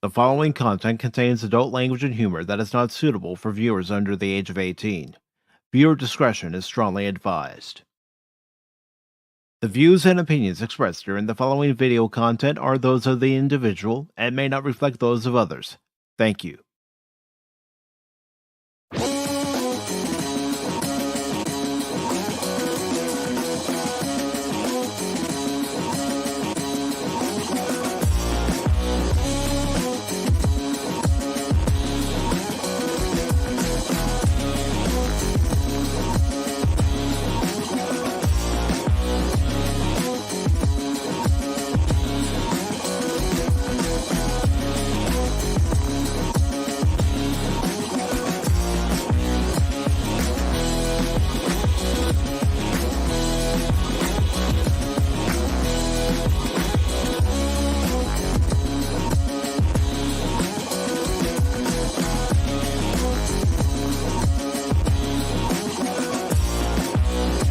The following content contains adult language and humor that is not suitable for viewers under the age of 18. Viewer discretion is strongly advised. The views and opinions expressed during the following video content are those of the individual and may not reflect those of others. Thank you.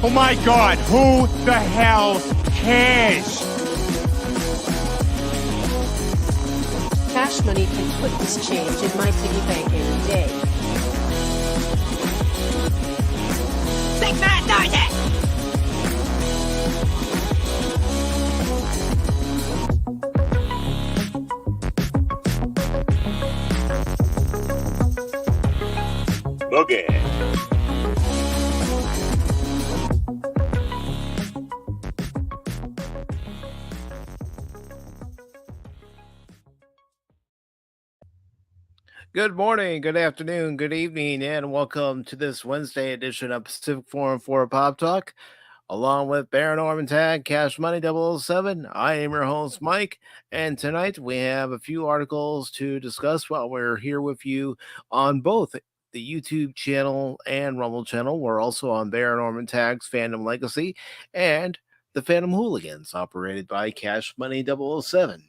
Oh my God, who the hell cares? Cash Money can put this change in my piggy bank any day. Big man does it! Boogie. Good morning, good afternoon, good evening, and welcome to this Wednesday edition of Pacific414 Pop Talk. Along with Baron Orman, Tagge, Cashmoney007, I am your host, Mike, and tonight we have a few articles to discuss while we're here with you on both the YouTube channel and Rumble channel. We're also on Baron Orman, Tagge's Fandom Legacy and the Phantom Hooligans, operated by Cashmoney007.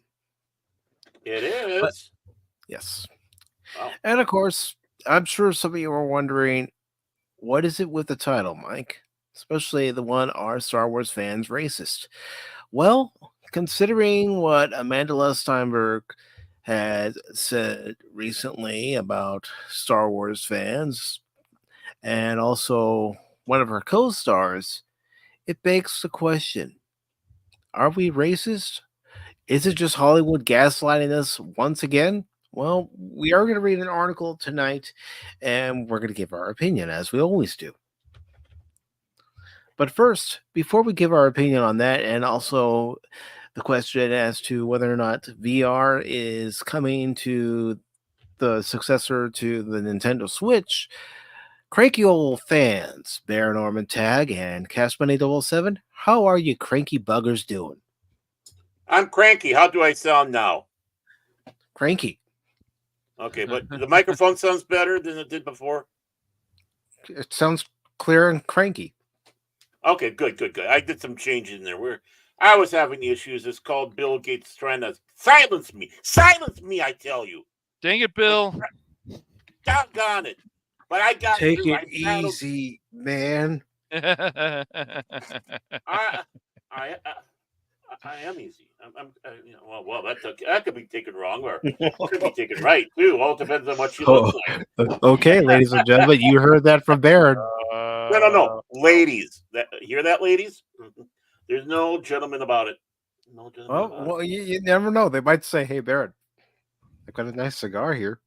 It is. But, yes. Wow. And of course, I'm sure some of you are wondering, what is it with the title, Mike? Especially the one, "Are Star Wars Fans Racist?" Well, considering what Amandla Stenberg had said recently about Star Wars fans, and also one of her co-stars, it begs the question, are we racist? Is it just Hollywood gaslighting us once again? Well, we are going to read an article tonight, and we're going to give our opinion, as we always do. But first, before we give our opinion on that, and also the question as to whether or not VR is coming to the successor to the Nintendo Switch, cranky old fans, Baron Orman, Tagge, and Cashmoney007, how are you cranky buggers doing? I'm cranky. How do I sound now? Cranky. Okay, but the microphone sounds better than it did before? It sounds clear and cranky. Okay, good. I did some changes in there. I was having issues. It's called Bill Gates trying to silence me. Silence me, I tell you. Dang it, Bill. Doggone it. But I got Take through. it easy, man. I am easy. Well, that could be taken wrong, or could be taken right too. All depends on what you look like. Okay, ladies and gentlemen, you heard that from Baron. No, ladies. Hear that, ladies? There's no gentleman about it. No gentleman. Oh, well, you never know. They might say, "Hey, Baron, I've got a nice cigar here.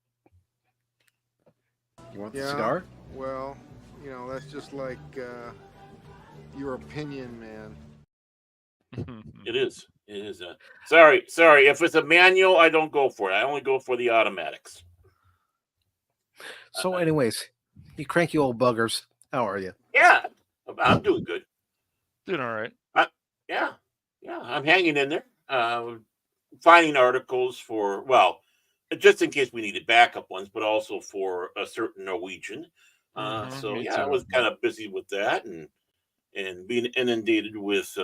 You want the cigar?" Well, that's just like your opinion, man. It is. Sorry. If it's a manual, I don't go for it. I only go for the automatics. So, anyways, you cranky old buggers, how are you? Yeah, I'm doing good. Doing all right. Yeah, I'm hanging in there. Finding articles for, well, just in case we needed backup ones, but also for a certain Norwegian. So yeah, I was kind of busy with that and being inundated with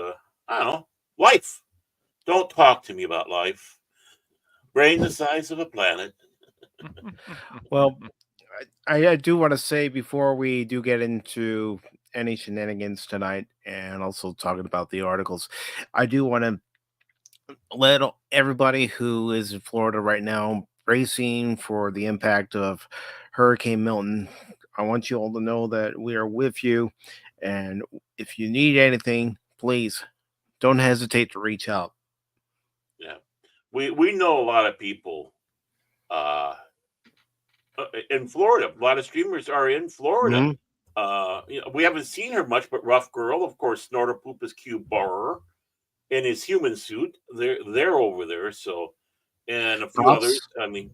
I don't know, life. Don't talk to me about life. Brain the size of a planet. Well, I do want to say before we do get into any shenanigans tonight and also talking about the articles, I do want to let everybody who is in Florida right now bracing for the impact of Hurricane Milton. I want you all to know that we are with you. And if you need anything, please don't hesitate to reach out. Yeah, we know a lot of people uh, in Florida. A lot of streamers are in Florida. Mhm. We haven't seen her much, but Rough Girl, of course, Snorter Poopus Q Barrer in his human suit. They're over there. So, and a few others. Pops, I mean,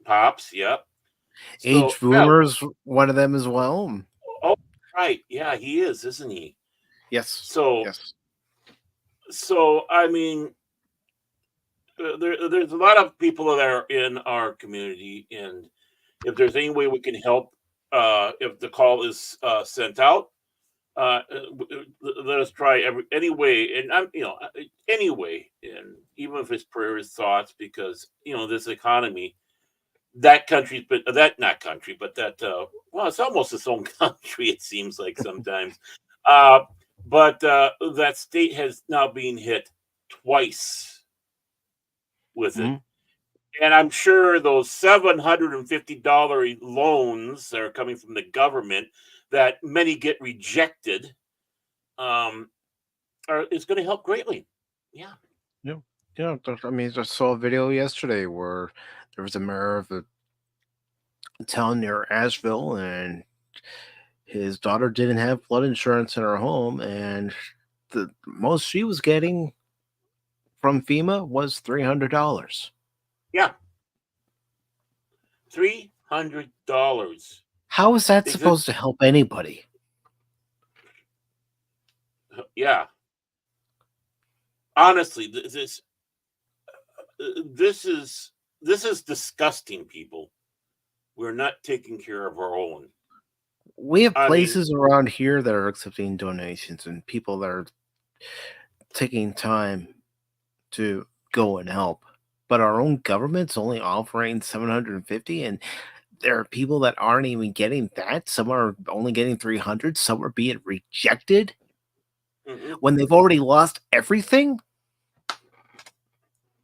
Pops. Yep. So Age yeah. Boomer's one of them as well. Oh, right. Yeah, he is, isn't he? Yes. So, Yes. I mean, there's a lot of people that are in our community, and if there's any way we can help, if the call is sent out, let us try any way, and I'm any way, and even if it's prayers, thoughts, because this economy, that country's been that not country, but that well, it's almost its own country. It seems like sometimes, uh, but that state has now been hit twice with it. Mhm. And I'm sure those $750 loans that are coming from the government that many get rejected is going to help greatly. Yeah. Yeah. Yeah. I mean, I saw a video yesterday where there was a mayor of a town near Asheville, and his daughter didn't have flood insurance in her home, and the most she was getting from FEMA was $300. Yeah. $300. How is that Is it? supposed to help anybody? Yeah. Honestly, this is disgusting, people. We're not taking care of our own. We have I mean, places around here that are accepting donations and people that are taking time to go and help. But our own government's only offering 750, and there are people that aren't even getting that. Some are only getting 300, some are being rejected mhm, when they've already lost everything.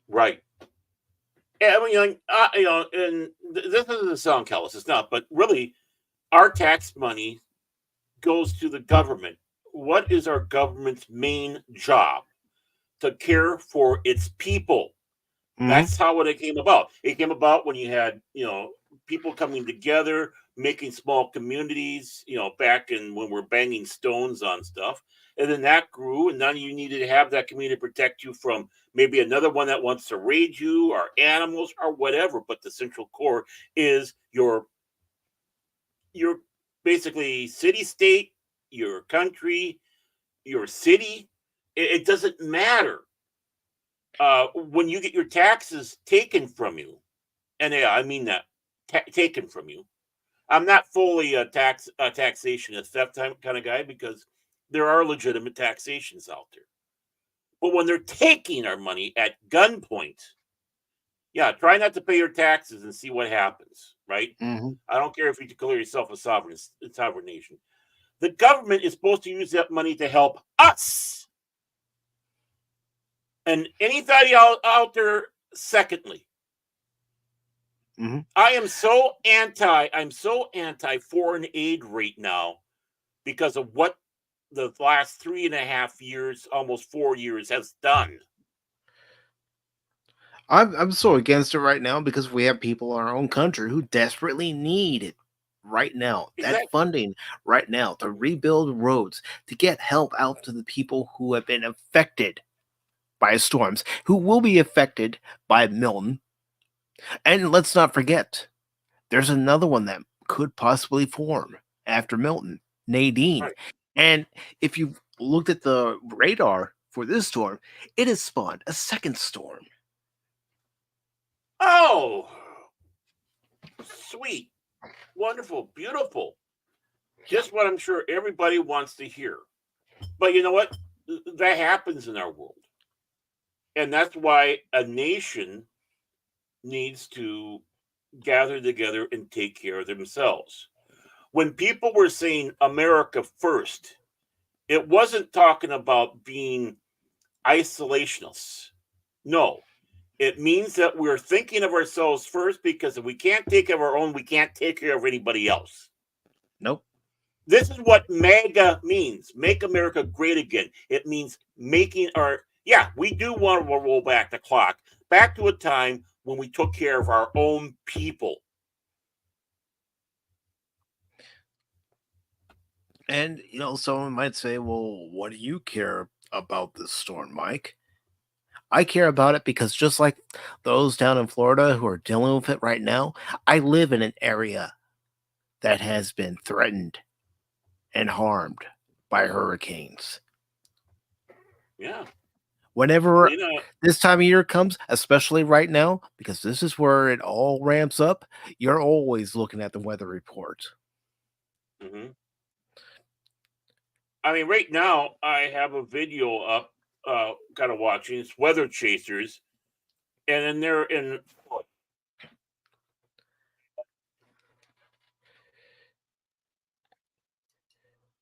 right. Yeah, I mean, and this doesn't sound callous. It's not, but really, our tax money goes to the government. What is our government's main job? To care for its people. Mhm. That's how it came about. It came about when you had, people coming together, making small communities, back in when we're banging stones on stuff. And then that grew, and now you needed to have that community to protect you from maybe another one that wants to raid you or animals or whatever. But the central core is your basically city state, your country, your city. It doesn't matter when you get your taxes taken from you, and yeah, I mean that taken from you. I'm not fully a taxation and theft kind of guy because there are legitimate taxations out there. But when they're taking our money at gunpoint, yeah, try not to pay your taxes and see what happens. Right? Mhm. I don't care if you declare yourself a sovereign nation. The government is supposed to use that money to help us. And anybody out there, secondly, Mhm. I'm so anti foreign aid right now because of what the last 3.5 years, almost 4 years, has done. I'm so against it right now because we have people in our own country who desperately need it right now. That Exactly. funding right now to rebuild roads, to get help out to the people who have been affected by storms, who will be affected by Milton. And let's not forget, there's another one that could possibly form after Milton, Nadine. Right. And if you've looked at the radar for this storm, it has spawned a second storm. Oh, sweet, wonderful, beautiful. Just what I'm sure everybody wants to hear. But you know what? That happens in our world. And that's why a nation needs to gather together and take care of themselves. When people were saying America first, it wasn't talking about being isolationists. No, It means that we're thinking of ourselves first, because if we can't take care of our own, we can't take care of anybody else. Nope. This is what MAGA means. Make America Great Again. It means making our, yeah, we do want to roll back the clock, back to a time when we took care of our own people. And, someone might say, well, what do you care about this storm, Mike? I care about it because just like those down in Florida who are dealing with it right now, I live in an area that has been threatened and harmed by hurricanes. Yeah. Whenever this time of year comes, especially right now, because this is where it all ramps up, you're always looking at the weather report. Mm-hmm. I mean, right now I have a video up, kind of watching. It's Weather Chasers, and then they're in.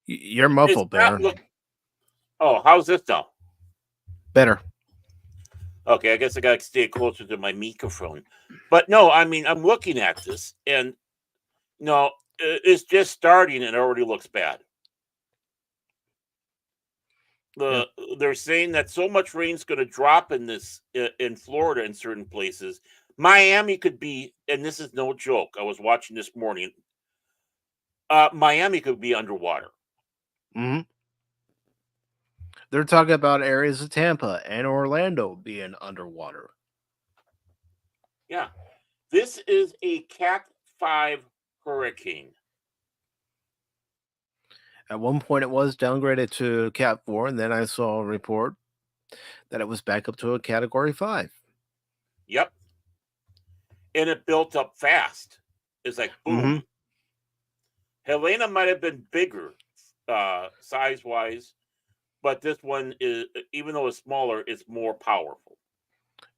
You're muffled, Bear. Oh, how's this now? Better. Okay, I guess I got to stay closer to my microphone. But no, I mean, I'm looking at this, and no, it's just starting and it already looks bad. They're saying that so much rain's going to drop in Florida in certain places. Miami could be, and this is no joke, I was watching this morning. Miami could be underwater. Mm-hmm. They're talking about areas of Tampa and Orlando being underwater. Yeah. This is a Cat 5 hurricane. At one point, it was downgraded to Cat 4, and then I saw a report that it was back up to a Category 5. Yep. And it built up fast. It's like, boom. Mm-hmm. Helena might have been bigger, size-wise, but this one is, even though it's smaller, it's more powerful.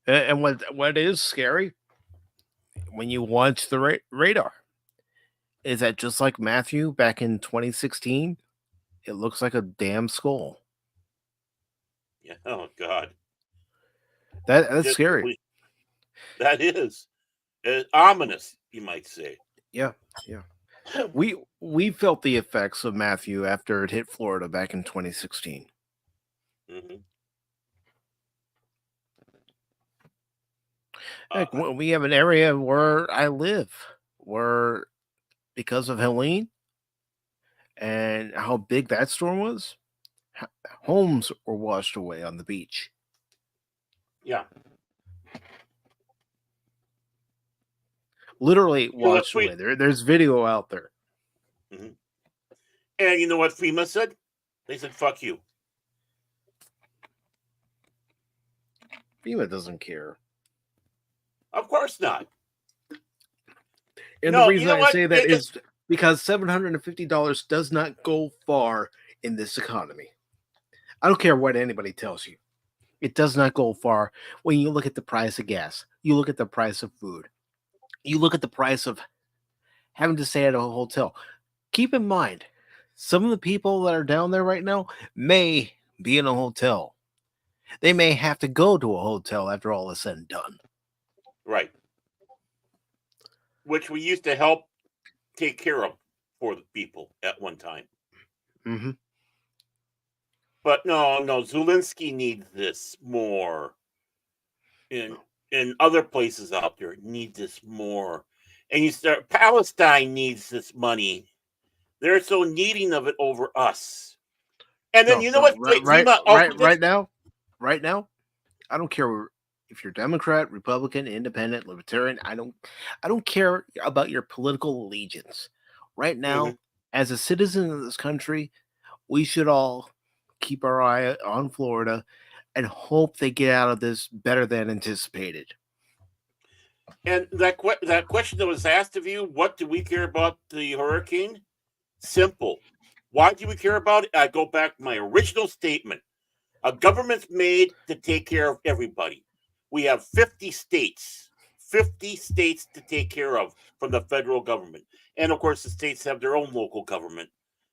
And what is scary when you watch the radar is that just like Matthew back in 2016, it looks like a damn skull. Yeah. Oh God. That's scary. That is ominous, you might say. Yeah. We felt the effects of Matthew after it hit Florida back in 2016. Mm-hmm. Heck, we have an area where I live where, because of Helene and how big that storm was, homes were washed away on the beach. Yeah. Literally washed away. There's video out there. Mm-hmm. And you know what FEMA said? They said, fuck you. FEMA doesn't care. Of course not. And the reason I say that is because $750 does not go far in this economy. I don't care what anybody tells you. It does not go far when you look at the price of gas. You look at the price of food. You look at the price of having to stay at a hotel. Keep in mind, some of the people that are down there right now may be in a hotel. They may have to go to a hotel after all is said and done. Right. Which we used to help take care of for the people at one time. Mm-hmm. But no, Zelensky needs this more. In other places out there need this more. And Palestine needs this money. They're so needing of it over us. And then right now, I don't care if you're Democrat, Republican, Independent, Libertarian. I don't care about your political allegiance. Right now, as a citizen of this country, we should all keep our eye on Florida and hope they get out of this better than anticipated. And that question that was asked of you, what do we care about the hurricane? Simple. Why do we care about it? I go back to my original statement. A government's made to take care of everybody. We have 50 states to take care of from the federal government. And of course, the states have their own local government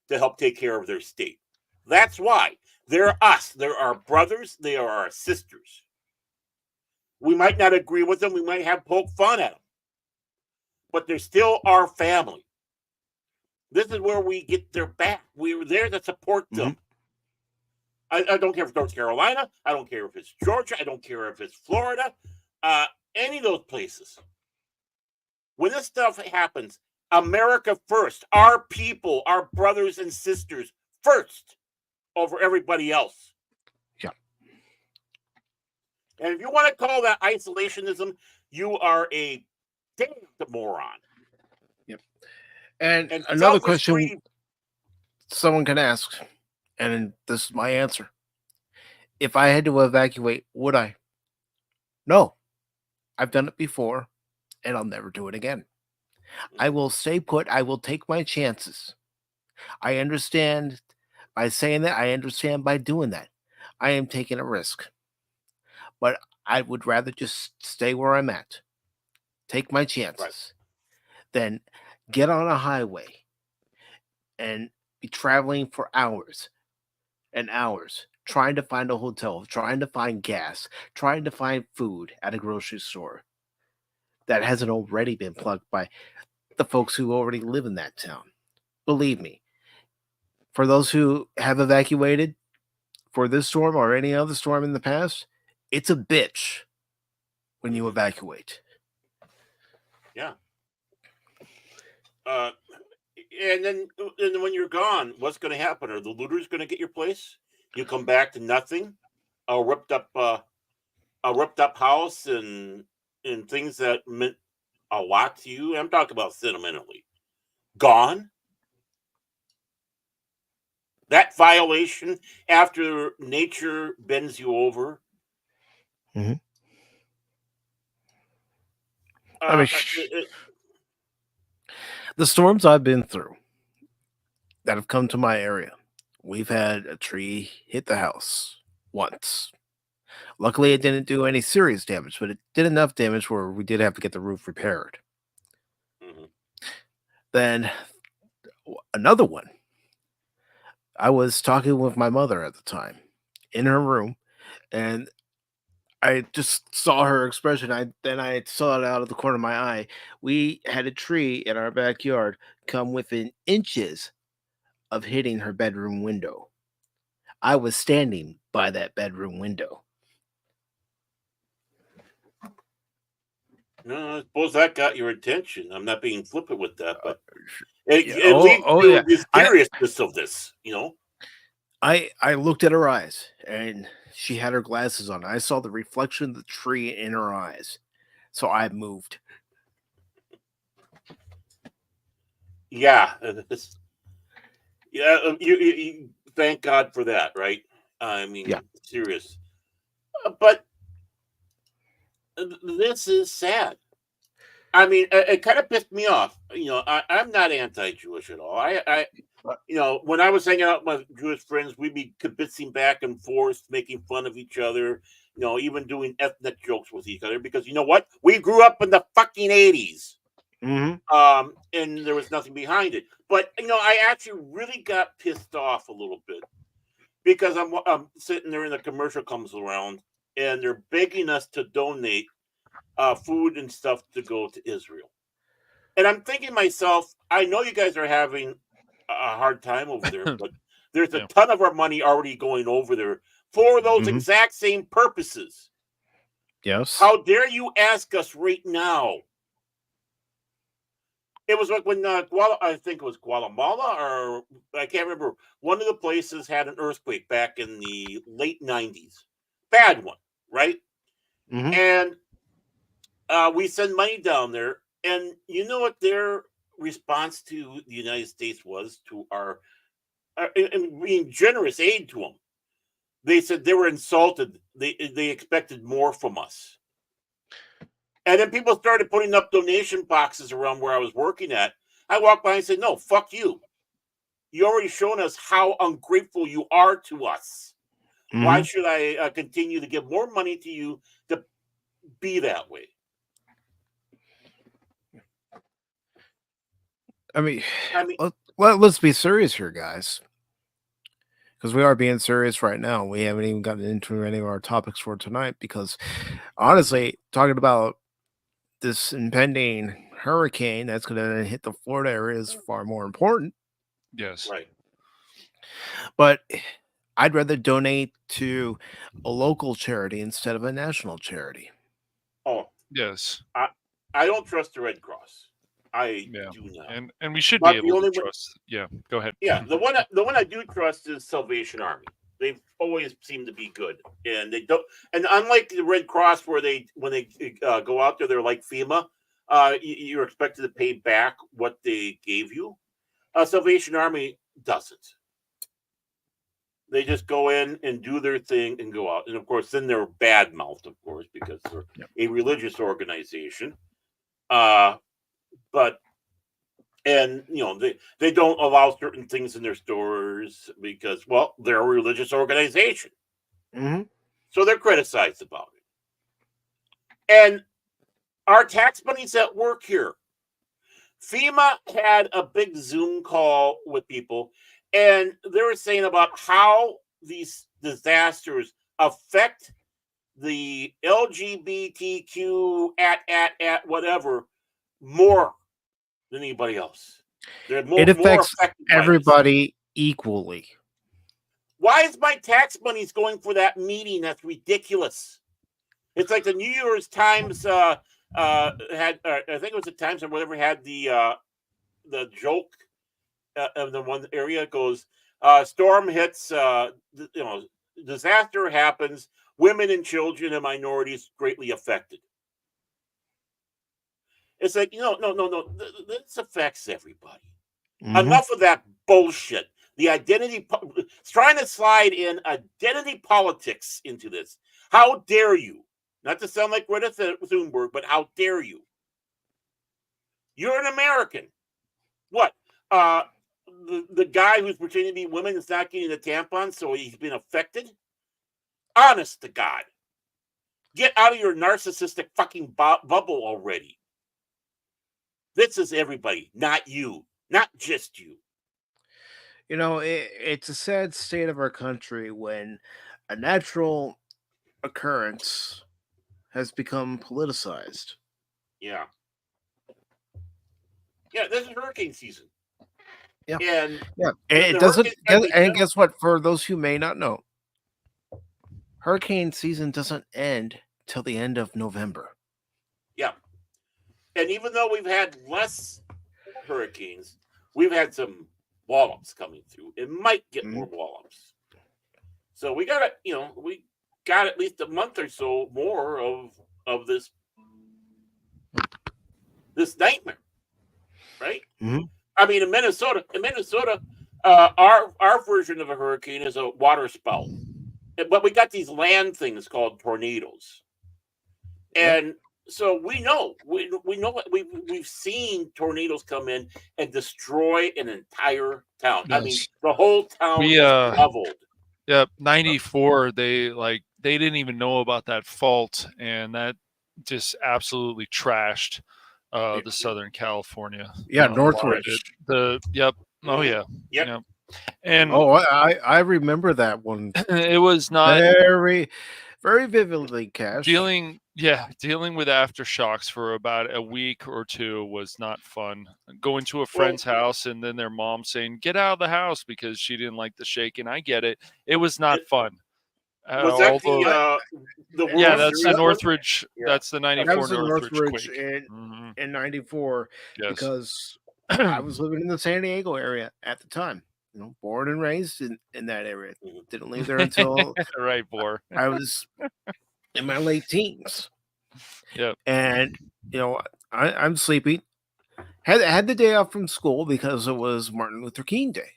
to help take care of their state. That's why. They're us. They're our brothers. They are our sisters. We might not agree with them. We might have poke fun at them, but they're still our family. This is where we get their back. We were there to support them. I don't care if it's North Carolina. I don't care if it's Georgia. I don't care if it's Florida. Any of those places. When this stuff happens, America first. Our people, our brothers and sisters first over everybody else. Yeah. And if you want to call that isolationism, you are a damn moron. Yep. And another selfish question greed- someone can ask, and this is my answer. If I had to evacuate, would I? No. I've done it before, and I'll never do it again. I will stay put. I will take my chances. I understand by saying that. I understand by doing that. I am taking a risk. But I would rather just stay where I'm at. Take my chances. Than get on a highway and be traveling for hours and hours, trying to find a hotel, trying to find gas, trying to find food at a grocery store that hasn't already been plugged by the folks who already live in that town. Believe me, for those who have evacuated for this storm or any other storm in the past, it's a bitch when you evacuate. Yeah. And then when you're gone, what's going to happen? Are the looters going to get your place? You come back to nothing, a ripped up house, and things that meant a lot to you. I'm talking about sentimentally. Gone. That violation after nature bends you over. Mm-hmm. I mean, the storms I've been through that have come to my area, we've had a tree hit the house once. Luckily, it didn't do any serious damage, but it did enough damage where we did have to get the roof repaired. Mm-hmm. Then another one. I was talking with my mother at the time in her room, and I just saw her expression. I saw it out of the corner of my eye. We had a tree in our backyard come within inches of hitting her bedroom window. I was standing by that bedroom window. No, I suppose that got your attention. I'm not being flippant with that, but Yeah. it leads to the seriousness of this, you know? I looked at her eyes, and she had her glasses on. I saw the reflection of the tree in her eyes. So I moved. Yeah. You thank God for that, right? I mean, Yeah. serious. But this is sad. I mean, it kind of pissed me off. You know, I'm not anti-Jewish at all. You know, when I was hanging out with my Jewish friends, we'd be kibitzing back and forth, making fun of each other. You know, even doing ethnic jokes with each other because you know what? We grew up in the fucking 80s. Mm-hmm. And there was nothing behind it. But you know, I actually really got pissed off a little bit because I'm sitting there and the commercial comes around and they're begging us to donate food and stuff to go to Israel. And I'm thinking to myself, I know you guys are having a hard time over there, but there's a ton of our money already going over there for those exact same purposes. Yes. How dare you ask us right now? It was like when I think it was Guatemala, or I can't remember. One of the places had an earthquake back in the late 90s. Bad one, right? And we send money down there. And you know what their response to the United States was to our being generous aid to them? They said they were insulted. They expected more from us. And then people started putting up donation boxes around where I was working at. I walked by and said, no, fuck you. You already shown us how ungrateful you are to us. Why should I continue to give more money to you to be that way? I mean, let's be serious here, guys. because we are being serious right now. We haven't even gotten into any of our topics for tonight because, honestly, talking about this impending hurricane that's going to hit the Florida area is far more important. Yes. Right. But I'd rather donate to a local charity instead of a national charity. Oh, Yes. I don't trust the Red Cross. I Yeah. do not. And we should But be the able to only one- trust. Yeah. Go ahead. Yeah, the one I do trust is Salvation Army. They've always seemed to be good, and they don't. And unlike the Red Cross, where when they go out there, they're like FEMA. You're expected to pay back what they gave you. Salvation Army doesn't. They just go in and do their thing and go out. And of course, then they're bad mouthed, of course, because they're a religious organization. But and they don't allow certain things in their stores because, well, they're a religious organization. Mm-hmm. So they're criticized about it. And our tax money's at work here. FEMA had a big Zoom call with people, and they were saying about how these disasters affect the LGBTQ at whatever more than anybody else. It affects everybody equally. Why is my tax money's going for that meeting? That's ridiculous. It's like the New York Times had, I think it was the Times or whatever, had the joke of the one area goes, storm hits, disaster happens, women and children and minorities greatly affected. It's like, no. This affects everybody. Mm-hmm. Enough of that bullshit. The identity, trying to slide in identity politics into this. How dare you? Not to sound like Greta Thunberg, but how dare you? You're an American. What? The guy who's pretending to be women is not getting the tampon, so he's been affected? Honest to God. Get out of your narcissistic fucking bubble already. This is everybody, not you. Not just you. It's a sad state of our country when a natural occurrence has become politicized. Yeah. Yeah, this is hurricane season. Yeah. And it doesn't. And guess what? For those who may not know, hurricane season doesn't end till the end of November. Yeah. And even though we've had less hurricanes, we've had some wallops coming through. It might get more wallops. So we got we got at least a month or so more of this nightmare, right? Mm-hmm. I mean, in Minnesota, our version of a hurricane is a water spout, but we got these land things called tornadoes, and so we know what we've seen tornadoes come in and destroy an entire town. Yes. I mean, the whole town is leveled. Yep, 94. They didn't even know about that fault, and that just absolutely trashed the Southern California. Northridge. Oh yeah. Yep. And I remember that one. It was not very, very vividly, Cash. Dealing with aftershocks for about a week or two was not fun. Going to a friend's house and then their mom saying, "Get out of the house," because she didn't like the shaking. I get it. It was not fun. Was that the that's the Northridge. Yeah. That's the 94 that was the Northridge in 94. Yes. Because I was living in the San Diego area at the time. Born and raised in that area. Didn't leave there until right, Bor. I was in my late teens. Yep. And I'm sleeping. Had the day off from school because it was Martin Luther King Day.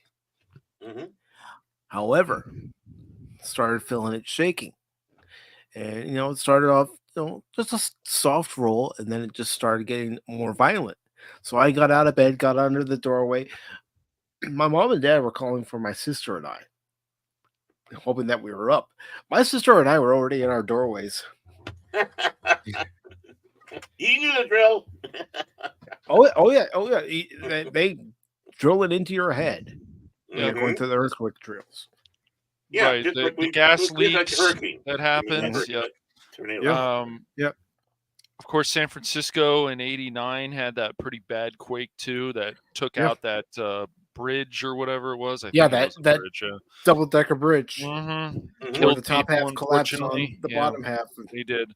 Mm-hmm. However, started feeling it shaking. And it started off just a soft roll, and then it just started getting more violent. So I got out of bed, got under the doorway. My mom and dad were calling for my sister and I, hoping that we were up. My sister and I were already in our doorways. You knew the drill. Oh yeah. They drill it into your head when you're going through the earthquake drills. Yeah, right. just The like gas just like leaks hurricane. that I mean, happens. hurricane, Yep. like tornado. Yeah. Um, Yep. of course, San Francisco in '89 had that pretty bad quake too that took Yeah. out that bridge or whatever it was. I Yeah, think it was a that bridge. Yeah. double-decker bridge Mm-hmm. Mhm. where Killed the top people, half collapsed on unfortunately. the Yeah, bottom half. they did.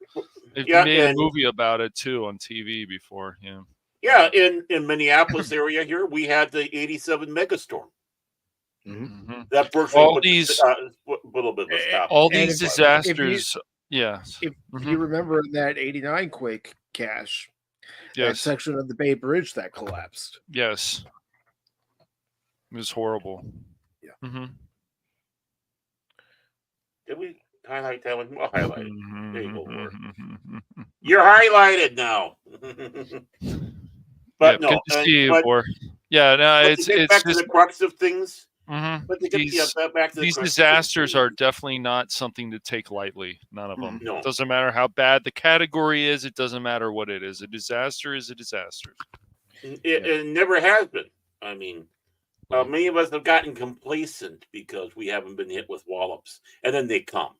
They Yeah, made a and movie about it too on TV before. Yeah. yeah, in Minneapolis area here, we had the '87 megastorm Mhm. that virtually All put these a little bit of a stop all to And these it. if you disasters. Yes. if you Mhm. remember that '89 quake, Cash, that Yes. section of the Bay Bridge that collapsed. Yes. It was horrible. Yeah. Mm-hmm. Did we highlight that one? We'll highlight it. There you go, Laura. Mm-hmm. You're highlighted now. Yeah, But good no, to see you, Bor. Yeah, no, but to get it's back to just the crux of things, mhm. but to get back to the These crux of things, disasters are definitely not something to take lightly. None of them. no. Doesn't matter how bad the category is. It doesn't matter what it is. A disaster is a disaster. It never has been. I mean, Well, many of us have gotten complacent because we haven't been hit with wallops, and then they come.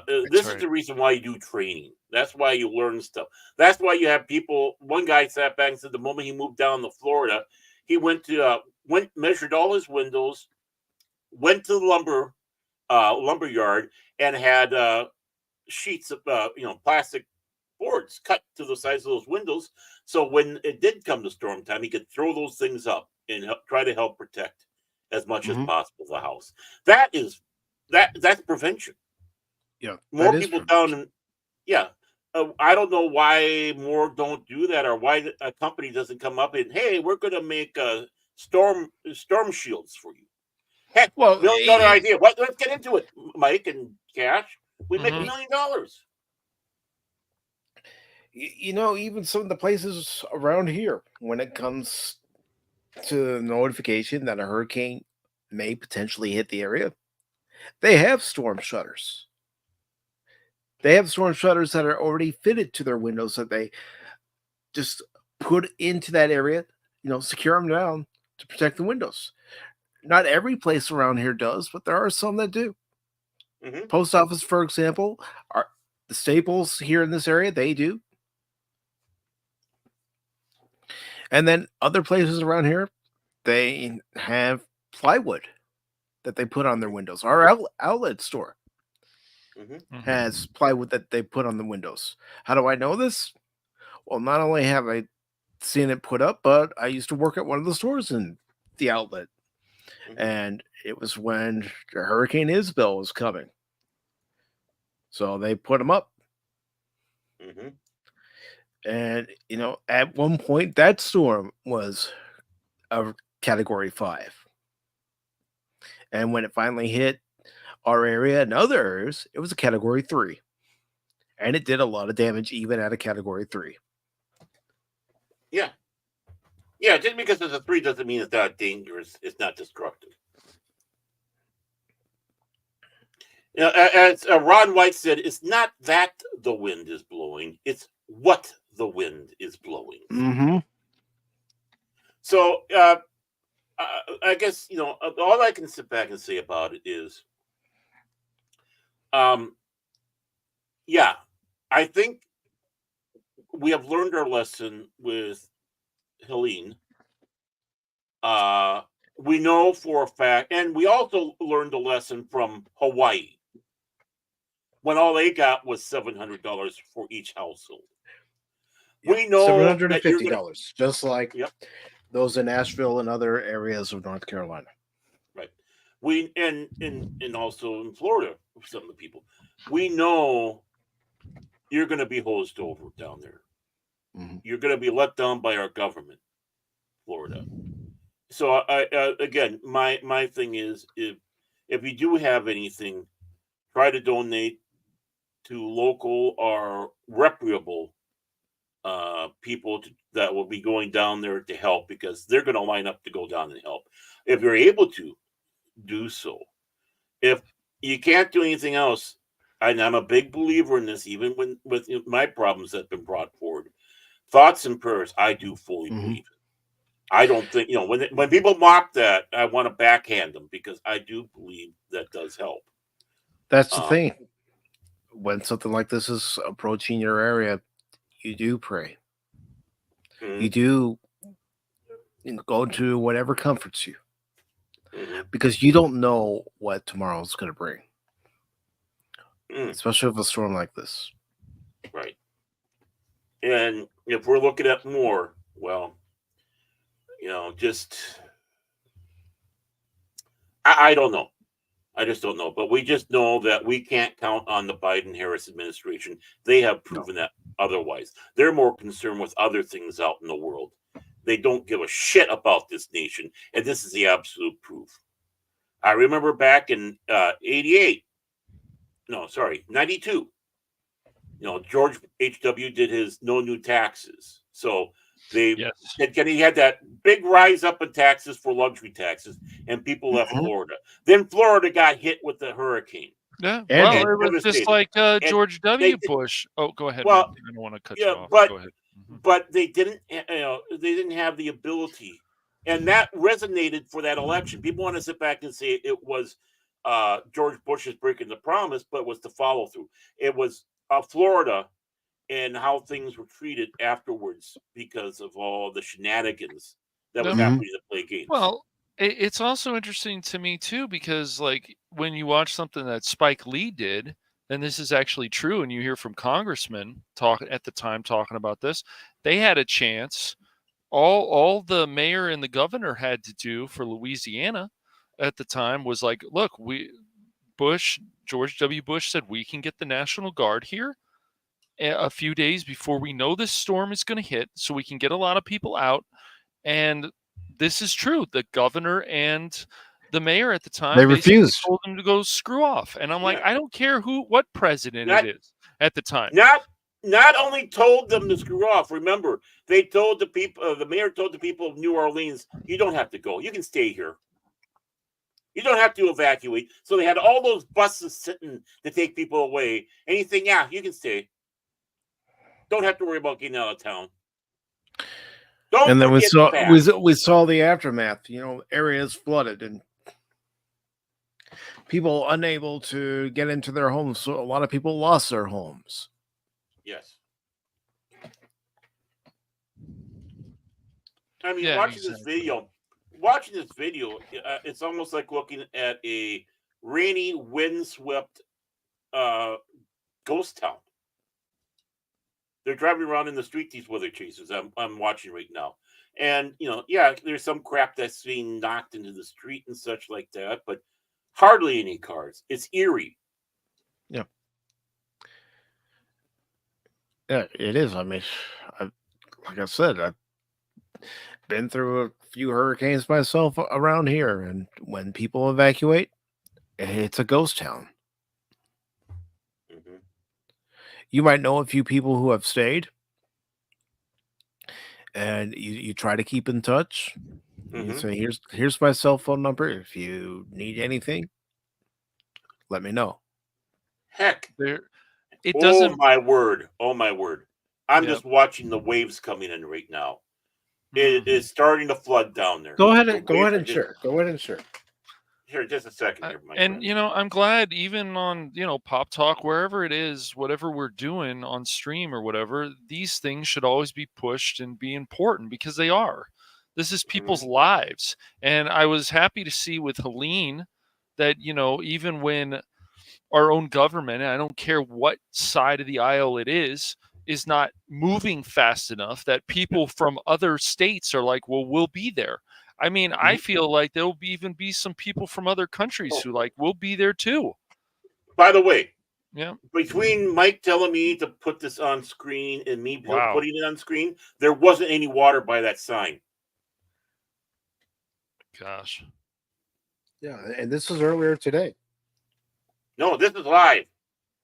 This is right. the reason why you do training. That's why you learn stuff. That's why you have people. One guy sat back and said the moment he moved down to Florida, he went measured all his windows, went to the lumber yard, and had sheets of plastic boards cut to the size of those windows. So when it did come to storm time, he could throw those things up and try to help protect as much as possible the house. That's prevention. Yeah, More that is people prevention. down in, yeah. I don't know why more don't do that, or why a company doesn't come up and, hey, we're going to make storm shields for you. Heck, Well, $1 million idea. Let's get into it, Mike and Cash. We make $1 million. Even some of the places around here, when it comes to the notification that a hurricane may potentially hit the area, they have storm shutters. They have storm shutters that are already fitted to their windows that they just put into that area, secure them down to protect the windows. Not every place around here does, but there are some that do. Mm-hmm. Post office, for example, are the Staples here in this area, they do. And then other places around here, they have plywood that they put on their windows. Our outlet store has plywood that they put on the windows. How do I know this? Well, not only have I seen it put up, but I used to work at one of the stores in the outlet. And it was when Hurricane Isabel was coming. So they put them up. And, at one point, that storm was a Category 5. And when it finally hit our area and other areas, it was a Category 3. And it did a lot of damage even at a Category 3. Yeah. Yeah, just because it's a 3 doesn't mean it's not dangerous. It's not destructive. As Ron White said, it's not that the wind is blowing, it's what the wind is blowing. Mm-hmm. So I guess, all I can sit back and say about it is, yeah, I think we have learned our lesson with Helene. We know for a fact, and we also learned a lesson from Hawaii, when all they got was $700 for each household. Yep. We know $750, just like those in Asheville and other areas of North Carolina. Right. We and also in Florida, some of the people. We know you're going to be hosed over down there. You're going to be let down by our government, Florida. So again, my thing is, if you do have anything, try to donate to local or reputable people that will be going down there to help, because they're going to line up to go down and help. If you're able to, do so. If you can't do anything else, and I'm a big believer in this, even with my problems that have been brought forward, thoughts and prayers, I do fully believe it. I don't think, when people mock that, I want to backhand them because I do believe that does help. That's the thing. When something like this is approaching your area, you do pray. You do go to whatever comforts you because you don't know what tomorrow's going to bring, especially with a storm like this. Right. And if we're looking at more, well, just I don't know. I just don't know. But we just know that we can't count on the Biden-Harris administration. They have proven that otherwise. They're more concerned with other things out in the world. They don't give a shit about this nation. And this is the absolute proof. I remember back in 92. George H.W. did his no new taxes. So he had that big rise up in taxes for luxury taxes, and people left Florida. Then Florida got hit with the hurricane. Yeah, well, it was just like George W. Bush. Oh, go ahead. Well, I don't want to cut you off. Go ahead. But they didn't, they didn't have the ability, and that resonated for that election. People want to sit back and say it was George Bush's breaking the promise, but it was the follow through. It was Florida and how things were treated afterwards because of all the shenanigans that was happening to play games. Well, it's also interesting to me too, because like when you watch something that Spike Lee did, and this is actually true, and you hear from congressmen talking about this, they had a chance. All the mayor and the governor had to do for Louisiana at the time was like, look, George W. Bush said we can get the National Guard here a few days before we know this storm is going to hit, so we can get a lot of people out. And this is true. The governor and the mayor at the time, they refused. Told them to go screw off. And I'm like, I don't care what president it is at the time. Not only told them to screw off. Remember, they told the people. The mayor told the people of New Orleans, "You don't have to go. You can stay here. You don't have to evacuate." So they had all those buses sitting to take people away. Anything, you can stay. Don't have to worry about getting out of town. And then we saw the aftermath. Areas flooded and people unable to get into their homes. So a lot of people lost their homes. Yes. I mean, watching this video, it's almost like looking at a rainy, windswept ghost town. They're driving around in the street, these weather chasers I'm watching right now. And, there's some crap that's being knocked into the street and such like that, but hardly any cars. It's eerie. Yeah. Yeah, it is. I mean, like I said, I've been through a few hurricanes myself around here, and when people evacuate, it's a ghost town. You might know a few people who have stayed, and you try to keep in touch. You say, here's my cell phone number. If you need anything, let me know. Heck, it doesn't. Oh my word! I'm just watching the waves coming in right now. It is starting to flood down there. Go ahead and share. Here, just a second here, Mike. And I'm glad even on Pop Talk, wherever it is, whatever we're doing on stream or whatever, these things should always be pushed and be important because they are. This is people's lives. And I was happy to see with Helene that even when our own government, and I don't care what side of the aisle it is not moving fast enough, that people from other states are like, well, we'll be there. I mean, I feel like there'll even be some people from other countries who will be there too. By the way, between Mike telling me to put this on screen and me putting it on screen, there wasn't any water by that sign. Gosh. Yeah, and this was earlier today. No, this is live.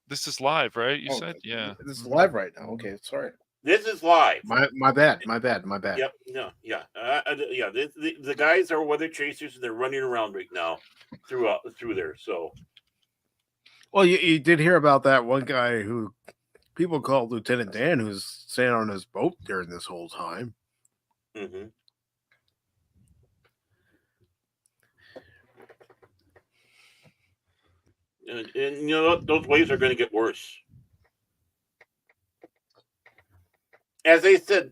This is live, right? You said, yeah. This is live right now. Okay, sorry. This is live. My bad. Yep. No. Yeah. The guys are weather chasers, and they're running around right now through there. So. Well, you did hear about that one guy who people call Lieutenant Dan, who's staying on his boat during this whole time. And those waves are going to get worse. As they said,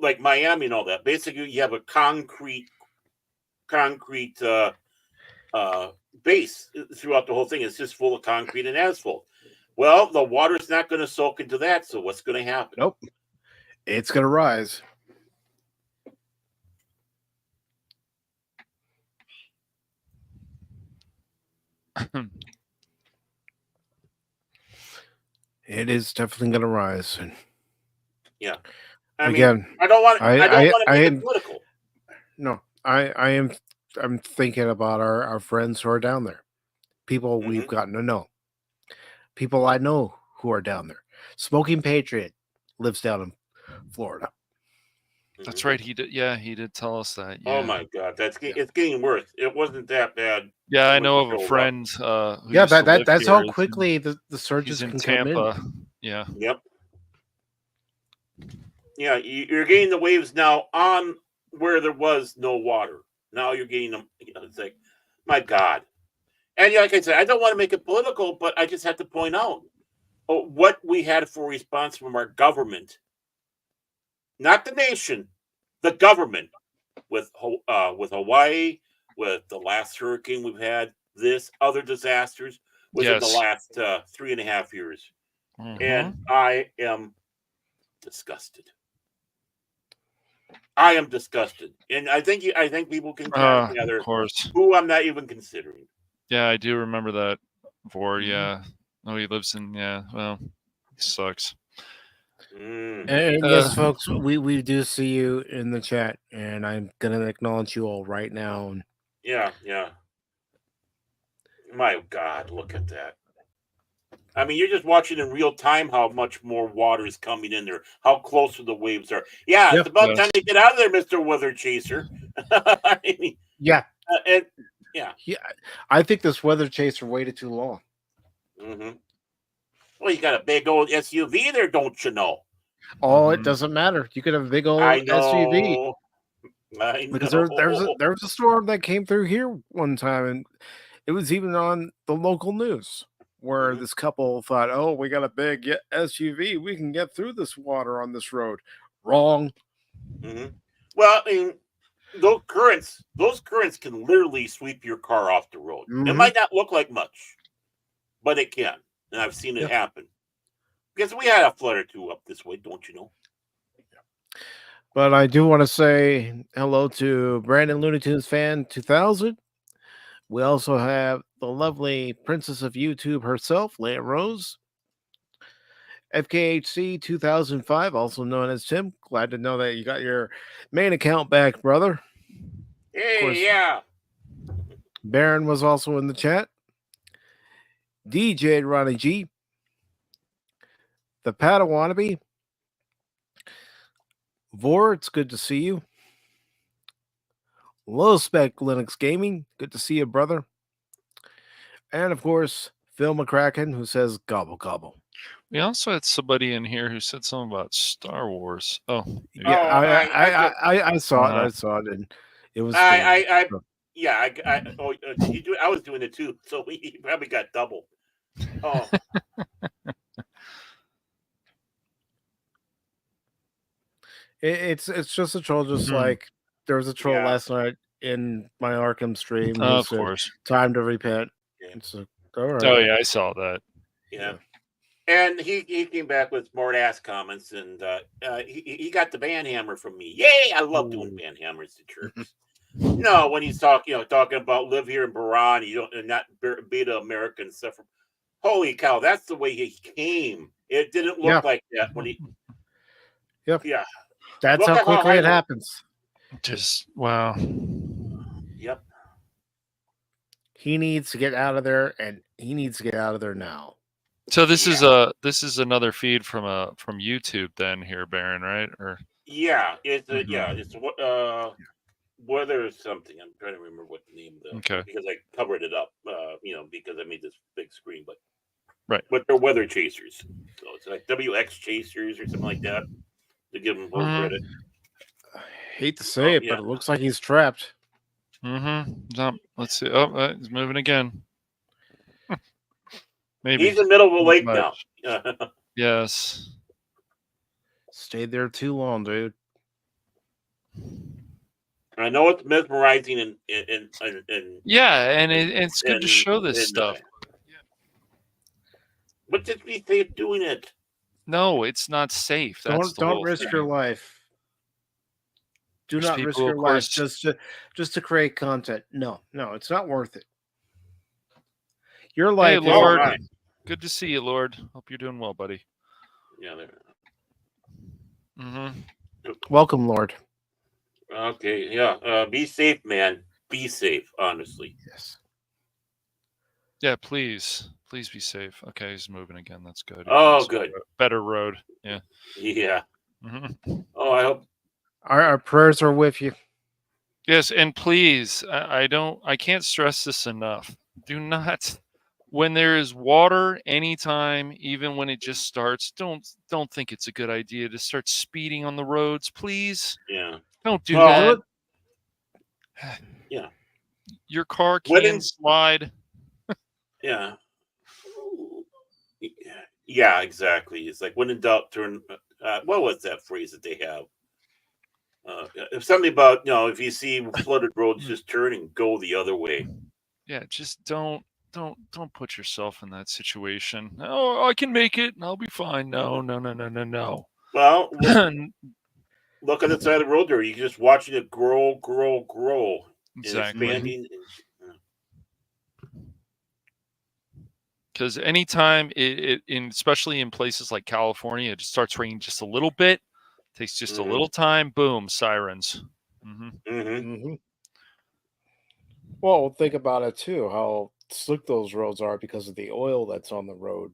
like Miami and all that. Basically, you have a concrete base throughout the whole thing. It's just full of concrete and asphalt. Well, the water's not going to soak into that. So what's going to happen? Nope. It's going to rise. It is definitely going to rise. And yeah. I don't want to make it political. No, I'm thinking about our friends who are down there. People we've gotten to know. People I know who are down there. Smoking Patriot lives down in Florida. That's right. He did. Yeah, he did tell us that. Yeah. Oh my God, it's getting worse. It wasn't that bad. Yeah, I know of a friend. That's how quickly the surges in can Tampa. come in. Yeah. Yep. Yeah, you're getting the waves now on where there was no water. Now you're getting them. It's like, my God. And like I said, I don't want to make it political, but I just have to point out what we had for response from our government, not the nation, the government, with Hawaii, with the last hurricane we've had, other disasters within the last 3.5 years, and I am disgusted. I am disgusted, and I think people can count together of course. who I'm not even considering. Yeah, I do remember that. Vor, yeah. Oh, he lives in. Yeah, well, he sucks. And yes, folks, we do see you in the chat, and I'm gonna acknowledge you all right now. And yeah. My God, look at that. I mean, you're just watching in real time how much more water is coming in there, how close the waves are. Yeah, it's about time to get out of there, Mr. Weather Chaser. I mean, yeah. Yeah. I think this Weather Chaser waited too long. Well, you got a big old SUV there, don't you know? Oh, it doesn't matter. You could have a big old SUV. I know. Because there was a storm that came through here one time, and it was even on the local news where this couple thought, "Oh, we got a big SUV, we can get through this water on this road." Wrong. Well, I mean, those currents can literally sweep your car off the road. It might not look like much, but it can, and I've seen it happen. Because we had a flood or two up this way, don't you know? But I do want to say hello to Brandon Looney Tunes fan 2000. We also have the lovely princess of YouTube herself, Leia Rose. FKHC 2005, also known as Tim. Glad to know that you got your main account back, brother. Hey, yeah. Baron was also in the chat. DJ Ronnie G. The Padawannabe. Vor, it's good to see you. Low Spec Linux Gaming, good to see you, brother. And of course, Phil McCracken, who says gobble gobble. We also had somebody in here who said something about Star Wars. Oh, yeah, I saw it. I saw it, and it was. Did you do it? I was doing it too, so we probably got double. Oh. It's just a troll, just like there was a troll last night in my Arkham stream. Of course. Time to repent. Yeah. Like, all right. Oh yeah, I saw that. Yeah. And he came back with smart ass comments, and he got the band hammer from me. Yay! I love doing band hammers to church. No, when he's talking about live here in Bahrain, and not beta American stuff. Holy cow, that's the way he came. It didn't look like that when he. Yep. Yeah. That's how quickly it happens. Just wow. Yep. He needs to get out of there, and he needs to get out of there now. So this is another feed from YouTube then here, Baron, right? Or it's weather something. I'm trying to remember what the name of because I covered it up, because I made this big screen, but but they're weather chasers, so it's like WX chasers or something like that to give them more credit. I hate to say it, but it looks like he's trapped. Let's see. Oh, he's moving again. Maybe. He's in the middle of a lake now. Much. Yes. Stayed there too long, dude. I know it's mesmerizing and Yeah, and it's good to show this stuff. But just be safe doing it. No, it's not safe. That's Don't risk your life. Do not risk your life just to create content. No, it's not worth it. Your life. Hey, Lord. Good to see you, Lord. Hope you're doing well, buddy. Yeah. Welcome, Lord. Okay. Yeah. Be safe, man. Be safe. Honestly. Yes. Yeah, please be safe. Okay, he's moving again. That's good. Oh, good. Better road. Yeah. Yeah. Oh, I hope. Our prayers are with you. Yes, and please, I can't stress this enough. Do not, when there is water anytime, even when it just starts, don't think it's a good idea to start speeding on the roads, please. Yeah. Don't do that. Yeah. Your car can slide. Yeah. Yeah, exactly. It's like when in doubt, turn. What was that phrase that they have? If something about if you see flooded roads, just turn and go the other way. Yeah, just don't put yourself in that situation. Oh, I can make it and I'll be fine. No. Well, look at the side of the road there. You're just watching it grow. Exactly. And expanding. Because anytime especially in places like California, it just starts raining just a little bit, takes just a little time, boom, sirens. Well, think about it too, how slick those roads are because of the oil that's on the road.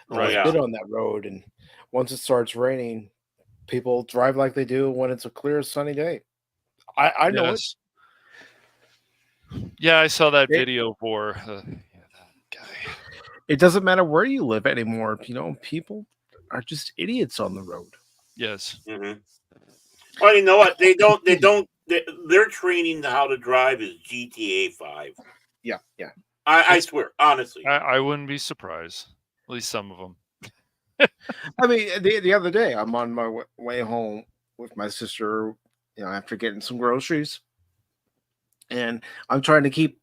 There's bit on that road, and once it starts raining, people drive like they do when it's a clear, sunny day. I know it. Yeah, I saw that video for that guy. It doesn't matter where you live anymore. People are just idiots on the road. Yes. Well, you know what? They don't. Their training how to drive is GTA 5. Yeah. I swear, honestly. I wouldn't be surprised. At least some of them. I mean, the other day, I'm on my way home with my sister, after getting some groceries. And I'm trying to keep,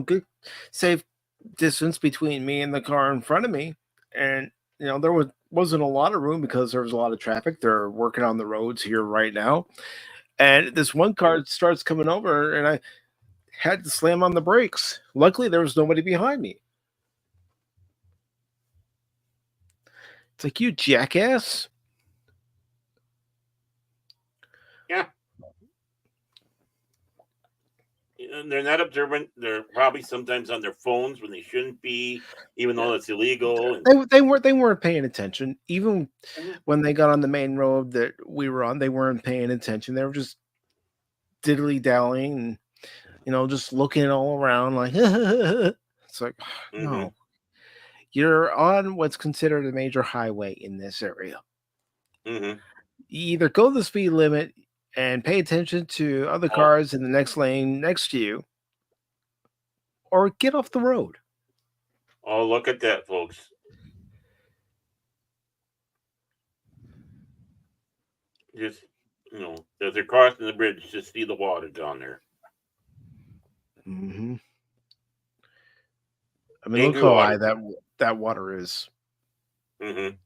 good, safe distance between me and the car in front of me. And, there wasn't a lot of room because there was a lot of traffic. They're working on the roads here right now. And this one car starts coming over, and I had to slam on the brakes. Luckily, there was nobody behind me. It's like, you jackass. Yeah. And they're not observant. They're probably sometimes on their phones when they shouldn't be, even though it's illegal. They weren't paying attention. Even when they got on the main road that we were on, they weren't paying attention. They were just diddly dallying and just looking all around like it's like no. You're on what's considered a major highway in this area. You either go the speed limit and pay attention to other cars in the next lane next to you, or get off the road. Oh, look at that, folks. Just, as they're crossing the bridge, just see the water down there. I mean, look how high that water is. And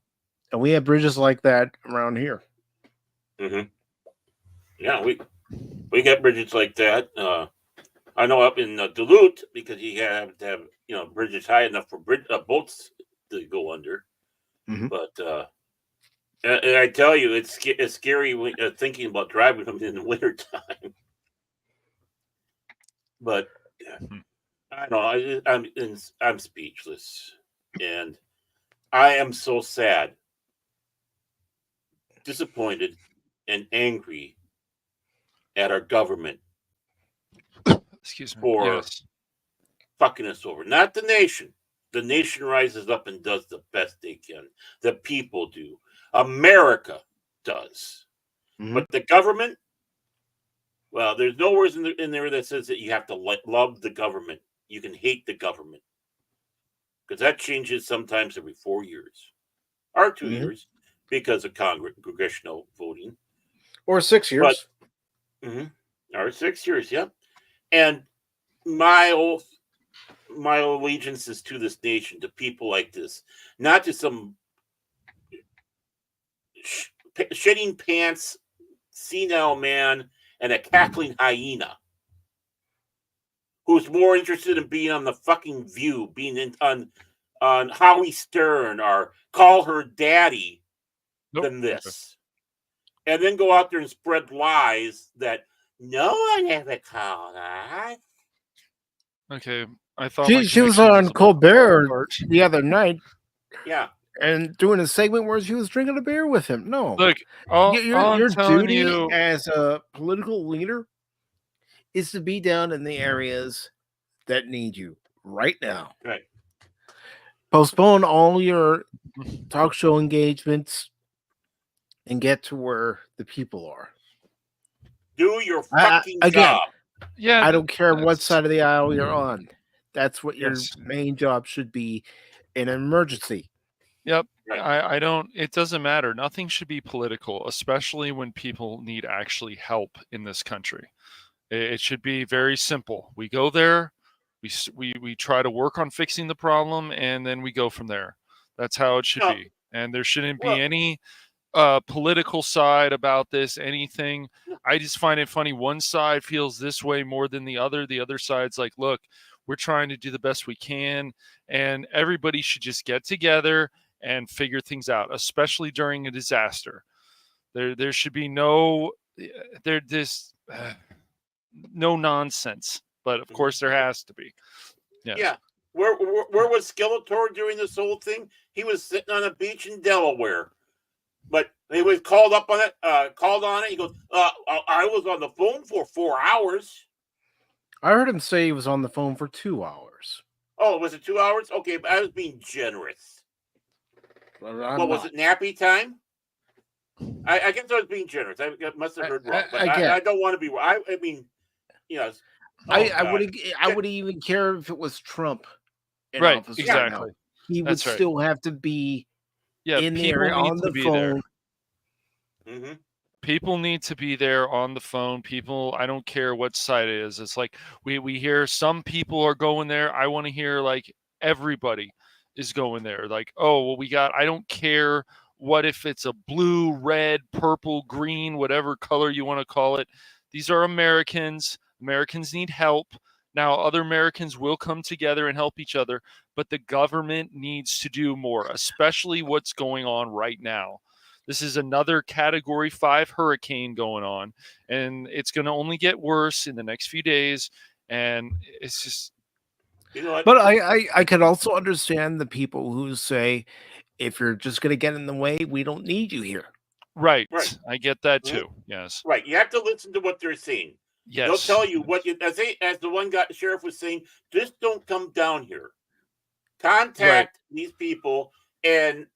we have bridges like that around here. Yeah, we got bridges like that. I know up in Duluth, because you have to have bridges high enough for boats to go under. But and I tell you, it's scary when, thinking about driving them in the wintertime. But I don't know. I'm speechless, and I am so sad, disappointed, and angry at our government. Excuse me. For fucking us over. Not the nation. The nation rises up and does the best they can. The people do. America does. But the government, well, there's no words in there that says that you have to love the government. You can hate the government. because that changes sometimes every 4 years or 2 Mhm. years because of congressional voting. Or 6 years. Or 6 years, yeah. And my allegiance is to this nation, to people like this, not to some shitting pants, senile man, and a cackling hyena who's more interested in being on the fucking View, being on Howie Stern or Call Her Daddy than this. And then go out there and spread lies that no one ever called us. Okay, I thought She was on Colbert the other night. Yeah. And doing a segment where she was drinking a beer with him. No. Look, your duty as a political leader is to be down in the areas that need you right now. Right. Postpone all your talk show engagements and get to where the people are. Do your fucking job. Yeah, I don't care what side of the aisle you're on. That's what your Yes. main job should be in an emergency. Yep. Right. I don't, it doesn't matter. Nothing should be political, especially when people need actually help in this country. It should be very simple. We go there, we try to work on fixing the problem, and then we go from there. That's how it should be. And there shouldn't be any political side about this, anything. I just find it funny. One side feels this way more than the other. The other side's like, look, we're trying to do the best we can, and everybody should just get together and figure things out, especially during a disaster. There should be no no nonsense, but of course there has to be. Yes. Yeah. Where was Skeletor during this whole thing? He was sitting on a beach in Delaware. But he was called on it. He goes, I was on the phone for 4 hours. I heard him say he was on the phone for 2 hours. Oh, was it 2 hours? Okay, but I was being generous. What was it, nappy time? I guess I was being generous. I must have heard wrong. But I don't want to be. I mean, you know. I wouldn't even care if it was Trump in right, office. exactly. Right now. He would still have to be in there on the phone. Mm-hmm. People need to be there on the phone. People, I don't care what side it is. It's like we hear some people are going there. I want to hear like everybody is going there. Like, oh, well, I don't care what if it's a blue, red, purple, green, whatever color you want to call it. These are Americans. Americans need help. Now, other Americans will come together and help each other, but the government needs to do more, especially what's going on right now. This is another Category 5 hurricane going on, and it's going to only get worse in the next few days, and it's just... You know what? But I can also understand the people who say, if you're just going to get in the way, we don't need you here. Right. I get that too. Yes. Right. You have to listen to what they're saying. Yes. They'll tell you what as the one guy, sheriff was saying, just don't come down here. Contact these people and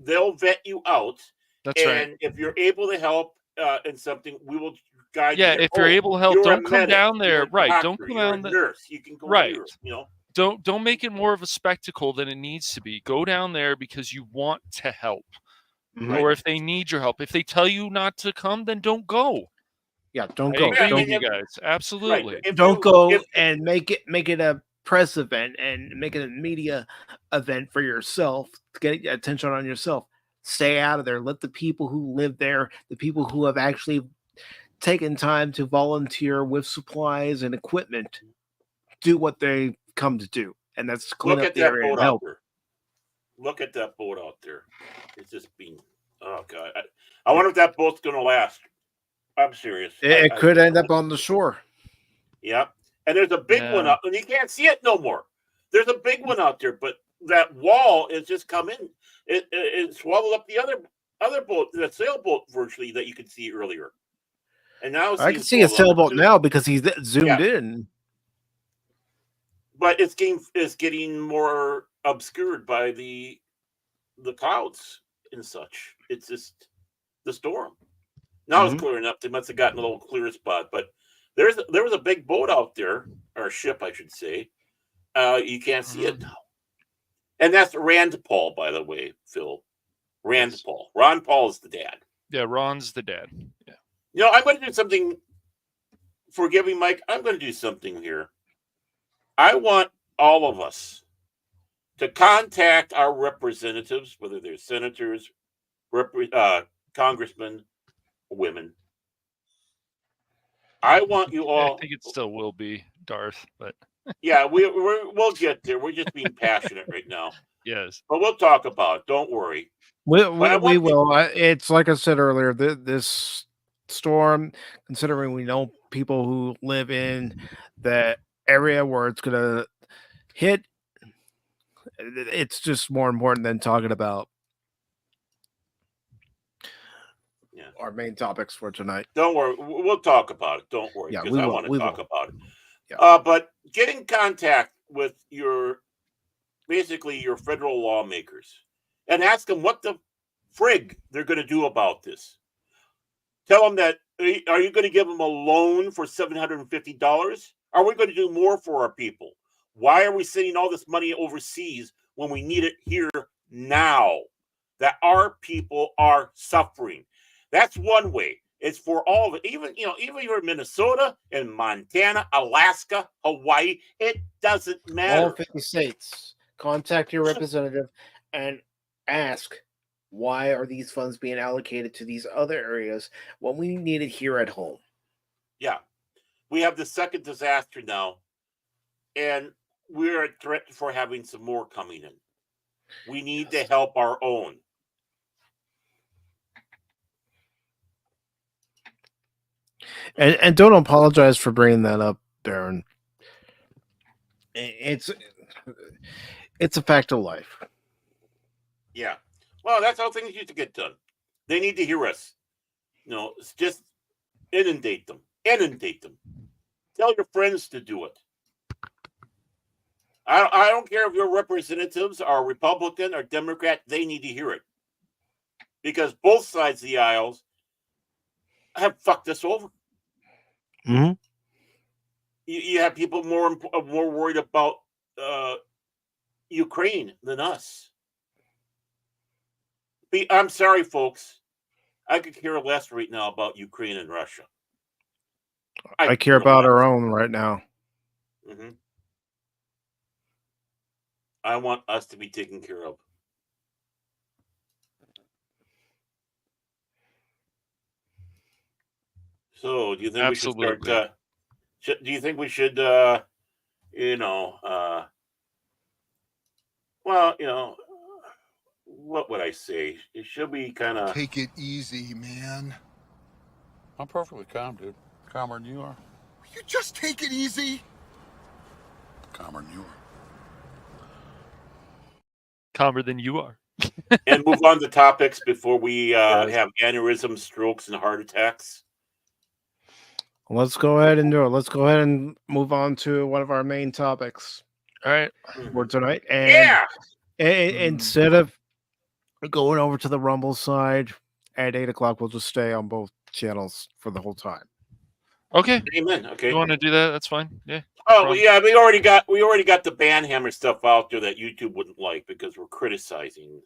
they'll vet you out. That's right. And if you're able to help in something, we will guide you. Yeah, if you're able to help, don't come down there. Right. Don't come down there. Nurse. You can go here, you know. Don't make it more of a spectacle than it needs to be. Go down there because you want to help. Right. Or if they need your help. If they tell you not to come, then don't go. Yeah, don't go. I agree with you guys. Absolutely. Right. Don't go and make it a press event and make it a media event for yourself to get attention on yourself. Stay out of there. Let the people who live there, the people who have actually taken time to volunteer with supplies and equipment, do what they come to do, and that's clean up the area and help. Look at that boat out there. It's just being, oh God. I wonder if that boat's going to last. I'm serious. It could end up on the shore. Yeah. And there's a big one up, and you can't see it no more. There's a big one out there, but that wall is just come in. It swallowed up the other boat, the sailboat virtually that you could see earlier. And now I can see a sailboat now because he's zoomed in. But it's getting more obscured by the clouds and such. It's just the storm. Now it's clearing up. They must have gotten a little clearer spot. But there was a big boat out there, or ship, I should say. You can't see it now. And that's Rand Paul, by the way, Phil. Rand Paul. Ron Paul is the dad. Yeah, Ron's the dad. Yeah. You know, I'm going to do something. Forgive me, Mike. I'm going to do something here. I want all of us to contact our representatives, whether they're senators, congressmen, women. I want you all. I think it still will be Darth, but yeah, we'll get there. We're just being passionate right now. yes, but we'll talk about it. Don't worry. We will. It's like I said earlier. This storm, considering we know people who live in the area where it's gonna hit, it's just more important than talking about our main topics for tonight. Don't worry. We'll talk about it. Don't worry. Yeah, because I want to talk about it. Yeah. But get in contact with basically your federal lawmakers and ask them what the frig they're going to do about this. Tell them that, are you going to give them a loan for $750? Are we going to do more for our people? Why are we sending all this money overseas when we need it here now? That our people are suffering. That's one way. It's for all of it. Even you're in Minnesota and Montana, Alaska, Hawaii. It doesn't matter. All 50 states. Contact your representative and ask, why are these funds being allocated to these other areas when we need it here at home? Yeah. We have the second disaster now, and we're at threat for having some more coming in. We need to help our own. And don't apologize for bringing that up, Baron. It's a fact of life. Yeah. Well, that's how things used to get done. They need to hear us. Just inundate them. Inundate them. Tell your friends to do it. I don't care if your representatives are Republican or Democrat. They need to hear it. Because both sides of the aisles have fucked us over. Mm-hmm. You have people more worried about Ukraine than us. I'm sorry, folks. I could care less right now about Ukraine and Russia. I care about our own right now. Mm-hmm. I want us to be taken care of. So, do you think Absolutely. we should start? Do you think we should, what would I say? Should we kind of take it easy, man? I'm perfectly calm, dude. Calmer than you are. You just take it easy. Calmer than you are. Calmer than you are. And move on to topics before we have aneurysms, strokes, and heart attacks. Let's go ahead and do it. Let's go ahead and move on to one of our main topics. All right. For tonight. And instead of going over to the Rumble side at 8 o'clock, we'll just stay on both channels for the whole time. Okay. Amen. Okay. You want to do that? That's fine. Yeah. Oh yeah, we already got the banhammer stuff out there that YouTube wouldn't like because we're criticizing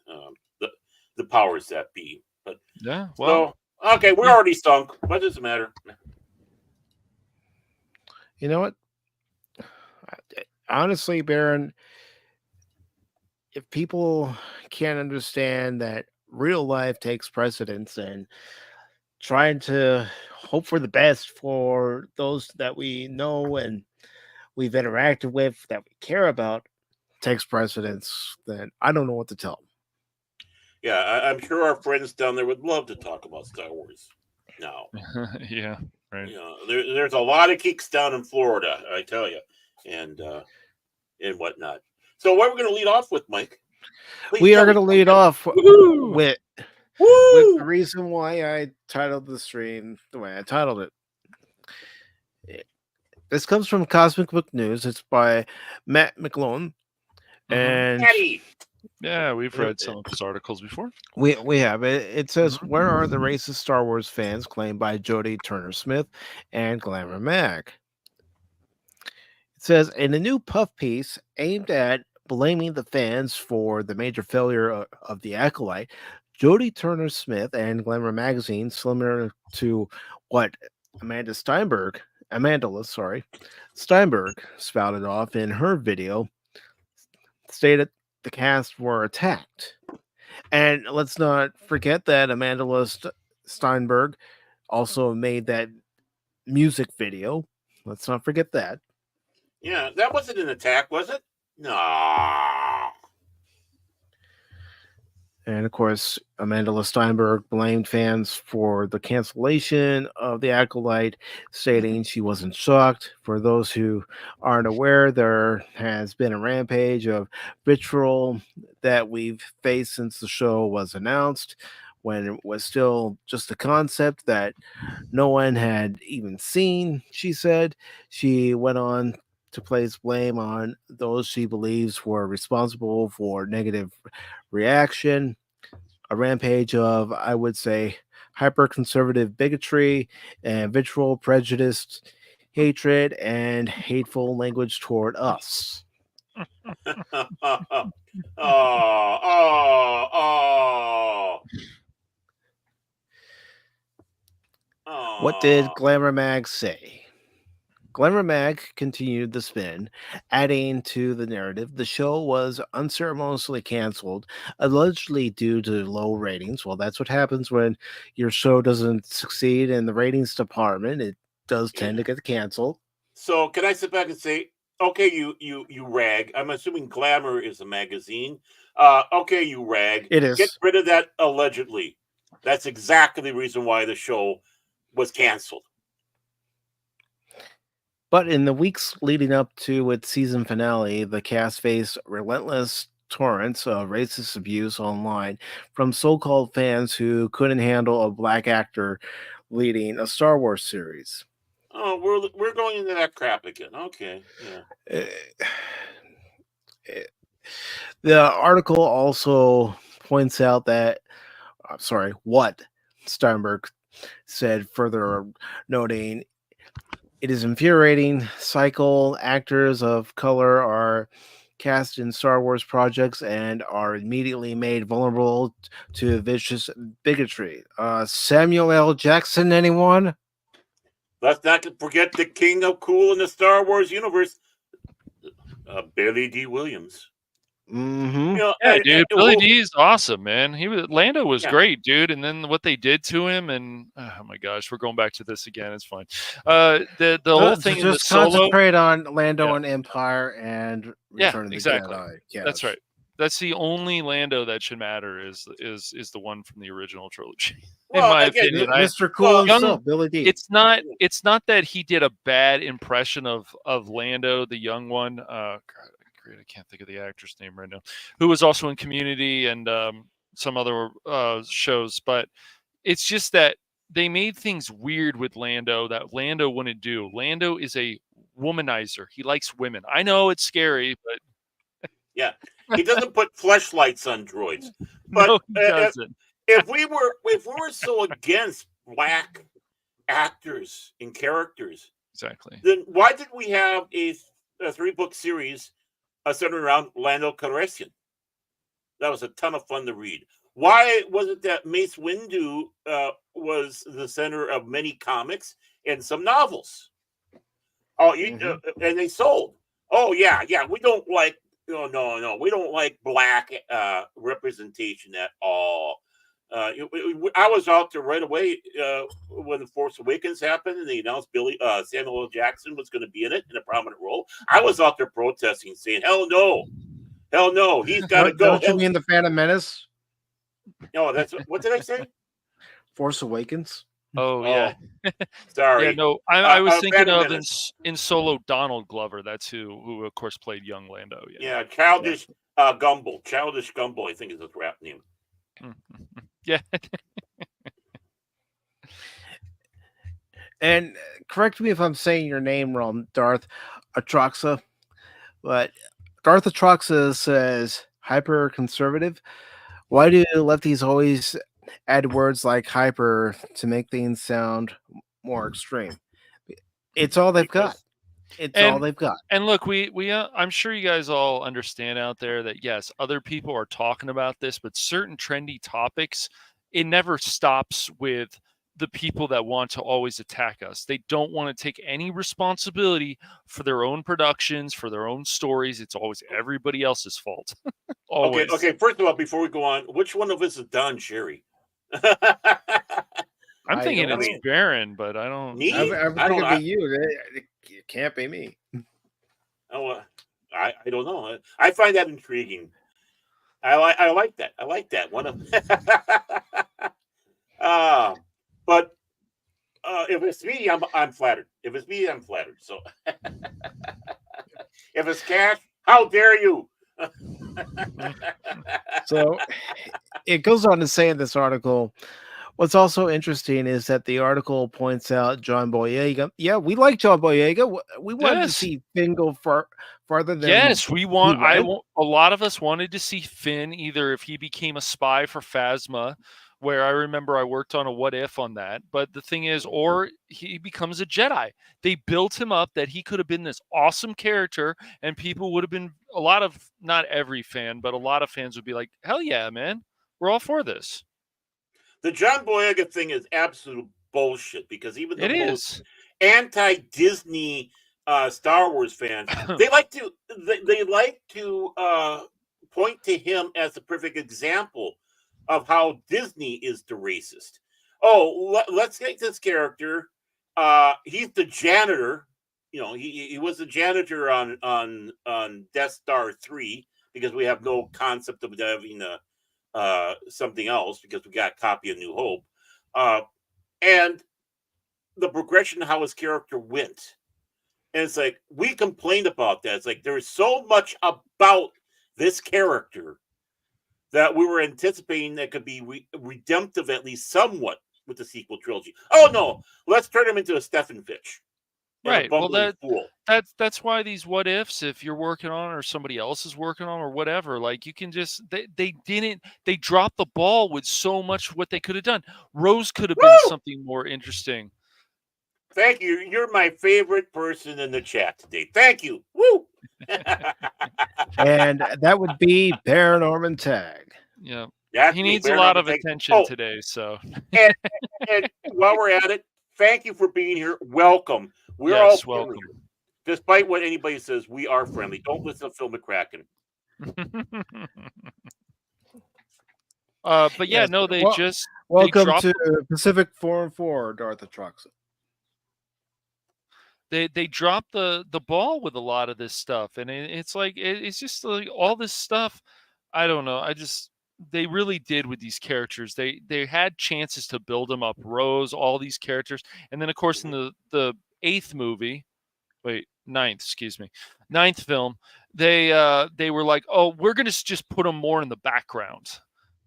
the powers that be. But yeah, well, so, okay, we're already stunk. What does it matter? You know what? Honestly, Baron, if people can't understand that real life takes precedence and trying to hope for the best for those that we know and we've interacted with that we care about takes precedence, then I don't know what to tell them. Yeah, I'm sure our friends down there would love to talk about Star Wars now. Yeah, right. There's a lot of geeks down in Florida, I tell you, and whatnot. So what we're going to lead off with, Mike? We are going to lead off with the reason why I titled the stream the way I titled it. This comes from Cosmic Book News. It's by Matt McClone. And yeah, we've read some of his articles before. We have it. It says, "Where are the racist Star Wars fans?" claimed by Jodie Turner-Smith and Glamour Mag. It says, in a new puff piece aimed at blaming the fans for the major failure of the Acolyte. Jodie Turner-Smith and Glamour magazine, similar to what Amandla, Steinberg spouted off in her video, stated the cast were attacked. And let's not forget that Amandla Steinberg also made that music video. Let's not forget that. Yeah, that wasn't an attack, was it? No. And of course, Amandla Steinberg blamed fans for the cancellation of the Acolyte, stating she wasn't shocked. For those who aren't aware, there has been a rampage of vitriol that we've faced since the show was announced, when it was still just a concept that no one had even seen, she said. She went on to place blame on those she believes were responsible for negative reaction, a rampage of, I would say, hyper conservative bigotry and vitriol, prejudice, hatred, and hateful language toward us. oh, oh, oh. What did Glamour Mag say? Glamour Mag continued the spin, adding to the narrative. The show was unceremoniously canceled, allegedly due to low ratings. Well, that's what happens when your show doesn't succeed in the ratings department. It does tend to get canceled. So can I sit back and say, okay, you rag. I'm assuming Glamour is a magazine. Okay, you rag. It is. Get rid of that allegedly. That's exactly the reason why the show was canceled. But in the weeks leading up to its season finale, the cast faced relentless torrents of racist abuse online from so-called fans who couldn't handle a black actor leading a Star Wars series. Oh, we're going into that crap again. Okay, yeah. The article also points out that, what Steinberg said, further noting, it is infuriating. Cycle actors of color are cast in Star Wars projects and are immediately made vulnerable to vicious bigotry. Samuel L. Jackson, anyone? Let's not forget the king of cool in the Star Wars universe, Billy D. Williams. Mm-hmm. You know, Yeah, dude, Billy D is awesome, man. Lando was Yeah. great, dude. And then what they did to him, and oh my gosh, we're going back to this again. It's fine. The whole thing in the Just solo. concentrate on Lando Yeah. and Empire and Yeah, Return of the exactly. Jedi. Yes. That's right. That's the only Lando that should matter is the one from the original trilogy. Well, in my again, opinion, Mr. Cool Young- himself, Billy D. it's not that he did a bad impression of Lando, the young one. God, great, I can't think of the actor's name right now, who was also in Community and some other shows, but it's just that they made things weird with Lando that Lando wouldn't do. Lando is a womanizer. He likes women. I know it's scary, but yeah, he doesn't put fleshlights on droids. But no, he doesn't. if we were so against black actors and characters, Exactly. then why did we have a 3-book series centered around Lando Calrissian? That was a ton of fun to read. Why was it that Mace Windu was the center of many comics and some novels? Oh, and they sold. Oh yeah, we don't like. No, we don't like black representation at all. I was out there right away when The Force Awakens happened and they announced Samuel L. Jackson was going to be in it in a prominent role. I was out there protesting, saying, "Hell no, he's got to go." Don't you mean the Phantom Menace? No, that's what did I say? Force Awakens. Oh yeah. Sorry. Yeah, no, I was thinking Phantom of Menace. in Solo Donald Glover. That's who of course played young Lando. Yeah, Childish Gumble. Childish Gumble, I think is his rap name. Yeah. And correct me if I'm saying your name wrong, Darth Atroxa, but Darth Atroxa says hyper conservative. Why do lefties always add words like hyper to make things sound more extreme? It's all they've got. It's all they've got. And look, I'm sure you guys all understand out there that yes, other people are talking about this, but certain trendy topics, it never stops with the people that want to always attack us. They don't want to take any responsibility for their own productions, for their own stories. It's always everybody else's fault. Always. Okay. First of all, before we go on, which one of us is Don Cherry? I'm thinking don't it's know. Baron, but I don't. Me? I think I don't it'd know. be you. It can't be me. Oh, I don't know. I find that intriguing. I like that. I like that one of. But if it's me, I'm flattered. If it's me, I'm flattered. So if it's Cash, how dare you? So it goes on to say in this article, what's also interesting is that the article points out John Boyega. Yeah, we like John Boyega. We wanted to Yes. see Finn go farther than Yes, we want. he went. A lot of us wanted to see Finn either if he became a spy for Phasma, where I remember I worked on a what if on that. But the thing is, or he becomes a Jedi. They built him up that he could have been this awesome character, and people would have been a lot of, not every fan, but a lot of fans would be like, "Hell yeah, man, we're all for this." The John Boyega thing is absolute bullshit because even the It most is. anti-Disney Star Wars fans, they like to point to him as the perfect example of how Disney is the racist. Oh, let's take this character. He's the janitor. You know, he was the janitor on Death Star 3 because we have no concept of having something else because we got a copy of New Hope. And the progression of how his character went. And it's like, we complained about that. It's like, there's so much about this character that we were anticipating that could be redemptive at least somewhat with the sequel trilogy. Oh, no, let's turn him into a Stephen Fitch. Right. Well, fool. that's why these what ifs, if you're working on or somebody else is working on or whatever, like you can just they dropped the ball with so much what they could have done. Rose could have been something more interesting. Thank you. You're my favorite person in the chat today. Thank you. Woo! And that would be Baron Orman Tagge. Yeah. That's He me, needs a Baron lot Orman of Tagge. attention today, so and while we're at it, thank you for being here. Welcome. We're all welcome. friendly. Despite what anybody says, we are friendly. Don't listen to Phil McCracken. But yeah, Yes, no, they welcome dropped to Pacific 414, Darth Atroxa. they dropped the ball with a lot of this stuff, and it's like it's just like all this stuff. I don't know. They really did with these characters. They had chances to build them up. Rose, all these characters, and then of course in the ninth film, they were like, oh, we're gonna just put them more in the background.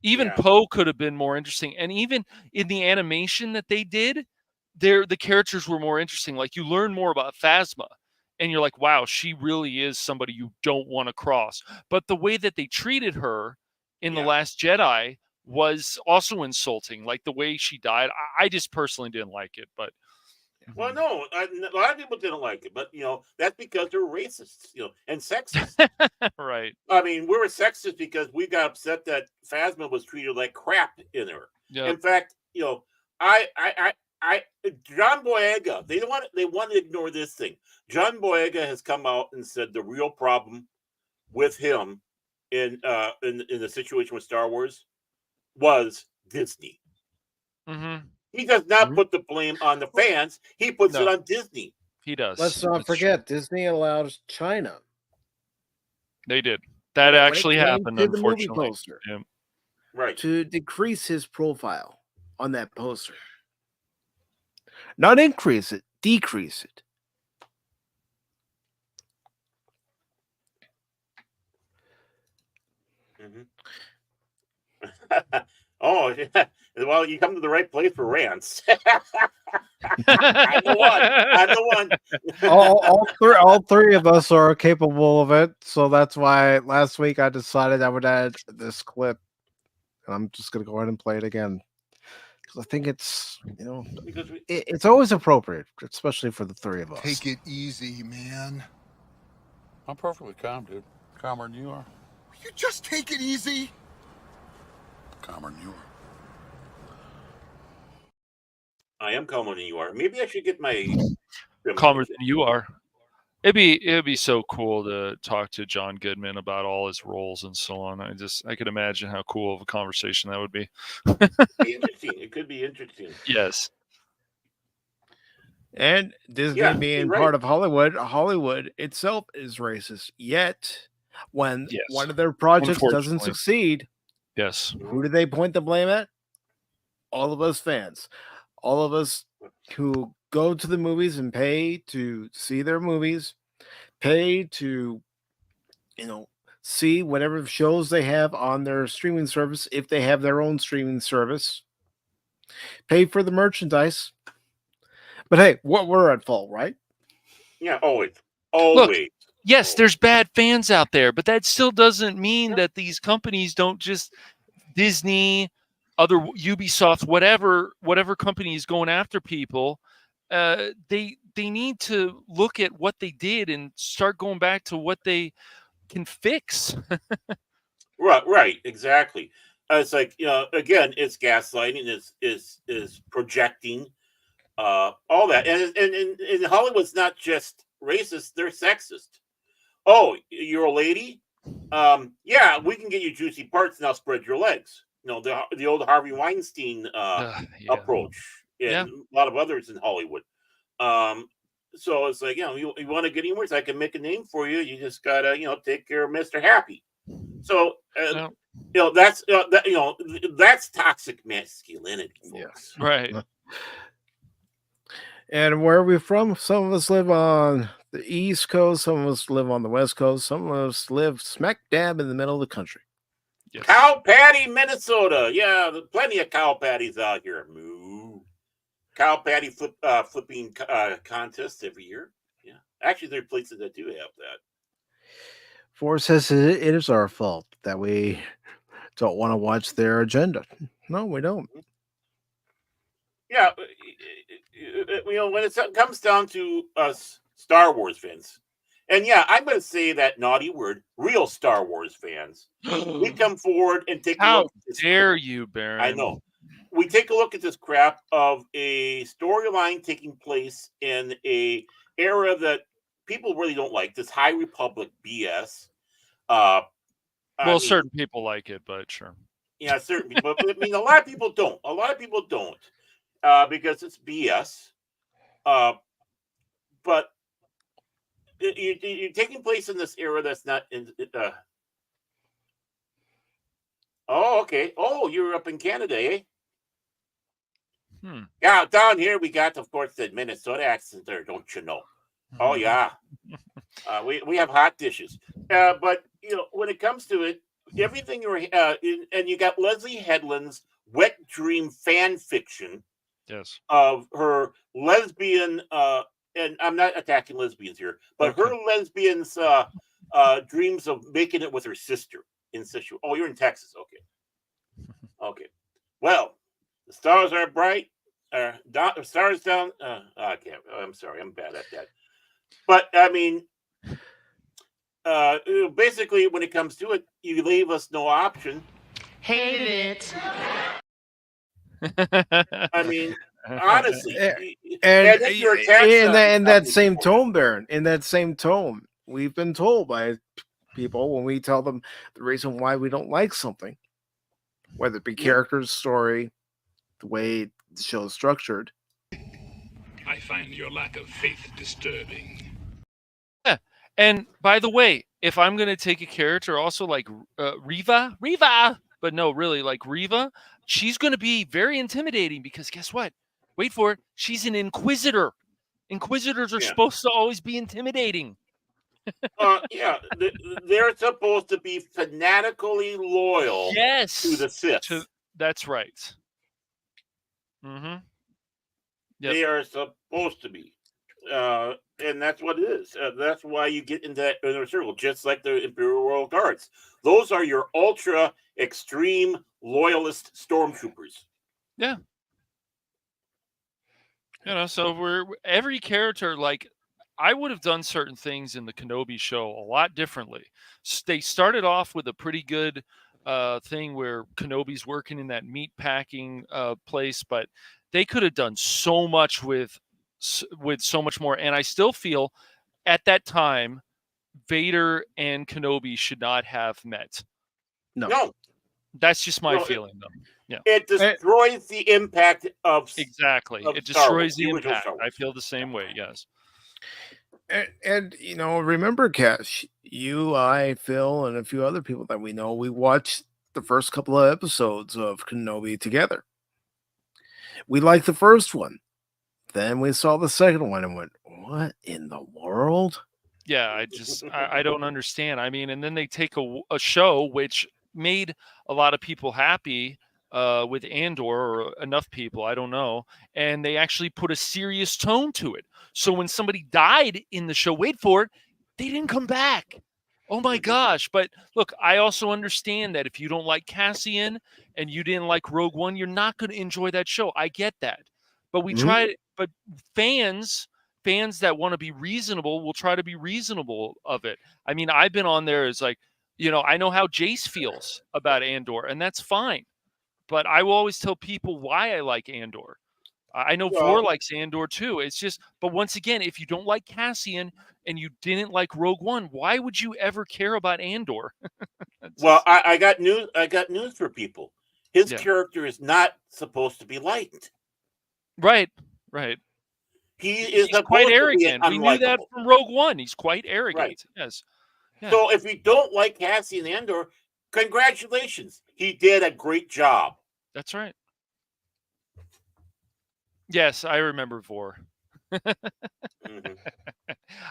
Even Poe could have been more interesting, and even in the animation that they did, the characters were more interesting. Like you learn more about Phasma, and you're like, wow, she really is somebody you don't want to cross. But the way that they treated her in The Last Jedi was also insulting. Like the way she died, I just personally didn't like it. But well, no, a lot of people didn't like it, but that's because they're racists, and sexist. Right. I mean, we were sexist because we got upset that Phasma was treated like crap in her. Yep. In fact, John Boyega, they want to ignore this thing. John Boyega has come out and said the real problem with him in the situation with Star Wars was Disney. Mm-hmm. He does not put the blame on the fans. He puts it on Disney. He does. Let's not forget, Disney allows China. They did. That actually happened, to the movie unfortunately. poster, right? To decrease his profile on that poster. Not increase it, decrease it. Mm-hmm. Oh, well, you come to the right place for rants. I'm the one. all three of us are capable of it, so that's why last week I decided I would add this clip, and I'm just gonna go ahead and play it again. because I think it's Because we, it's always appropriate, especially for the three of us. Take it easy, man. I'm perfectly calm, dude. Calmer than you are. You just take it easy. Calmer than you are. I am calmer than you are. Maybe I should get my Calmer than you are. It'd be so cool to talk to John Goodman about all his roles and so on. I could imagine how cool of a conversation that would be. Be interesting. It could be interesting. Yes. And Disney Yeah, being you're part right. of Hollywood itself is racist. Yet, when Yes. one of their projects doesn't Unfortunately. succeed, Yes. who do they point the blame at? All of us fans. All of us who go to the movies and pay to see their movies, pay to, see whatever shows they have on their streaming service, if they have their own streaming service, pay for the merchandise. But hey, we're at fault, right? Yeah, always. Always. Yes, there's bad fans out there, but that still doesn't mean that these companies don't just Disney, other Ubisoft, whatever company is going after people. They need to look at what they did and start going back to what they can fix. Right, exactly. It's like, again, it's gaslighting, is projecting, all that, and Hollywood's not just racist; they're sexist. Oh, you're a lady? Yeah, we can get you juicy parts. Now spread your legs. The old Harvey Weinstein Yeah. approach, and Yeah. a lot of others in Hollywood. So it's like, you want to get anywhere, I can make a name for you. You just gotta, take care of Mr. Happy. So Yeah. that's toxic masculinity, folks. Right. And where are we from? Some of us live on the East Coast, some of us live on the West Coast, some of us live smack dab in the middle of the country. Yes. Cow patty, Minnesota. Yeah, there's plenty of cow patties out here. Moo. Cow patty flipping contests every year. Yeah, actually, there are places that do have that. Forrest says it is our fault that we don't want to watch their agenda. No, we don't. Yeah, when it comes down to us Star Wars fans, and yeah, I'm going to say that naughty word, real Star Wars fans, we come forward and take a How look at this. dare you, Baron? I know. We take a look at this crap of a storyline taking place in a era that people really don't like, this High Republic BS. Certain people like it, but sure. Yeah, certain people. But I mean, a lot of people don't. A lot of people don't because it's BS. But you're taking place in this era that's not in. Oh, okay. Oh, you're up in Canada, eh? Yeah, down here we got, of course, the Minnesota accent there, don't you know? Oh, yeah. We have hot dishes. But, when it comes to it, everything and you got Leslie Headland's wet dream fan fiction. Yes. Of her lesbian, and I'm not attacking lesbians here, but her lesbian's dreams of making it with her sister in situ. Oh, you're in Texas. Okay. Well, the stars are bright. Stars down. I can't. I'm sorry. I'm bad at that. But I mean, basically, when it comes to it, you leave us no option. Hated it. I mean, honestly, And if you're attached in that same tone, Baron, in that same tone, we've been told by people when we tell them the reason why we don't like something, whether it be characters, story, the way the show is structured. I find your lack of faith disturbing. Yeah. And by the way, if I'm going to take a character also like Riva, but no, really like Riva, she's going to be very intimidating because guess what? Wait for it. She's an inquisitor. Inquisitors are supposed to always be intimidating. Yeah, they're supposed to be fanatically loyal to the Sith. That's right. Mm-hmm. Yep. They are supposed to be. And that's what it is. That's why you get into that inner circle, just like the Imperial Royal Guards. Those are your ultra extreme loyalist stormtroopers. Yeah. So we're every character, like, I would have done certain things in the Kenobi show a lot differently. They started off with a pretty good thing where Kenobi's working in that meat packing place, but they could have done so much with so much more. And I still feel at that time Vader and Kenobi should not have met. No, That's just my No, feeling, though. Yeah, it destroys the impact of exactly. of It Star Wars, destroys the original impact. Star Wars. I feel the same way. Yes. And remember, Cash, you, I, Phil, and a few other people that we know, we watched the first couple of episodes of Kenobi together. We liked the first one. Then we saw the second one and went, what in the world? Yeah, I don't understand. I mean, and then they take a show which made a lot of people happy with Andor, or enough people, I don't know, and they actually put a serious tone to it. So when somebody died in the show, wait for it, they didn't come back. Oh my gosh. But look, I also understand that if you don't like Cassian and you didn't like Rogue One, you're not going to enjoy that show. I get that. But we tried, but fans that want to be reasonable will try to be reasonable of it. I mean, I've been on there as like, I know how Jace feels about Andor, and that's fine. But I will always tell people why I like Andor. I know Vor likes Andor too. It's just, but once again, if you don't like Cassian and you didn't like Rogue One, why would you ever care about Andor? Well, I got news. I got news for people. His character is not supposed to be liked. Right. He's quite arrogant. We knew that from Rogue One. He's quite arrogant. Right. Yes. Yeah. So if you don't like Cassian Andor, congratulations. He did a great job. That's right. Yes, I remember Vor.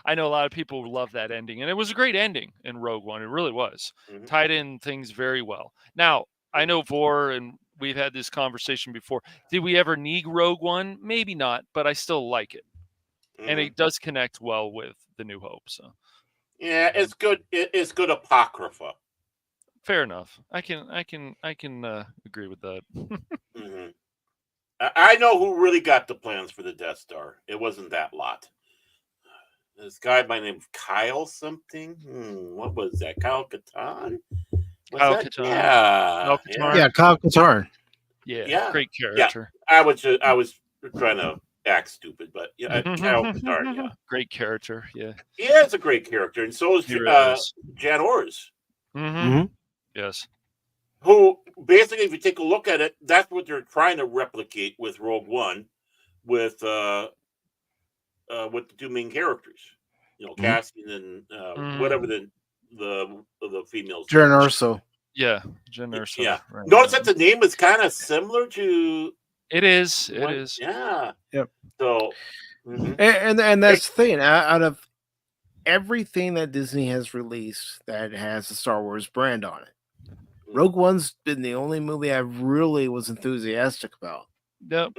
I know a lot of people love that ending, and it was a great ending in Rogue One. It really was. Tied in things very well. Now, I know Vor, and we've had this conversation before. Did we ever need Rogue One? Maybe not, but I still like it. And it does connect well with The New Hope. So, yeah, it's good. It's good apocrypha. Fair enough. I can agree with that. I know who really got the plans for the Death Star. It wasn't that lot. This guy by the name of Kyle something. What was that? Kyle Katarn? Kyle Katarn. Yeah, Kyle Katarn. Yeah, great character. Yeah. I was trying to act stupid, but Kyle Katarn. Yeah, great character. Yeah, it's a great character, and so is Jan Ors. Yes. Who basically, if you take a look at it, that's what they're trying to replicate with Rogue One, with the two main characters, Cassian and whatever the females. Jen Erso. Yeah, Jen Erso. Yeah. Right. Notice that the name is kind of similar to. It is. It is. Yeah. Yep. So. And that's the thing. Out of everything that Disney has released that has the Star Wars brand on it, Rogue One's been the only movie I really was enthusiastic about. Yep.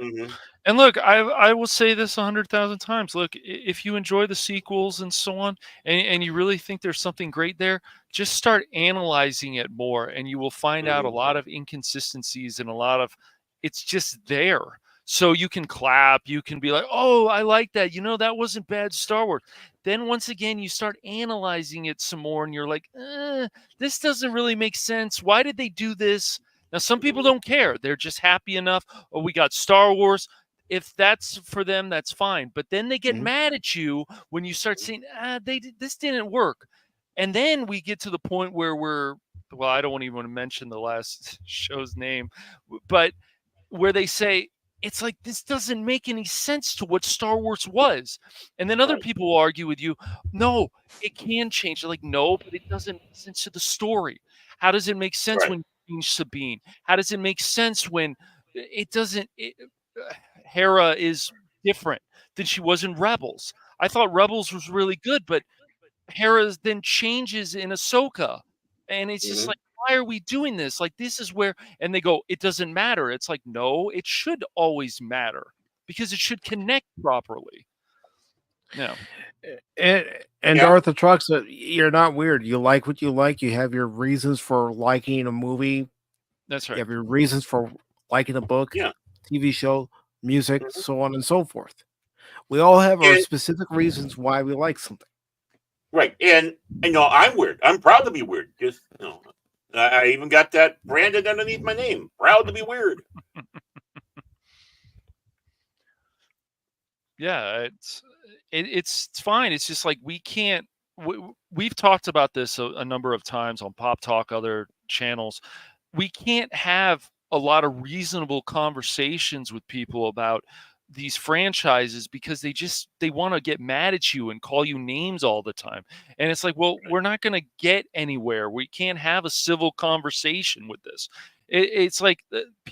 And look, I will say this 100,000 times. Look, if you enjoy the sequels and so on, and you really think there's something great there, just start analyzing it more, and you will find out a lot of inconsistencies and a lot of it's just there. So you can clap, you can be like, oh, I like that. That wasn't bad Star Wars. Then once again, you start analyzing it some more, and you're like, this doesn't really make sense. Why did they do this? Now, some people don't care. They're just happy enough. Oh, we got Star Wars. If that's for them, that's fine. But then they get mad at you when you start saying, this didn't work. And then we get to the point where I don't even want to mention the last show's name, but where they say, it's like, this doesn't make any sense to what Star Wars was. And then other people will argue with you, no, it can change. They're like, no, but it doesn't make sense to the story. How does it make sense when you change Sabine? How does it make sense when it doesn't? Hera is different than she was in Rebels. I thought Rebels was really good, but Hera then changes in Ahsoka. And it's just like, why are we doing this? Like, this is where, and they go, it doesn't matter. It's like, no, it should always matter because it should connect properly. No. And Arthur Trucks, you're not weird. You like what you like. You have your reasons for liking a movie. That's right. You have your reasons for liking a book, TV show, music, so on and so forth. We all have our And- specific reasons why we like something. Right. And I'm weird. I'm proud to be weird. Just I even got that branded underneath my name. Proud to be weird. Yeah, it's fine. It's just like we can't. We've talked about this a number of times on Pop Talk, other channels. We can't have a lot of reasonable conversations with people about these franchises because they want to get mad at you and call you names all the time. And it's like, well, we're not going to get anywhere. We can't have a civil conversation with this. It's like,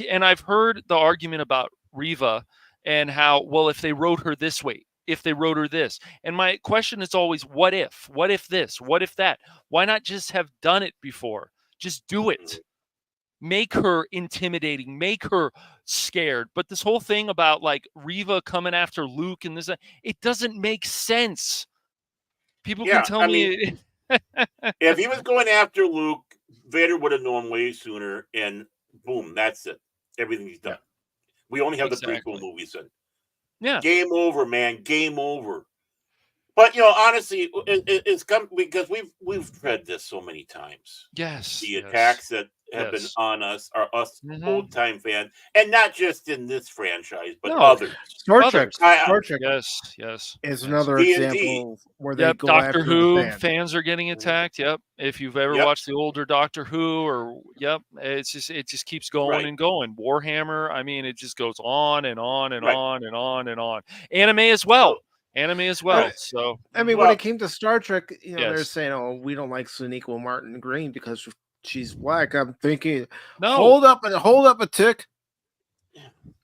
and I've heard the argument about Riva and how, well, if they wrote her this way, if they wrote her this. And my question is always, what if? What if this? What if that? Why not just have done it before? Just do it. Make her intimidating, make her scared. But this whole thing about like Riva coming after Luke and this, it doesn't make sense. People can tell me. If he was going after Luke, Vader would have known way sooner, and boom, that's it. Everything's done. We only have the prequel movies in. Yeah. Game over, man. Game over. But honestly, it's come because we've read this so many times. Yes. The attacks that have been on us are us old time fans, and not just in this franchise, but others. Star Trek. Yes. Is another D&D. example where they go Doctor after Who the fans are getting attacked. Yep. If you've ever watched the older Doctor Who, or it just keeps going and going. Warhammer. I mean, it just goes on and on and on and on and on. Anime as well. So I mean, when it came to Star Trek, they're saying, "Oh, we don't like Sonequa Martin Green because she's black." I'm thinking, no, hold up a tick.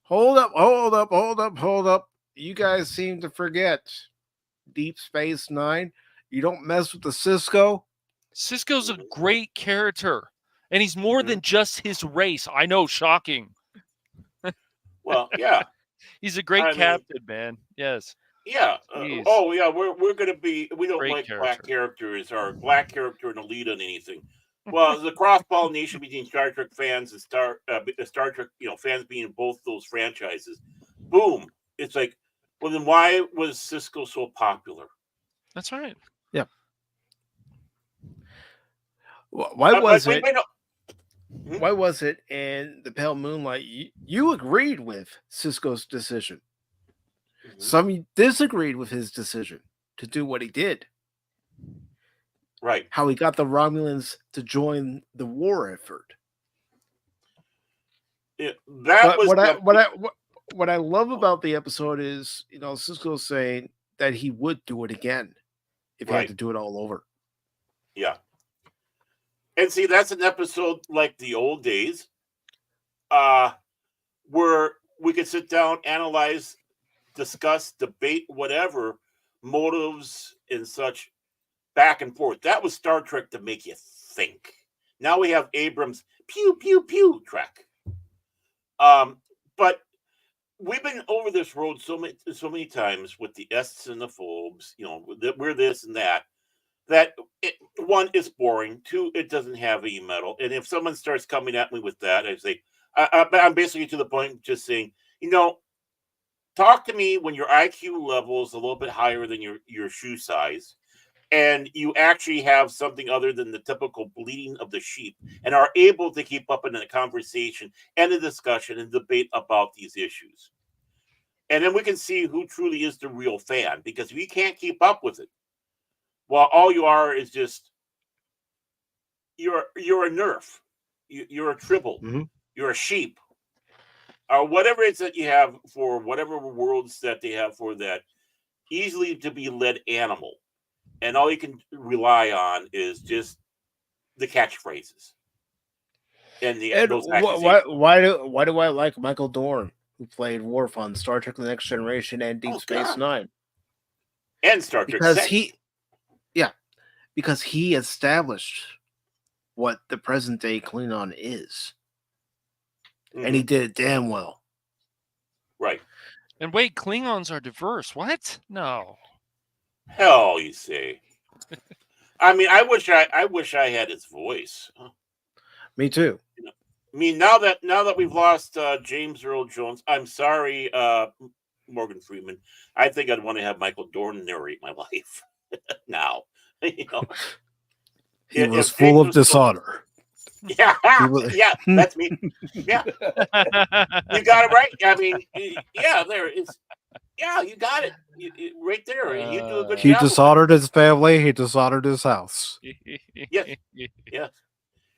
Hold up. You guys seem to forget Deep Space Nine. You don't mess with the Cisco. Cisco's a great character, and he's more than just his race. I know, shocking. Well, yeah, he's a great captain, man. Yes. Yeah. We're going to be. We don't like black characters or black character and a lead on anything. Well, the cross pollination between Star Trek fans and Star Trek, fans being both those franchises. Boom! It's like, well, then why was Cisco so popular? That's right. Yeah. Why was it? Why was it in the Pale Moonlight you agreed with Cisco's decision? Some disagreed with his decision to do what he did. Right. How he got the Romulans to join the war effort. What I love about the episode is, Cisco saying that he would do it again if he had to do it all over. Yeah. And see, that's an episode like the old days, where we could sit down, analyze, discuss, debate, whatever, motives and such, back and forth. That was Star Trek to make you think. Now we have Abrams' pew, pew, pew Trek. But we've been over this road so many times with the Ests and the Phobes, we're this and that one, is boring. Two, it doesn't have any metal. And if someone starts coming at me with that, I say, I'm basically to the point just saying, talk to me when your IQ level is a little bit higher than your shoe size, and you actually have something other than the typical bleating of the sheep, and are able to keep up in a conversation and a discussion and debate about these issues. And then we can see who truly is the real fan, because if you can't keep up with it, well, all you are is just you're a nerf, you're a tribble, you're a sheep, or whatever it is that you have for whatever worlds that they have for that easily to be led animal, and all you can rely on is just the catchphrases and why do I like Michael Dorn, who played Worf on Star Trek: The Next Generation and Deep Space Nine, and Star Trek? Because he established what the present day Klingon is. And he did it damn well. Right. And wait, Klingons are diverse. What? No. Hell, you say. I mean, I wish I had his voice. Me too. I mean, now that we've lost James Earl Jones, I'm sorry, Morgan Freeman. I think I'd want to have Michael Dorn narrate my life now. You know, He was if full James of was still, dishonor. yeah, He was, yeah, that's me. Yeah, you got it right. I mean, yeah, there is. Yeah, you got it. Right there. You do a good he job with that. dishonored his family. He dishonored his house. Yes, yes.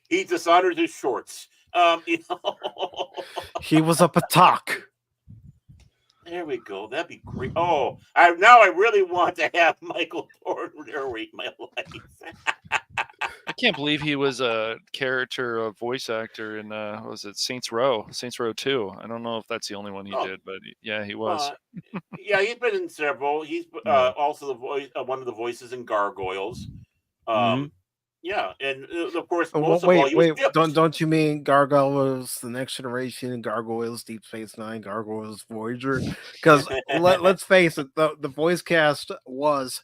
He dishonored his shorts. You know. He was a patak. There we go. That'd be great. Oh, I really want to have Michael Dorn narrate my life. I can't believe he was a character, a voice actor in what was it Saints Row 2. I don't know if that's the only one he did, but yeah, he was. Yeah, he's been in several. He's also the voice, one of the voices in Gargoyles. Yeah, and of course, most of all, he was Dips. Don't you mean Gargoyles, The Next Generation, Gargoyles, Deep Space Nine, Gargoyles, Voyager? Because let's face it, the voice cast was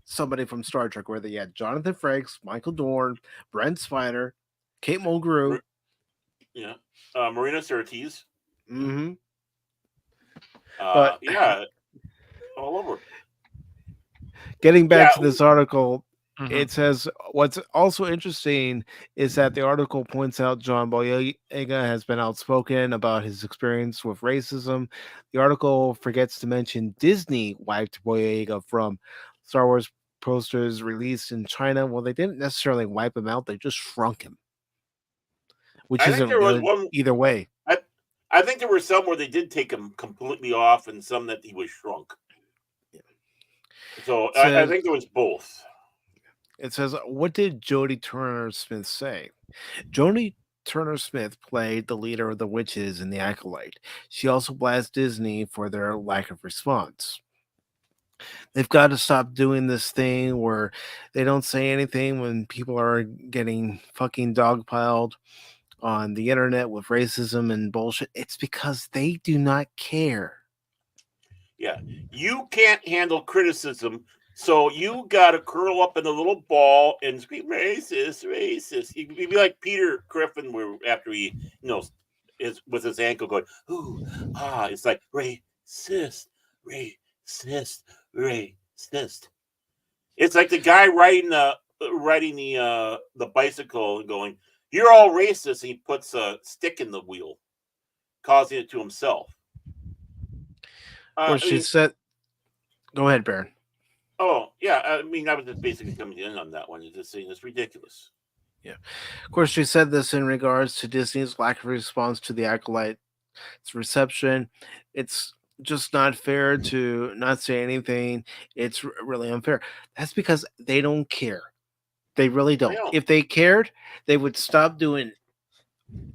somebody from Star Trek, where they had Jonathan Frakes, Michael Dorn, Brent Spiner, Kate Mulgrew, yeah, Marina Sirtis. Mm-hmm. But yeah, all over. Getting back to this article, it says what's also interesting is that the article points out John Boyega has been outspoken about his experience with racism. The article forgets to mention Disney wiped Boyega from Star Wars posters released in China. Well, they didn't necessarily wipe him out; they just shrunk him, which isn't really either way. I think there were some where they did take him completely off, and some that he was shrunk. Yeah. So I think it was both. It says, what did Jodie Turner-Smith say? Jodie Turner-Smith played the leader of the witches in The Acolyte. She also blasts Disney for their lack of response. They've got to stop doing this thing where they don't say anything when people are getting fucking dogpiled on the internet with racism and bullshit. It's because they do not care. Yeah, you can't handle criticism. So you got to curl up in a little ball and scream racist, racist. You'd be like Peter Griffin, where after he, is with his ankle going, ooh, it's like racist, racist, racist. It's like the guy riding the bicycle and going, "You're all racist." And he puts a stick in the wheel, causing it to himself. She said, "Go ahead, Baron." Oh, yeah. I mean, I was just basically coming in on that one. Just saying it's ridiculous. Yeah. Of course, she said this in regards to Disney's lack of response to the Acolyte's reception. It's just not fair to not say anything. It's really unfair. That's because they don't care. They really don't. If they cared, they would stop doing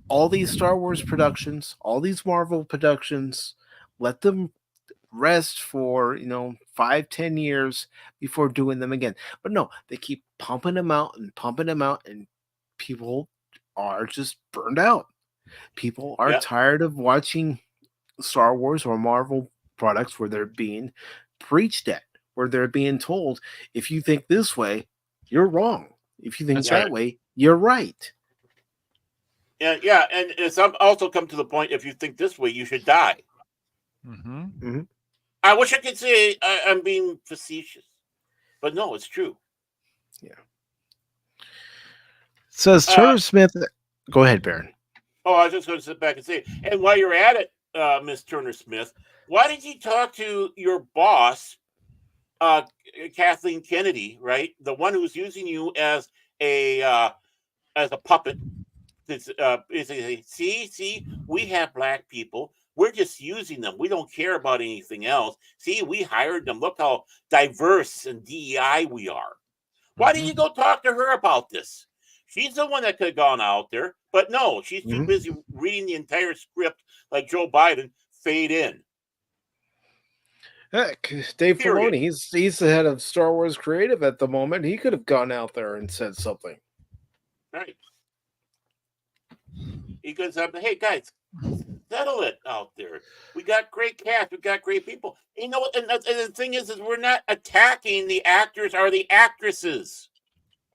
all these Star Wars productions, all these Marvel productions, let them rest for 5-10 years before doing them again. But no, they keep pumping them out, and people are just burned out. People are tired of watching Star Wars or Marvel products where they're being preached at, where they're being told, if you think this way, you're wrong. If you think that way, you're right. And it's also come to the point, if you think this way, you should die. I wish I could say I'm being facetious, but no, it's true. Yeah. It says Turner-Smith. Go ahead, Baron. Oh, I was just going to sit back and say, and while you're at it, Miss Turner-Smith, why did you talk to your boss, Kathleen Kennedy, right? The one who's using you as a puppet. See, we have black people. We're just using them. We don't care about anything else. See, we hired them. Look how diverse and DEI we are. Why didn't you go talk to her about this? She's the one that could have gone out there. But no, she's too busy reading the entire script like Joe Biden, fade in. Heck, Dave Filoni, he's the head of Star Wars Creative at the moment. He could have gone out there and said something. Right. He could have said, hey, guys, settle it out there. We got great cast. We got great people. You know, and the thing is we're not attacking the actors or the actresses.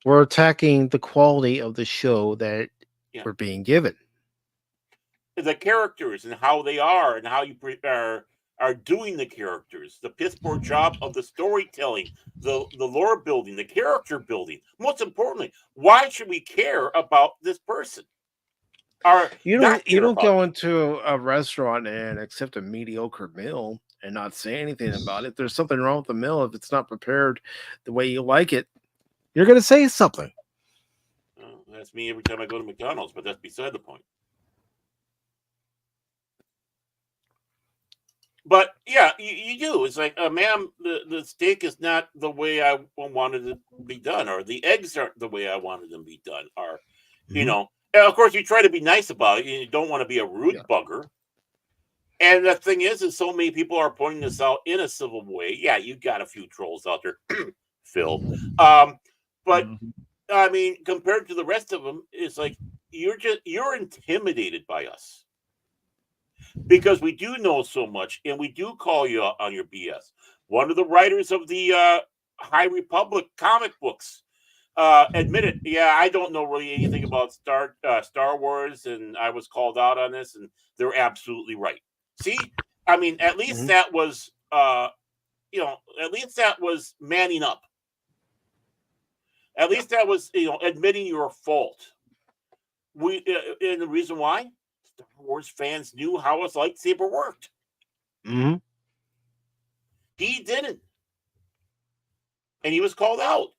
We're attacking the quality of the show that we're being given. The characters and how they are and how you are are doing the characters, the piss poor job of the storytelling, the lore building, the character building. Most importantly, why should we care about this person? Or You not don't care about go them? into a restaurant and accept a mediocre meal and not say anything about it. There's something wrong with the meal if it's not prepared the way you like it. You're going to say something. Well, that's me every time I go to McDonald's, but that's beside the point. But yeah, you do. It's like, ma'am, the steak is not the way I wanted it to be done, or the eggs aren't the way I wanted them to be done, or you know. And of course, you try to be nice about it. You don't want to be a rude bugger. And the thing is so many people are pointing this out in a civil way. Yeah, you got a few trolls out there, Phil. But I mean, compared to the rest of them, it's like you're intimidated by us. Because we do know so much, and we do call you out on your BS. One of the writers of the High Republic comic books admitted, yeah, I don't know really anything about Star Wars, and I was called out on this, and they're absolutely right. See, I mean, at least that was, at least that was manning up. At least that was, admitting your fault. And the reason why? Star Wars fans knew how his lightsaber worked. Mm-hmm. He didn't. And he was called out.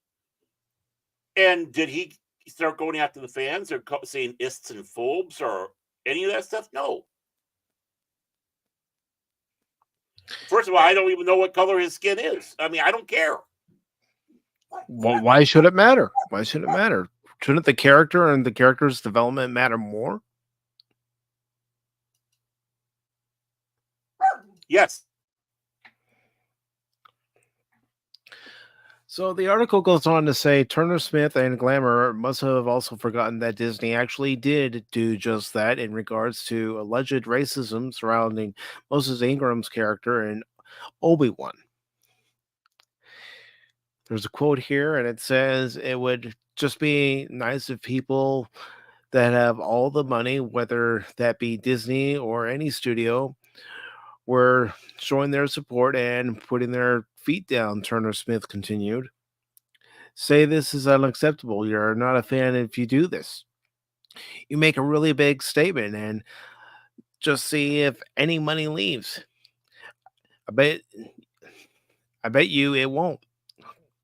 And did he start going after the fans or saying ists and phobes or any of that stuff? No. First of all, I don't even know what color his skin is. I mean, I don't care. Well, why should it matter? Why should it matter? Shouldn't the character and the character's development matter more? Yes. So the article goes on to say Turner-Smith and Glamour must have also forgotten that Disney actually did do just that in regards to alleged racism surrounding Moses Ingram's character in Obi-Wan. There's a quote here, and it says, it would just be nice if people that have all the money, whether that be Disney or any studio, were showing their support and putting their feet down, Turner-Smith continued. Say this is unacceptable. You're not a fan if you do this. You make a really big statement and just see if any money leaves. I bet you it won't.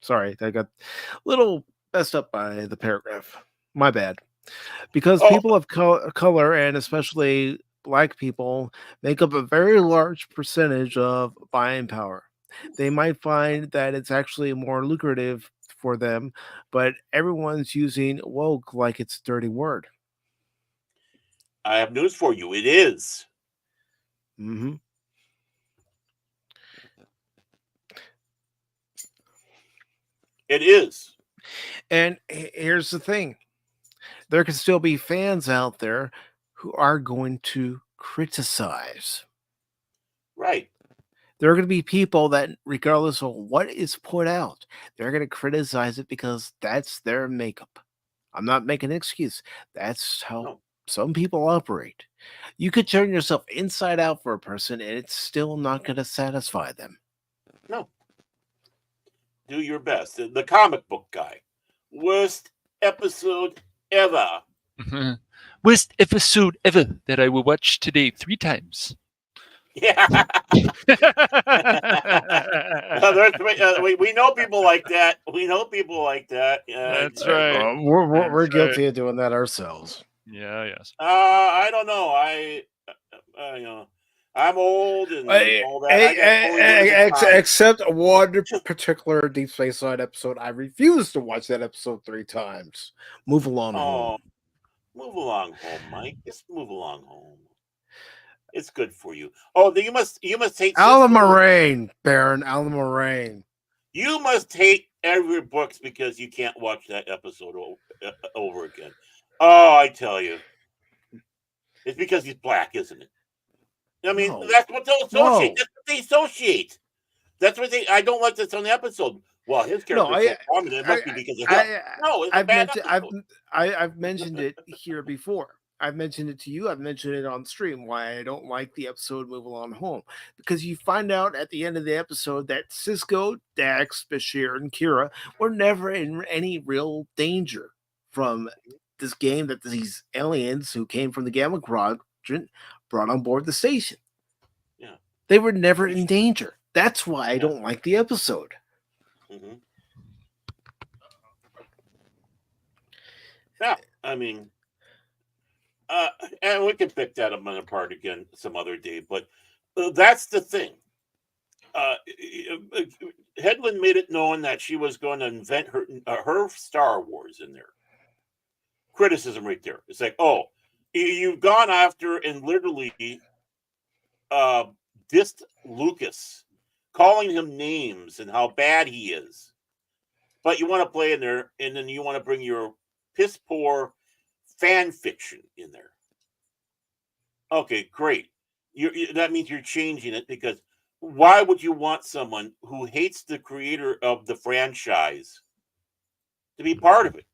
Sorry, I got a little messed up by the paragraph. My bad. Because people of color, and especially Black people, make up a very large percentage of buying power. They might find that it's actually more lucrative for them, but everyone's using woke like it's a dirty word. I have news for you. It is. Mm-hmm. It is. And here's the thing. There can still be fans out there who are going to criticize. Right. There are going to be people that, regardless of what is put out, they're going to criticize it because that's their makeup. I'm not making an excuse. That's how some people operate. You could turn yourself inside out for a person and it's still not going to satisfy them. No. Do your best. The comic book guy. Worst episode ever. Worst episode ever that I will watch today 3 times. Yeah. We know people like that. We know people like that. That's right. We're guilty of doing that ourselves. Yeah, yes. I don't know. I'm old and all that. Except one particular Deep Space Nine episode, I refuse to watch that episode 3 times. Move along home. Move along home, Mike. Just move along home. It's good for you. Oh, you must hate Alan Moraine, Baron Alan Moraine. You must hate every books because you can't watch that episode over again. Oh, I tell you, it's because he's black, isn't it? I mean, that's what they'll associate. That's what they associate. That's what they. I don't like this on the episode. Well, his character is so prominent. It must be because of him. No, it's a bad episode. I've mentioned it here before. I've mentioned it to you. I've mentioned it on stream why I don't like the episode Move Along Home. Because you find out at the end of the episode that Cisco, Dax, Bashir, and Kira were never in any real danger from this game that these aliens who came from the Gamma Quadrant brought on board the station. Yeah. They were never in danger. That's why I don't like the episode. Mm-hmm. Yeah, I mean, and we can pick that up apart again some other day, but that's the thing. Hedlund made it known that she was going to invent her Star Wars in there. Criticism right there. It's like, oh, you've gone after and literally dissed Lucas, calling him names and how bad he is. But you want to play in there, and then you want to bring your piss poor fan fiction in there. Okay, great. That means you're changing it, because why would you want someone who hates the creator of the franchise to be part of it?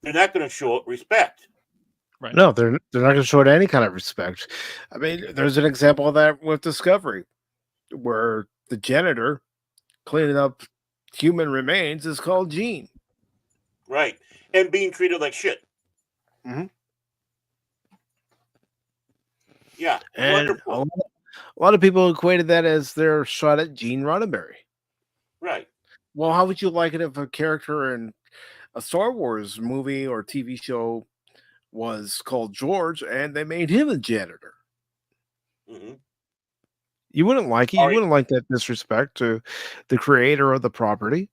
They're not going to show it respect. Right. No, they're not going to show it any kind of respect. I mean, there's an example of that with Discovery, where the janitor cleaning up human remains is called Gene. Right. And being treated like shit. Mm-hmm. Yeah. And wonderful. a lot of people equated that as their shot at Gene Roddenberry. Right. Well, how would you like it if a character in a Star Wars movie or TV show was called George and they made him a janitor? Mm-hmm. You wouldn't like it. You wouldn't like that disrespect to the creator of the property.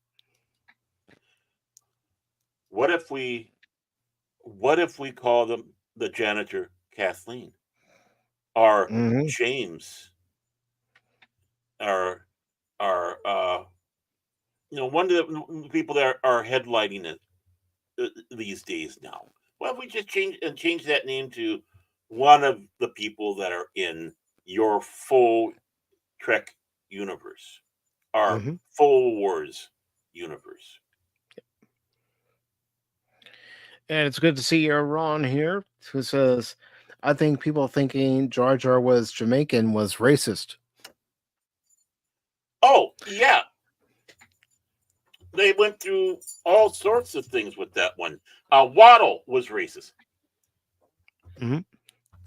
What if we call them the janitor Kathleen, or James, or one of the people that are headlining it these days now? What if we just change that name to one of the people that are in your full Trek universe, our full Wars universe? And it's good to see Ron here, who says, I think people thinking Jar Jar was Jamaican was racist. Oh, yeah. They went through all sorts of things with that one. Waddle was racist. Mm-hmm.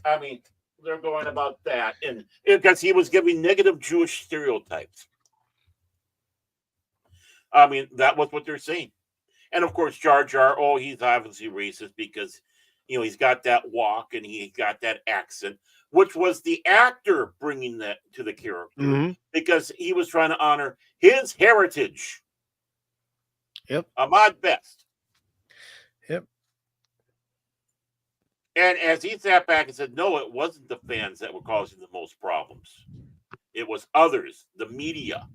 I mean, they're going about that, and because he was giving negative Jewish stereotypes. I mean, that was what they're saying. And of course, Jar Jar, he's obviously racist because, he's got that walk and he got that accent, which was the actor bringing that to the character because he was trying to honor his heritage. Yep. Ahmad Best. Yep. And as he sat back and said, no, it wasn't the fans that were causing the most problems. It was others, the media.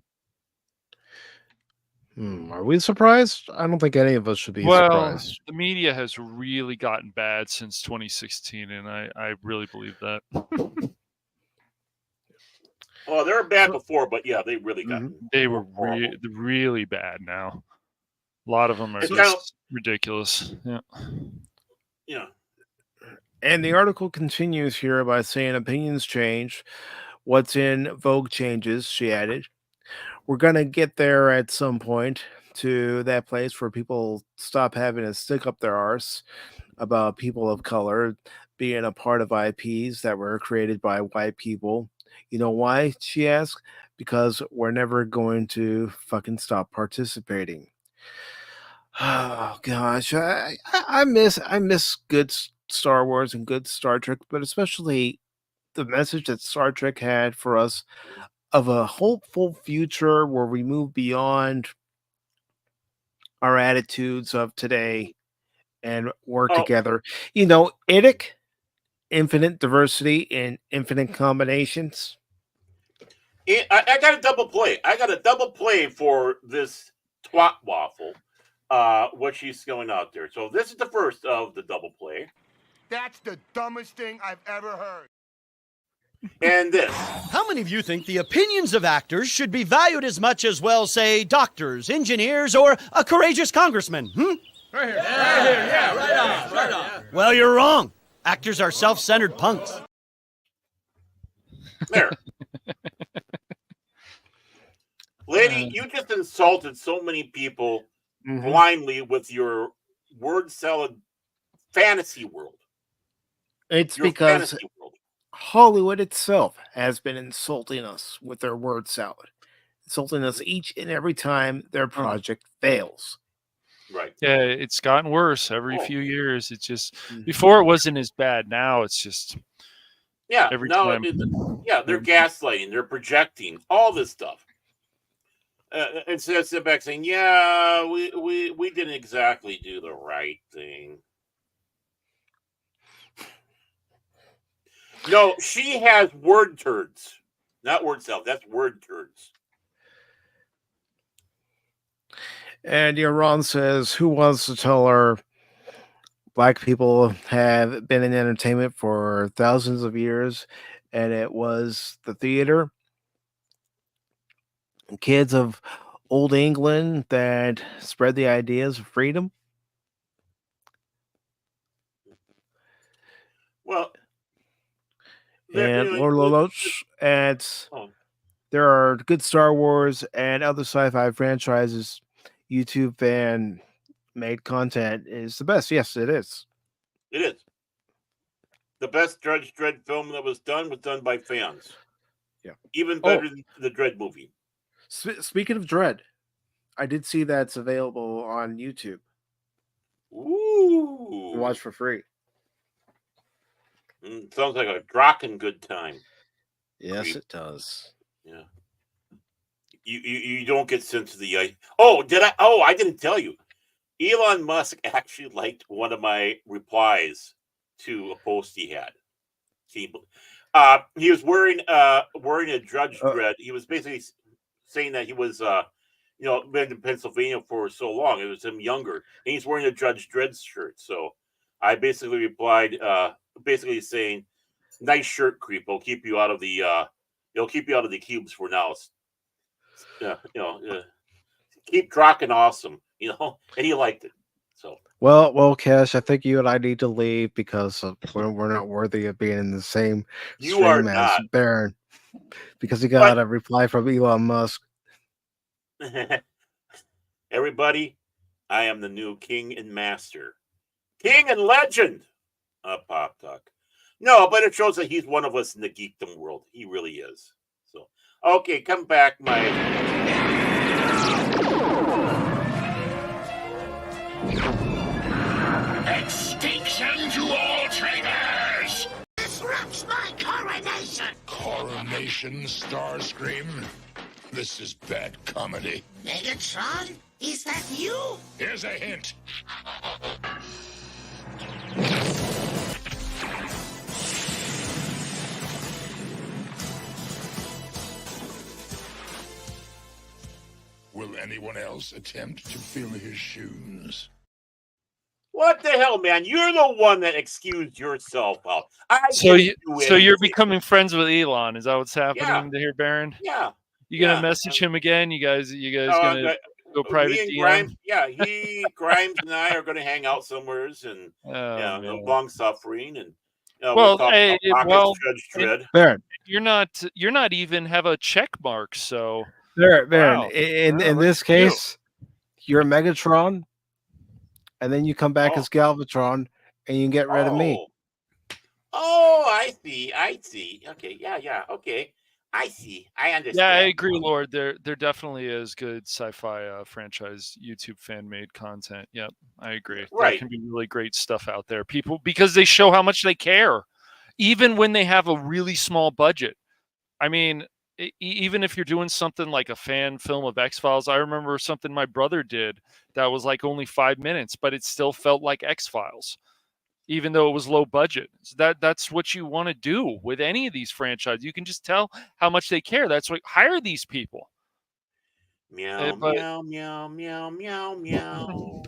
Are we surprised? I don't think any of us should be surprised. The media has really gotten bad since 2016, and I really believe that. Well, they were bad before, but yeah, they really got. They were really bad now. A lot of them are just ridiculous. Yeah. Yeah. And the article continues here by saying opinions change. What's in vogue changes, she added. We're going to get there at some point to that place where people stop having to stick up their arse about people of color being a part of IPs that were created by white people. You know why, she asked? Because we're never going to fucking stop participating. Oh, gosh. I miss good Star Wars and good Star Trek, but especially the message that Star Trek had for us of a hopeful future where we move beyond our attitudes of today and work together. IDIC, infinite diversity in infinite combinations. I got a double play. I got a double play for this twat waffle, what she's going out there. So this is the first of the double play. That's the dumbest thing I've ever heard. And this. How many of you think the opinions of actors should be valued as much as, well, say, doctors, engineers, or a courageous congressman? Right here. Yeah, right on. Well, you're wrong. Actors are self-centered punks. There. Lady, you just insulted so many people blindly with your word salad fantasy world. It's Your because fantasy world. Hollywood itself has been insulting us with their word salad, insulting us each and every time their project fails. Right. Yeah, it's gotten worse every Oh. few years. It's just before it wasn't as bad. Now it's just Yeah. every No. time. They're gaslighting. They're projecting all this stuff. Instead of sit back saying, "Yeah, we didn't exactly do the right thing." No, she has word turds, not word salad. That's word turds. And Ron says, who wants to tell her black people have been in entertainment for thousands of years, and it was the theater, kids of old England that spread the ideas of freedom? Well, and Lord Loloch adds, there are good Star Wars and other sci-fi franchises. YouTube fan made content is the best. Yes, it is. It is. The best Judge Dredd film that was done by fans. Yeah. Even better than the Dredd movie. Speaking of Dredd, I did see that's available on YouTube. Ooh. To watch for free. Sounds like a rockin' good time. Yes, it does. Yeah. You don't get sense of the ice. Oh, did I? Oh, I didn't tell you. Elon Musk actually liked one of my replies to a post he had. He was wearing a Judge Dredd. He was basically saying that he was been in Pennsylvania for so long. It was him younger, and he's wearing a Judge Dredd shirt. So I basically replied, basically saying, "Nice shirt, creep. It'll keep you out of the cubes for now. Keep rocking awesome." And he liked it. So well, Cash, I think you and I need to leave because we're not worthy of being in the same you are stream as not. Baron, because he got a reply from Elon Musk. Everybody, I am the new king and master, king and legend of Pop Talk. No, but it shows that he's one of us in the geekdom world. He really is. So, okay, come back, Extinction to all traitors! Disrupts my coronation! Coronation, Starscream? This is bad comedy. Megatron? Is that you? Here's a hint. Will anyone else attempt to fill his shoes? What the hell, man? You're the one that excused yourself out. So you're becoming friends with Elon. Is that what's happening here, Baron? Yeah. You gonna message him again? You guys gonna go private me and DM? Grimes, Grimes and I are going to hang out somewheres and long suffering and well, Judge Dredd. Baron, you're not even have a check mark. So Baron, wow. in this case, you're Megatron, and then you come back as Galvatron, and you get rid of me. Oh, I see. Okay, yeah, okay. I see. I understand. Yeah, I agree, Lord. There definitely is good sci-fi franchise YouTube fan-made content. Yep, I agree. Right. There can be really great stuff out there. People, because they show how much they care, even when they have a really small budget. I mean, even if you're doing something like a fan film of X-Files, I remember something my brother did that was like only 5 minutes, but it still felt like X-Files. Even though it was low budget. So that's what you want to do with any of these franchises. You can just tell how much they care. That's why hire these people. Meow, meow, meow, meow, meow, meow.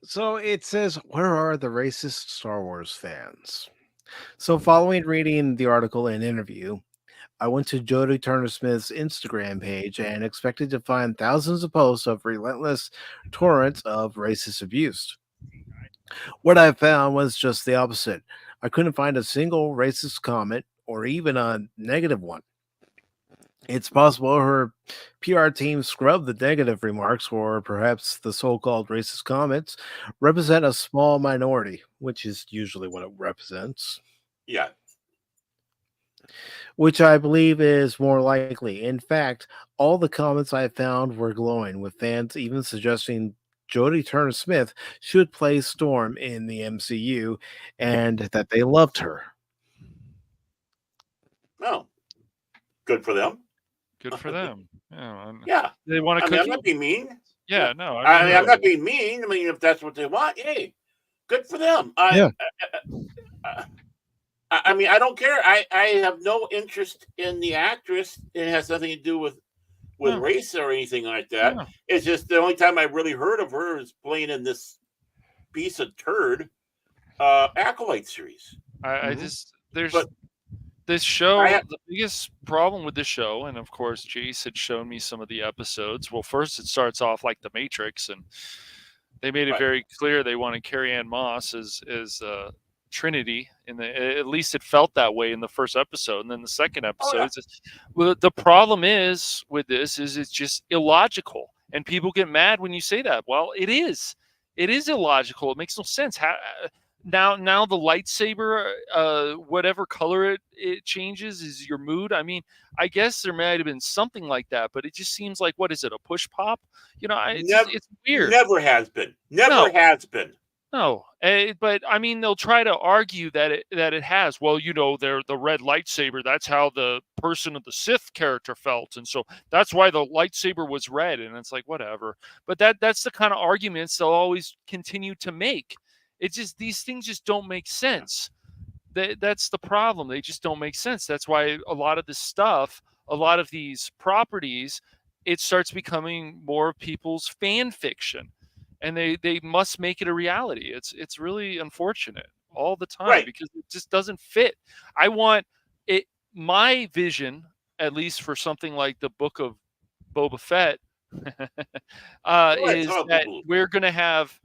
So it says, where are the racist Star Wars fans? So following reading the article and interview, I went to Jodie Turner-Smith's Instagram page and expected to find thousands of posts of relentless torrents of racist abuse. What I found was just the opposite. I couldn't find a single racist comment or even a negative one. It's possible her PR team scrubbed the negative remarks, or perhaps the so called racist comments represent a small minority, which is usually what it represents, Yeah. which I believe is more likely. In fact, all the comments I found were glowing, with fans even suggesting Jodie Turner-Smith should play Storm in the MCU and that they loved her. No. Good for them. Good for them. Yeah. And Yeah. they want to I mean, I'm cookie. not being mean. Yeah, no. I mean, I'm not being mean. I mean, if that's what they want, hey, good for them. Yeah. I mean, I don't care. I have no interest in the actress. It has nothing to do with No. race or anything like that. No. It's just the only time I really heard of her is playing in this piece of turd Acolyte series. I just there's But this show. I have- The biggest problem with the show, and of course, Jace had shown me some of the episodes. Well, first it starts off like The Matrix, and they made it Right. very clear they wanted Carrie Ann Moss as Trinity. At least it felt that way in the first episode, and then the second episode. yeah. It's just, well, the problem is with this is it's just illogical, and people get mad when you say that. Well, it is illogical. It makes no sense. How now the lightsaber, whatever color it changes is your mood. I mean, I guess there might have been something like that, but it just seems like, what is it, a push pop? It's weird. Never has been. No. Has been. No, but I mean, they'll try to argue that it has. Well, they're the red lightsaber. That's how the person of the Sith character felt, and so that's why the lightsaber was red. And it's like, whatever. But that's the kind of arguments they'll always continue to make. It's just these things just don't make sense. That's the problem. They just don't make sense. That's why a lot of this stuff, a lot of these properties, it starts becoming more people's fan fiction. And they must make it a reality. It's really unfortunate all the time, Right. because it just doesn't fit. I want it. My vision, at least for something like the Book of Boba Fett, is that we're going to have,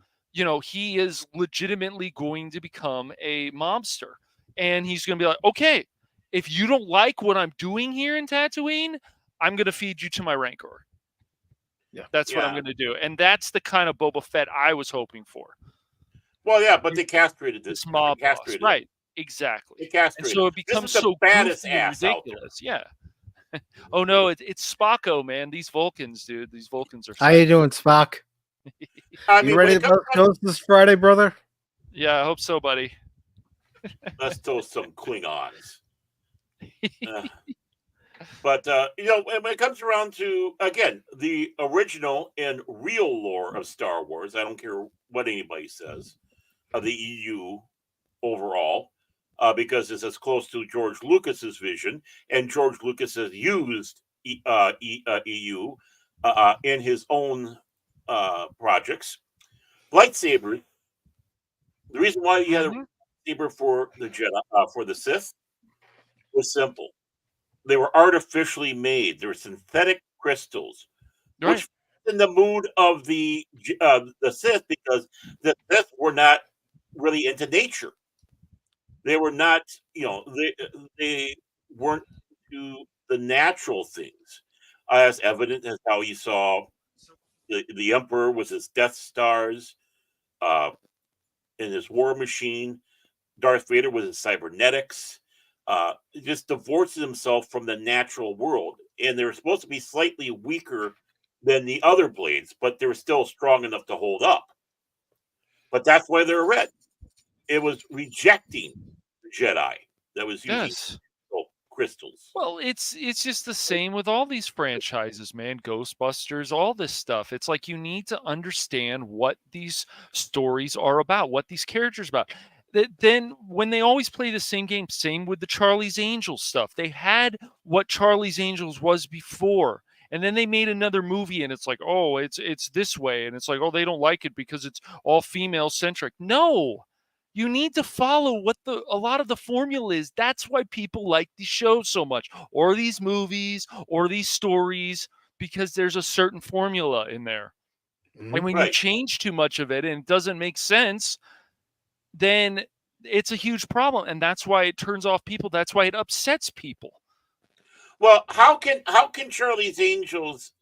he is legitimately going to become a mobster, and he's going to be like, okay, if you don't like what I'm doing here in Tatooine, I'm going to feed you to my Rancor. That's what I'm going to do. And that's the kind of Boba Fett I was hoping for. Well, yeah, but they castrated this mob boss. Right. Exactly. They castrated. And so it becomes so baddest goofy and ridiculous. Yeah. Oh, no, it's Spocko, man. These Vulcans, dude. These Vulcans are How you doing, Spock? You ready to toast this Friday, brother? Yeah, I hope so, buddy. Let's toast some Klingons. But, when it comes around to, again, the original and real lore of Star Wars, I don't care what anybody says, of the EU overall, because it's as close to George Lucas's vision, and George Lucas has used EU in his own projects. Lightsabers, the reason why you had a lightsaber for the Jedi, for the Sith, was simple. They were artificially made. They were synthetic crystals, which in the mood of the Sith, because the Sith were not really into nature. They were not, they weren't into the natural things, as evident as how you saw the Emperor with his Death Stars, in his war machine, Darth Vader with his cybernetics. Just divorces himself from the natural world, and they're supposed to be slightly weaker than the other blades, but they were still strong enough to hold up. But that's why they're red. It was rejecting the Jedi that was using crystals. Well, it's just the same with all these franchises, man. Ghostbusters, all this stuff. It's like you need to understand what these stories are about, what these characters are about. Then when they always play the same game, same with the Charlie's Angels stuff. They had what Charlie's Angels was before, and then they made another movie, and it's like, oh, it's this way, and it's like, oh, they don't like it because it's all female centric. No, you need to follow what a lot of the formula is. That's why people like these shows so much, or these movies, or these stories, because there's a certain formula in there. And when you change too much of it and it doesn't make sense, then it's a huge problem, and that's why it turns off people. That's why it upsets people. Well, how can Charlie's Angels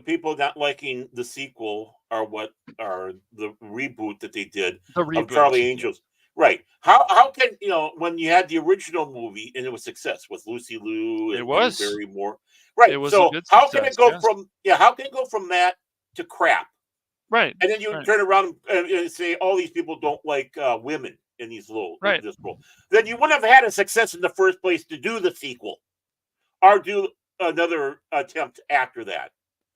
people not liking the sequel are the reboot that they did of Charlie Angels? Right. How can when you had the original movie and it was success with Lucy Liu and Barry Moore? Right. It was so a good how success, can it go from how can it go from that to crap? Right. And then you turn around and say all these people don't like women in these roles. Right. This role. Then you wouldn't have had a success in the first place to do the sequel or do another attempt after that.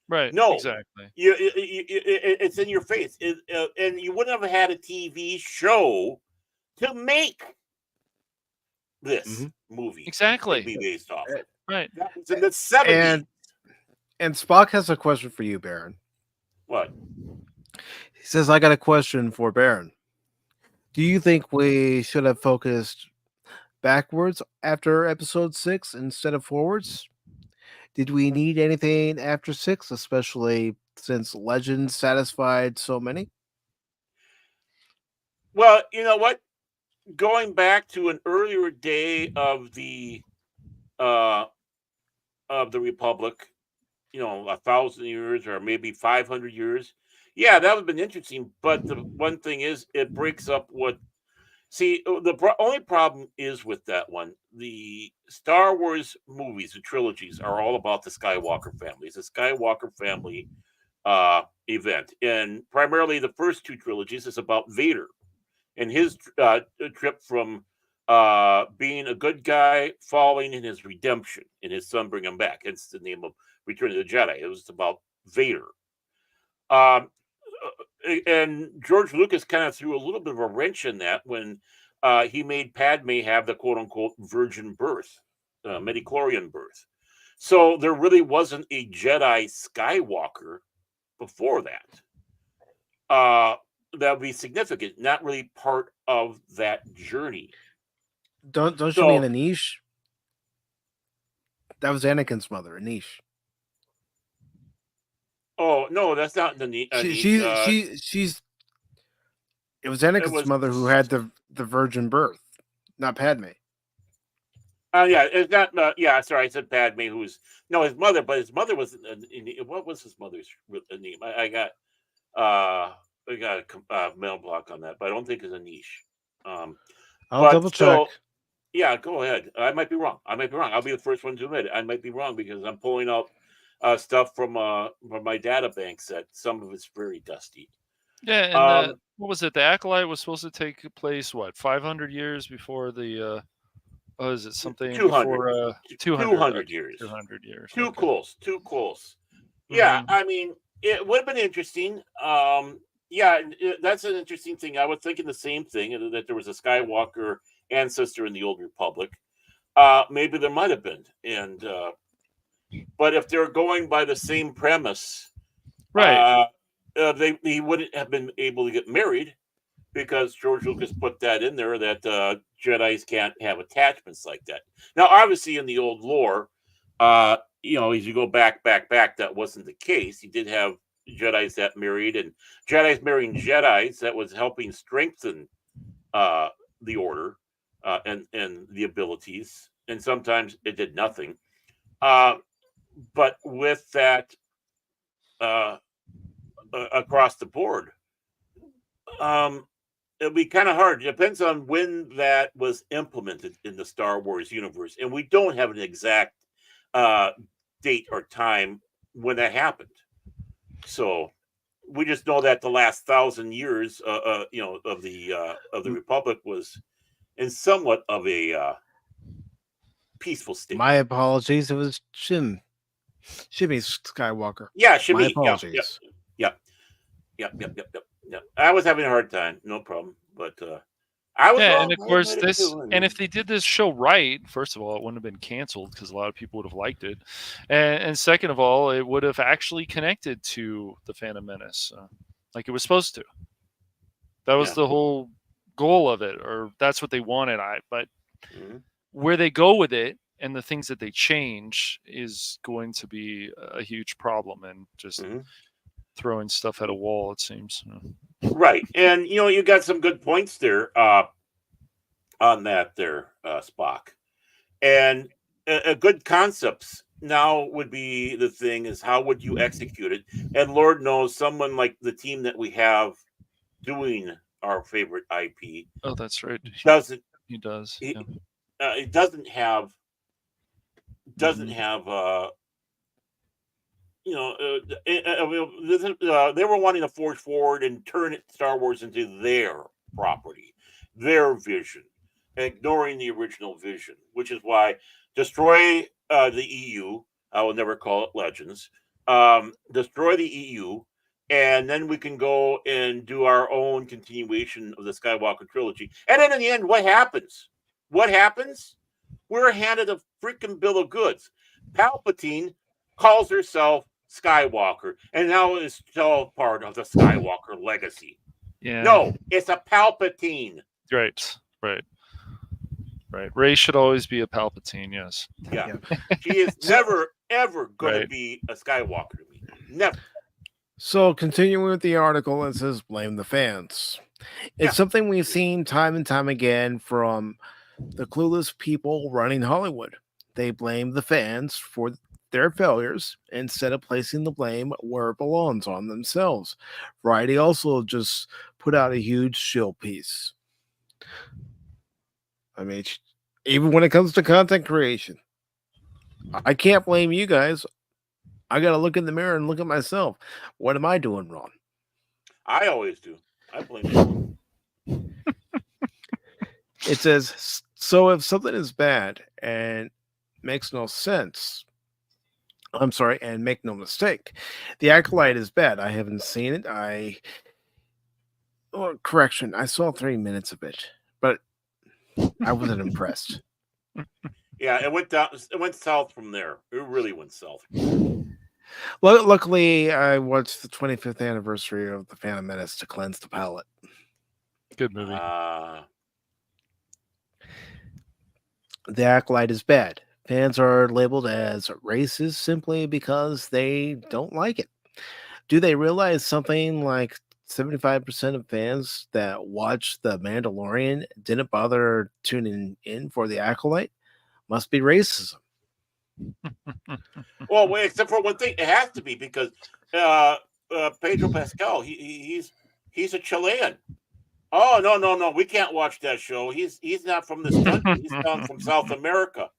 Right. No, exactly. It's in your face, and you wouldn't have had a TV show to make this movie exactly be based off it. Right. That was in the 70s. And Spock has a question for you, Baron. What? He says, I got a question for Baron. Do you think we should have focused backwards after episode 6 instead of forwards? Did we need anything after 6, especially since Legends satisfied so many? Well, you know what? Going back to an earlier day of the Republic, 1,000 years or maybe 500 years, yeah, that would have been interesting. But the one thing is, it breaks up what. See, the only problem is with that one. The Star Wars movies, the trilogies, are all about the Skywalker family. It's a Skywalker family event, and primarily the first 2 trilogies is about Vader and his trip from being a good guy, falling, in his redemption, and his son bring him back. It's the name of Return of the Jedi. It was about Vader. And George Lucas kind of threw a little bit of a wrench in that when he made Padme have the quote-unquote virgin birth, midichlorian birth. So there really wasn't a Jedi Skywalker before that. That would be significant, not really part of that journey. Don't you mean Anish? That was Anakin's mother, Anish. Oh no, that's not the she's. It was Anakin's mother who had the virgin birth, not Padme. Yeah, it's not. Yeah, sorry, I said Padme. His mother, but his mother was. What was his mother's name? I got a mail block on that, but I don't think it's Anish. I'll double check. Yeah, go ahead. I might be wrong. I'll be the first one to admit it. I might be wrong because I'm pulling out stuff from my data banks that some of it's very dusty. Yeah, and what was it? The Acolyte was supposed to take place 500 years before the is it something 200 200 years. 200 years. Too close. Yeah, I mean, it would have been interesting. Yeah, that's an interesting thing. I was thinking the same thing, that there was a Skywalker ancestor in the Old Republic. Maybe there might have been, and but if they're going by the same premise, right? He wouldn't have been able to get married because George Lucas put that in there that Jedis can't have attachments like that. Now, obviously, in the old lore, as you go back, that wasn't the case. He did have Jedis that married, and Jedis marrying Jedis that was helping strengthen the order and the abilities, and sometimes it did nothing. But with that across the board, it'll be kind of hard. It depends on when that was implemented in the Star Wars universe, and we don't have an exact date or time when that happened. So we just know that the last 1,000 years, of the Republic was in somewhat of a peaceful state. My apologies. It was Shimmy Skywalker. Yeah, Shimmy. My apologies. Yep. I was having a hard time. No problem. But I was. Yeah, and of course and if they did this show right, first of all, it wouldn't have been canceled because a lot of people would have liked it, and second of all, it would have actually connected to the Phantom Menace, like it was supposed to. That was the whole goal of it, or that's what they wanted. But where they go with it and the things that they change is going to be a huge problem, and just throwing stuff at a wall, it seems. Right. And, you got some good points there on that there, Spock. And a good concepts now would be the thing is how would you execute it? And Lord knows someone like the team that we have doing our favorite IP Oh, that's right. doesn't He does. he, Yeah. it doesn't have Mhm. they were wanting to forge forward and turn Star Wars into their property, their vision, ignoring the original vision, which is why destroy the EU. I will never call it Legends. Destroy the EU, and then we can go and do our own continuation of the Skywalker trilogy. And then in the end, what happens? What happens? We're handed a freaking bill of goods. Palpatine calls herself Skywalker, and now is still part of the Skywalker legacy. Yeah. No, it's a Palpatine. Right. Ray should always be a Palpatine. Yes. Yeah. She is never, ever going to Right. be a Skywalker to me. Never. So, continuing with the article, it says blame the fans. It's something we've seen time and time again from the clueless people running Hollywood. They blame the fans for their failures instead of placing the blame where it belongs, on themselves. Variety also just put out a huge shill piece. I mean, even when it comes to content creation, I can't blame you guys. I got to look in the mirror and look at myself. What am I doing wrong? I always do. I blame everyone. It says, so if something is bad and makes no sense, I'm sorry, and make no mistake, the Acolyte is bad. I haven't seen it. Correction, I saw 3 minutes of it, but I wasn't impressed. Yeah, it went down. It went south from there. It really went south. Luckily, I watched the 25th anniversary of The Phantom Menace to cleanse the palate. Good movie. The Acolyte is bad. Fans are labeled as racist simply because they don't like it. Do they realize something like 75% of fans that watched The Mandalorian didn't bother tuning in for The Acolyte? Must be racism. Well, except for one thing, it has to be because Pedro Pascal, he's a Chilean. Oh no, we can't watch that show. He's not from this country. He's from South America.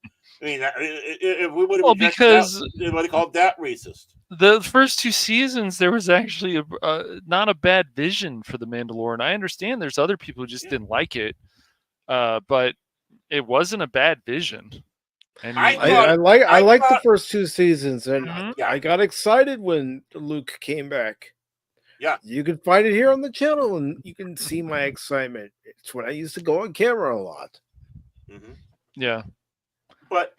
I mean, if we would have because they would have called that racist. The first 2 seasons, there was actually not a bad vision for the Mandalorian. I understand there's other people who just didn't like it, but it wasn't a bad vision. And I like the first 2 seasons, and I got excited when Luke came back. Yeah, you can find it here on the channel, and you can see my excitement. It's when I used to go on camera a lot. Mm-hmm. Yeah, but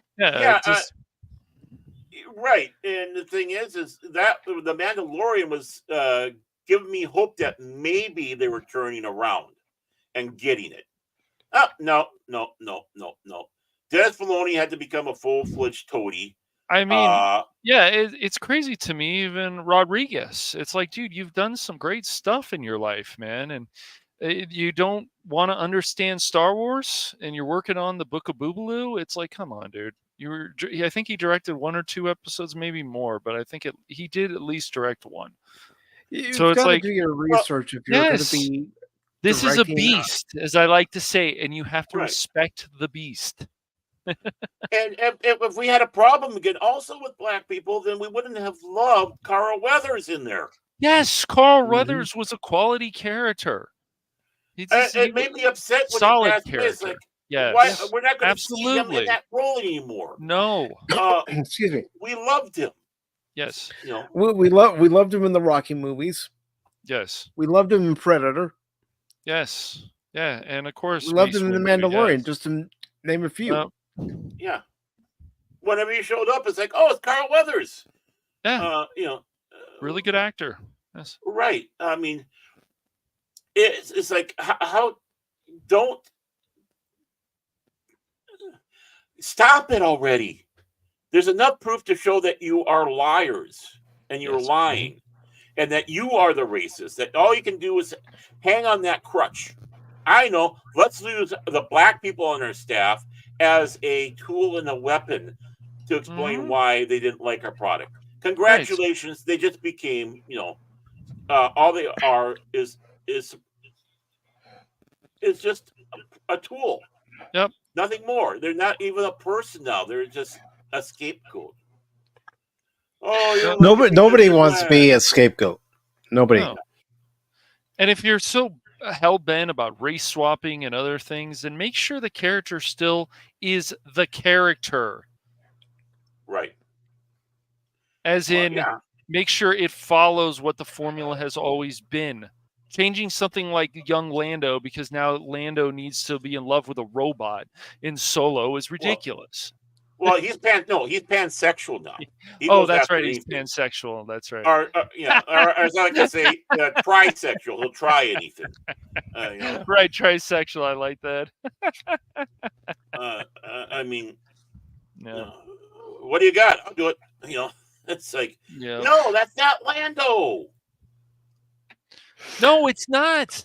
right. And the thing is that the Mandalorian was giving me hope that maybe they were turning around and getting it. Oh, no. Dennis Filoni had to become a full-fledged toady. I mean, it's crazy to me, even Rodriguez. It's like, dude, you've done some great stuff in your life, man. And you don't want to understand Star Wars and you're working on the Book of Boobaloo. It's like, come on, dude. I think he directed 1 or 2 episodes, maybe more, but I think he did at least direct 1. So it's like, do your research if you're going to be. This is a beast, as I like to say, and you have to respect the beast. And if we had a problem again also with black people, then we wouldn't have loved Carl Weathers in there. Yes, Carl Weathers was a quality character. It made me upset when solid he character. Like, yes, we're not going to see him in that role anymore. No, excuse me. We loved him. Yes, we loved him in the Rocky movies. Yes, we loved him in Predator. Yes, yeah, and of course we loved him in The Mandalorian. Just to name a few. Yeah. Whenever he showed up, it's like, oh, it's Carl Weathers. Yeah. Really good actor. Yes. Right. I mean, it's like, how don't stop it already. There's enough proof to show that you are liars and you're lying. and that you are the racist, that all you can do is hang on that crutch. I know, let's use the black people on our staff as a tool and a weapon to explain why they didn't like our product. Congratulations, right. They just became, all they are is just a tool. Yep. Nothing more. They're not even a person now. They're just a scapegoat. Oh, nobody wants to be a scapegoat. Nobody. No. And if you're so hell bent about race swapping and other things, then make sure the character still is the character. Right. As in, make sure it follows what the formula has always been. Changing something like young Lando because now Lando needs to be in love with a robot in Solo is ridiculous. Well, he's pansexual now. That's right. He's pansexual. That's right. Or as I like to say, trisexual. He'll try anything. Right, trisexual. I like that. I mean, what do you got? I'll do it. It's like, no, that's not Lando. No, it's not.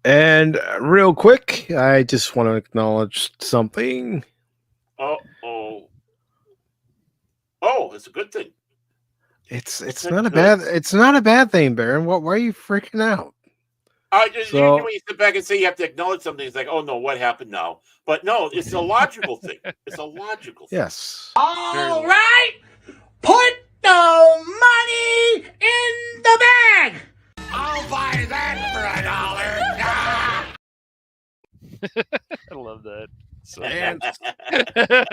And real quick, I just want to acknowledge something. Oh, it's a good thing. It's not a bad thing, Baron. Why are you freaking out? Usually when you sit back and say you have to acknowledge something, it's like, oh no, what happened now? But no, it's a logical thing. It's a logical thing. Yes. All right, put the money in the bag. I'll buy that for $1. I love that. So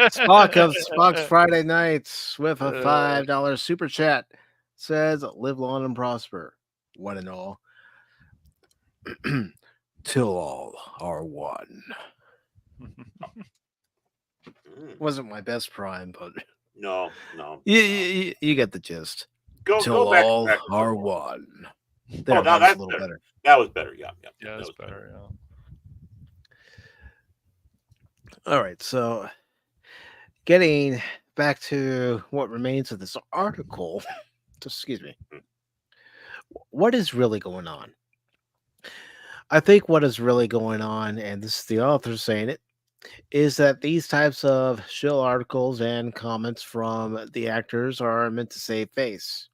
Spock of Spock's Friday Nights with a $5 super chat says, "Live long and prosper, one and all, till all are one." Wasn't my best prime, but no. You get the gist. Go back, all back are one. There, now that's a little better. That was better. Yeah, that was better. Yeah. All right, so getting back to what remains of this article, excuse me, what is really going on? I think what is really going on, and this is the author saying it, is that these types of shill articles and comments from the actors are meant to save face.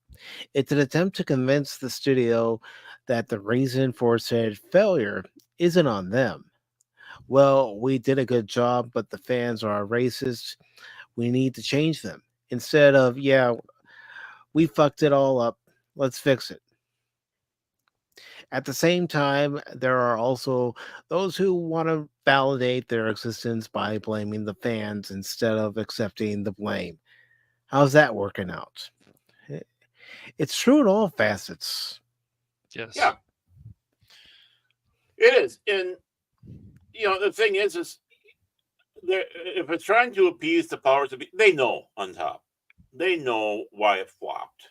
It's an attempt to convince the studio that the reason for said failure isn't on them. Well, we did a good job, but the fans are racist. We need to change them. Instead of, we fucked it all up. Let's fix it. At the same time, there are also those who want to validate their existence by blaming the fans instead of accepting the blame. How's that working out? It's true in all facets. Yes. Yeah. It is. And the thing is if it's trying to appease the powers to be, they know on top. They know why it flopped.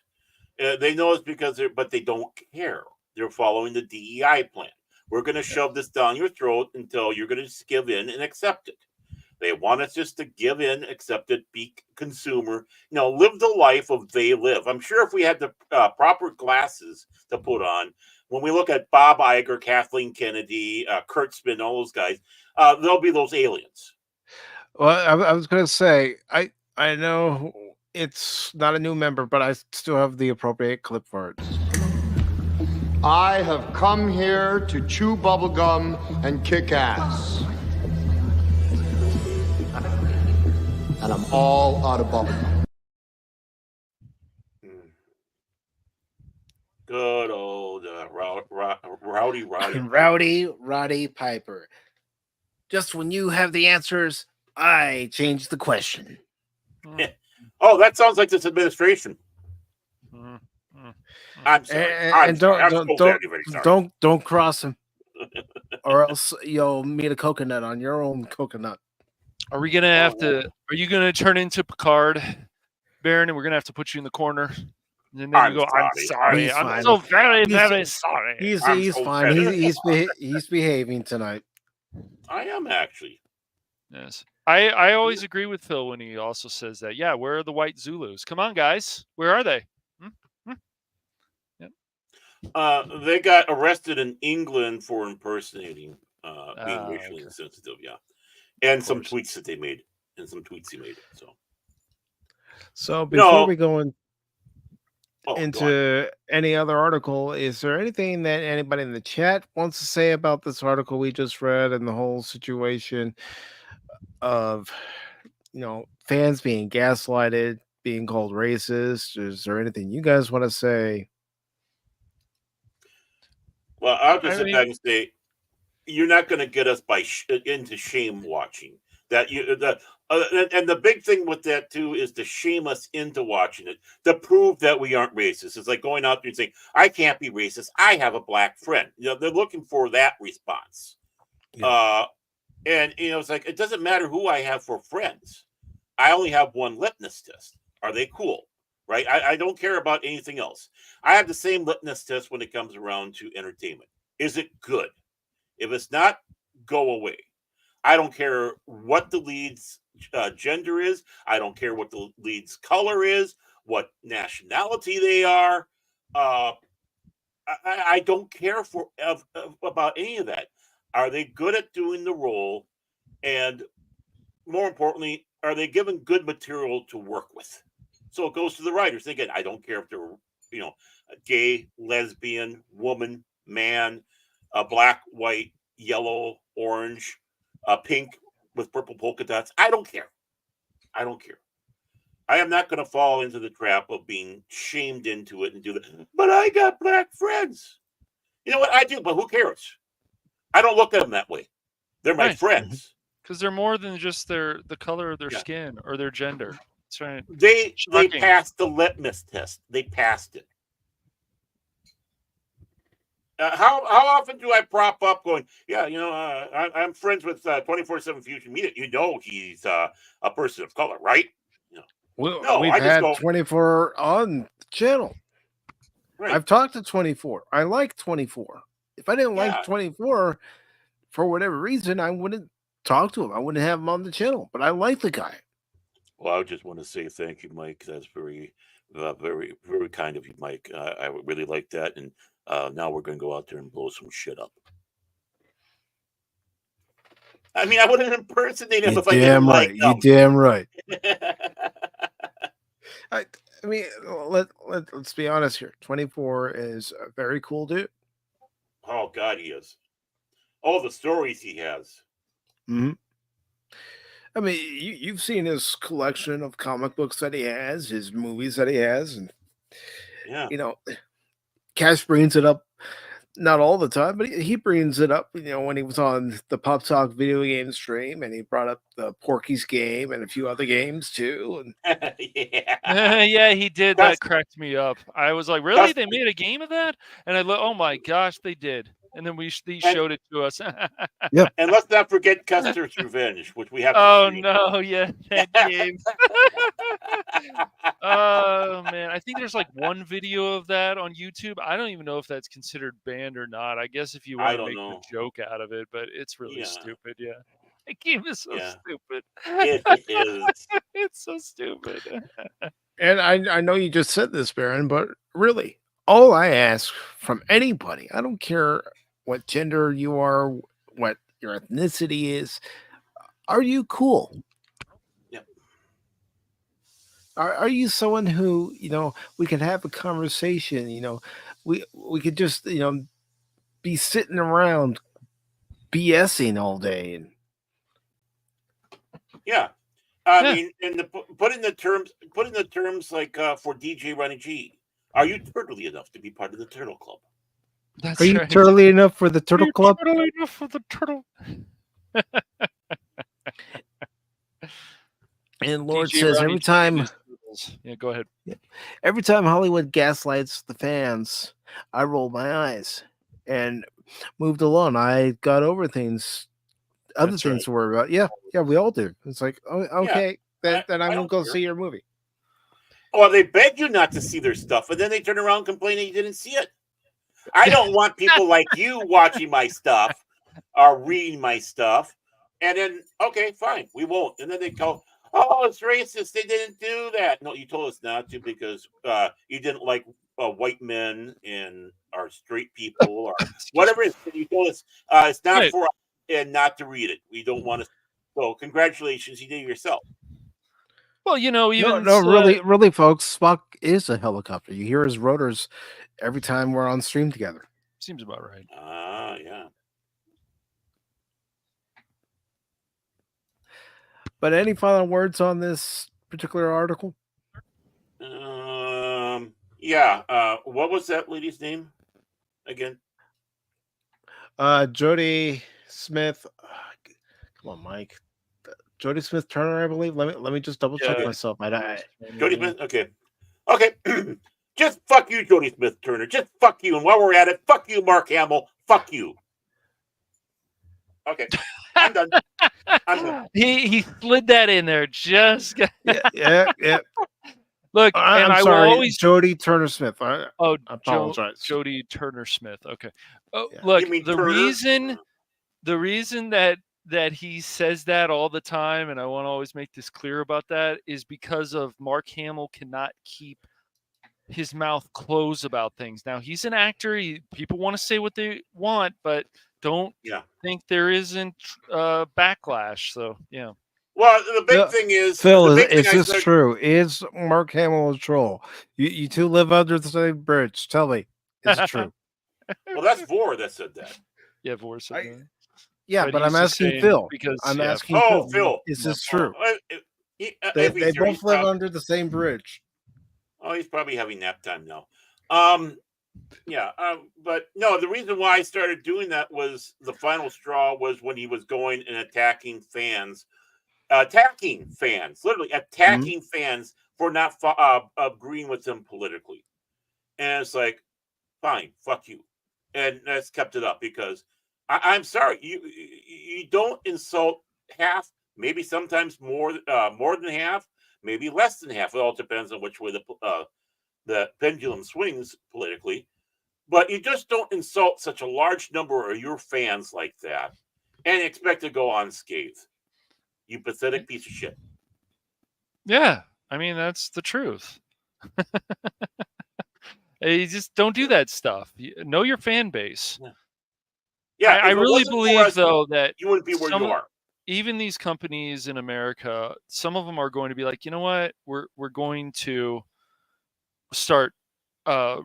They know it's because but they don't care. They're following the DEI plan. We're going to shove this down your throat until you're going to just give in and accept it. They want us just to give in, accept it, be consumer, live the life of they live. I'm sure if we had the proper glasses to put on, when we look at Bob Iger, Kathleen Kennedy, Kurtzman, all those guys, there'll be those aliens. Well, I was going to say, I know it's not a new member, but I still have the appropriate clip for it. I have come here to chew bubblegum and kick ass. And I'm all out of bubblegum. Good old Rowdy Roddy. Roddy Piper. Just when you have the answers, I change the question. Oh, that sounds like this administration. I'm sorry. Don't cross him, or else you'll meet a coconut on your own coconut. Are we gonna have to? Are you gonna turn into Picard, Baron, and we're gonna have to put you in the corner? And then you go, "I'm sorry. I'm so very, very sorry." He's fine. He's behaving tonight. I am actually. Yes. I always agree with Phil when he also says that. Yeah, where are the white Zulus? Come on, guys. Where are they? Yep. They got arrested in England for impersonating, being racially insensitive. Yeah, and some tweets that they made, and some tweets he made. So before we go go into any other article, is there anything that anybody in the chat wants to say about this article we just read and the whole situation of, fans being gaslighted, being called racist? Is there anything you guys want to say? Well, I'll just sit back and say, you're not going to get us into shame watching. And the big thing with that too is to shame us into watching it, to prove that we aren't racist. It's like going out there and saying, "I can't be racist. I have a black friend." They're looking for that response. Yeah. And it's like, it doesn't matter who I have for friends. I only have one litmus test. Are they cool? Right? I don't care about anything else. I have the same litmus test when it comes around to entertainment. Is it good? If it's not, go away. I don't care what the lead's gender is. I don't care what the lead's color is, what nationality they are. I don't care about any of that. Are they good at doing the role? And more importantly, are they given good material to work with? So it goes to the writers. Again, I don't care if they're, gay, lesbian, woman, man, black, white, yellow, orange, pink with purple polka dots. I don't care. I don't care. I am not going to fall into the trap of being shamed into it and do that. But I got black friends. You know what? I do, but who cares? I don't look at them that way. They're my friends. Because they're more than just the color of their skin or their gender. That's right. They passed the litmus test. They passed it. How often do I prop up going, I'm friends with 24/7 Fusion Media. He's a person of color, right? Well, we've had 24 on the channel. Right. I've talked to 24. I like 24. If I didn't like 24 for whatever reason, I wouldn't talk to him. I wouldn't have him on the channel. But I like the guy. Well, I just want to say thank you, Mike. That's very, very, very kind of you, Mike. I really like that. And now we're going to go out there and blow some shit up. I mean, I wouldn't impersonate him if I didn't like him. You're damn right. I mean, let's be honest here. 24 is a very cool dude. Oh, God, he is. All the stories he has. Mm-hmm. I mean, you've seen his collection of comic books that he has, his movies that he has, and Cash brings it up, not all the time, but he brings it up. When he was on the Pop Talk video game stream, and he brought up the Porky's game and a few other games too. And yeah, he did. That cracked me up. I was like, really? They made a game of that? And I oh my gosh, they did. And then he showed it to us. Yeah. And let's not forget Custer's Revenge, which we have to Oh, see. no. Yeah, that game. Oh, man. I think there's like one video of that on YouTube. I don't even know if that's considered banned or not. I guess if you want to make a joke out of it, but it's really stupid. Yeah. That game is so stupid. It is. It's so stupid. And I know you just said this, Baron, but really, all I ask from anybody, I don't care what gender you are, what your ethnicity is, are you cool? Yep. Are you someone who, we can have a conversation, we could just, be sitting around BSing all day. And yeah. I mean, and put in the terms like for DJ Ronnie G, are you turtly enough to be part of the Turtle Club? Are you turtly enough for the Turtle Club? Turtly enough for the Turtle. And Lord says every time. Yeah, go ahead. Yeah, every time Hollywood gaslights the fans, I roll my eyes and moved along. I got over things, other things to worry about. Yeah, we all do. It's like, okay, then I won't go see your movie. Or they beg you not to see their stuff, and then they turn around complaining you didn't see it. I don't want people like you watching my stuff or reading my stuff, and then, okay, fine, we won't. And then they go, oh, it's racist. They didn't do that. No, you told us not to because you didn't like white men and are straight people or whatever it is. You told us it's not Right. for us and not to read it. We don't want to. So congratulations, you did it yourself. Well, you know, even No, really, folks. Spock is a helicopter. You hear his rotors every time we're on stream together. seems about right. Yeah. But any final words on this particular article? Yeah. What was that lady's name again? Jodie Smith. Come on, Mike. Jodie Smith Turner, I believe. Let me just double check Yeah. myself. Jodie Smith. Okay. Just fuck you, Jodie Smith Turner. Just fuck you. And while we're at it, fuck you, Mark Hamill. Fuck you. Okay, I'm done. He slid that in there. Just yeah. Look, I'm I sorry, will always Jodie Turner-Smith. I apologize. Jodie Turner-Smith. Okay. Oh, Yeah. look, You mean the Turner? reason that he says that all the time, and I want to always make this clear about that, is because of Mark Hamill cannot keep his mouth closed about things. Now, he's an actor. People want to say what they want, but don't think there isn't backlash. So, yeah. Well, the big thing is, Phil, is this true? Is Mark Hamill a troll? You two live under the same bridge. Tell me, is it true? Well, that's Vore that said that. Yeah, Vore said that. Yeah, but I'm asking Phil. Because I'm asking Phil. Is this true? They both live under the same bridge. Oh, he's probably having nap time now. But no, the reason why I started doing that was the final straw was when he was going and attacking fans, literally attacking fans for not agreeing with him politically. And it's like, fine, fuck you. And that's kept it up because I'm sorry, you don't insult half, maybe sometimes more than half, maybe less than half. It all depends on which way the pendulum swings politically. But you just don't insult such a large number of your fans like that and expect to go unscathed. You pathetic piece of shit. Yeah, I mean, that's the truth. You just don't do that stuff. Know your fan base. Yeah, I really believe, though, that you wouldn't be where you are. Even these companies in America, some of them are going to be like, you know what, we're going to start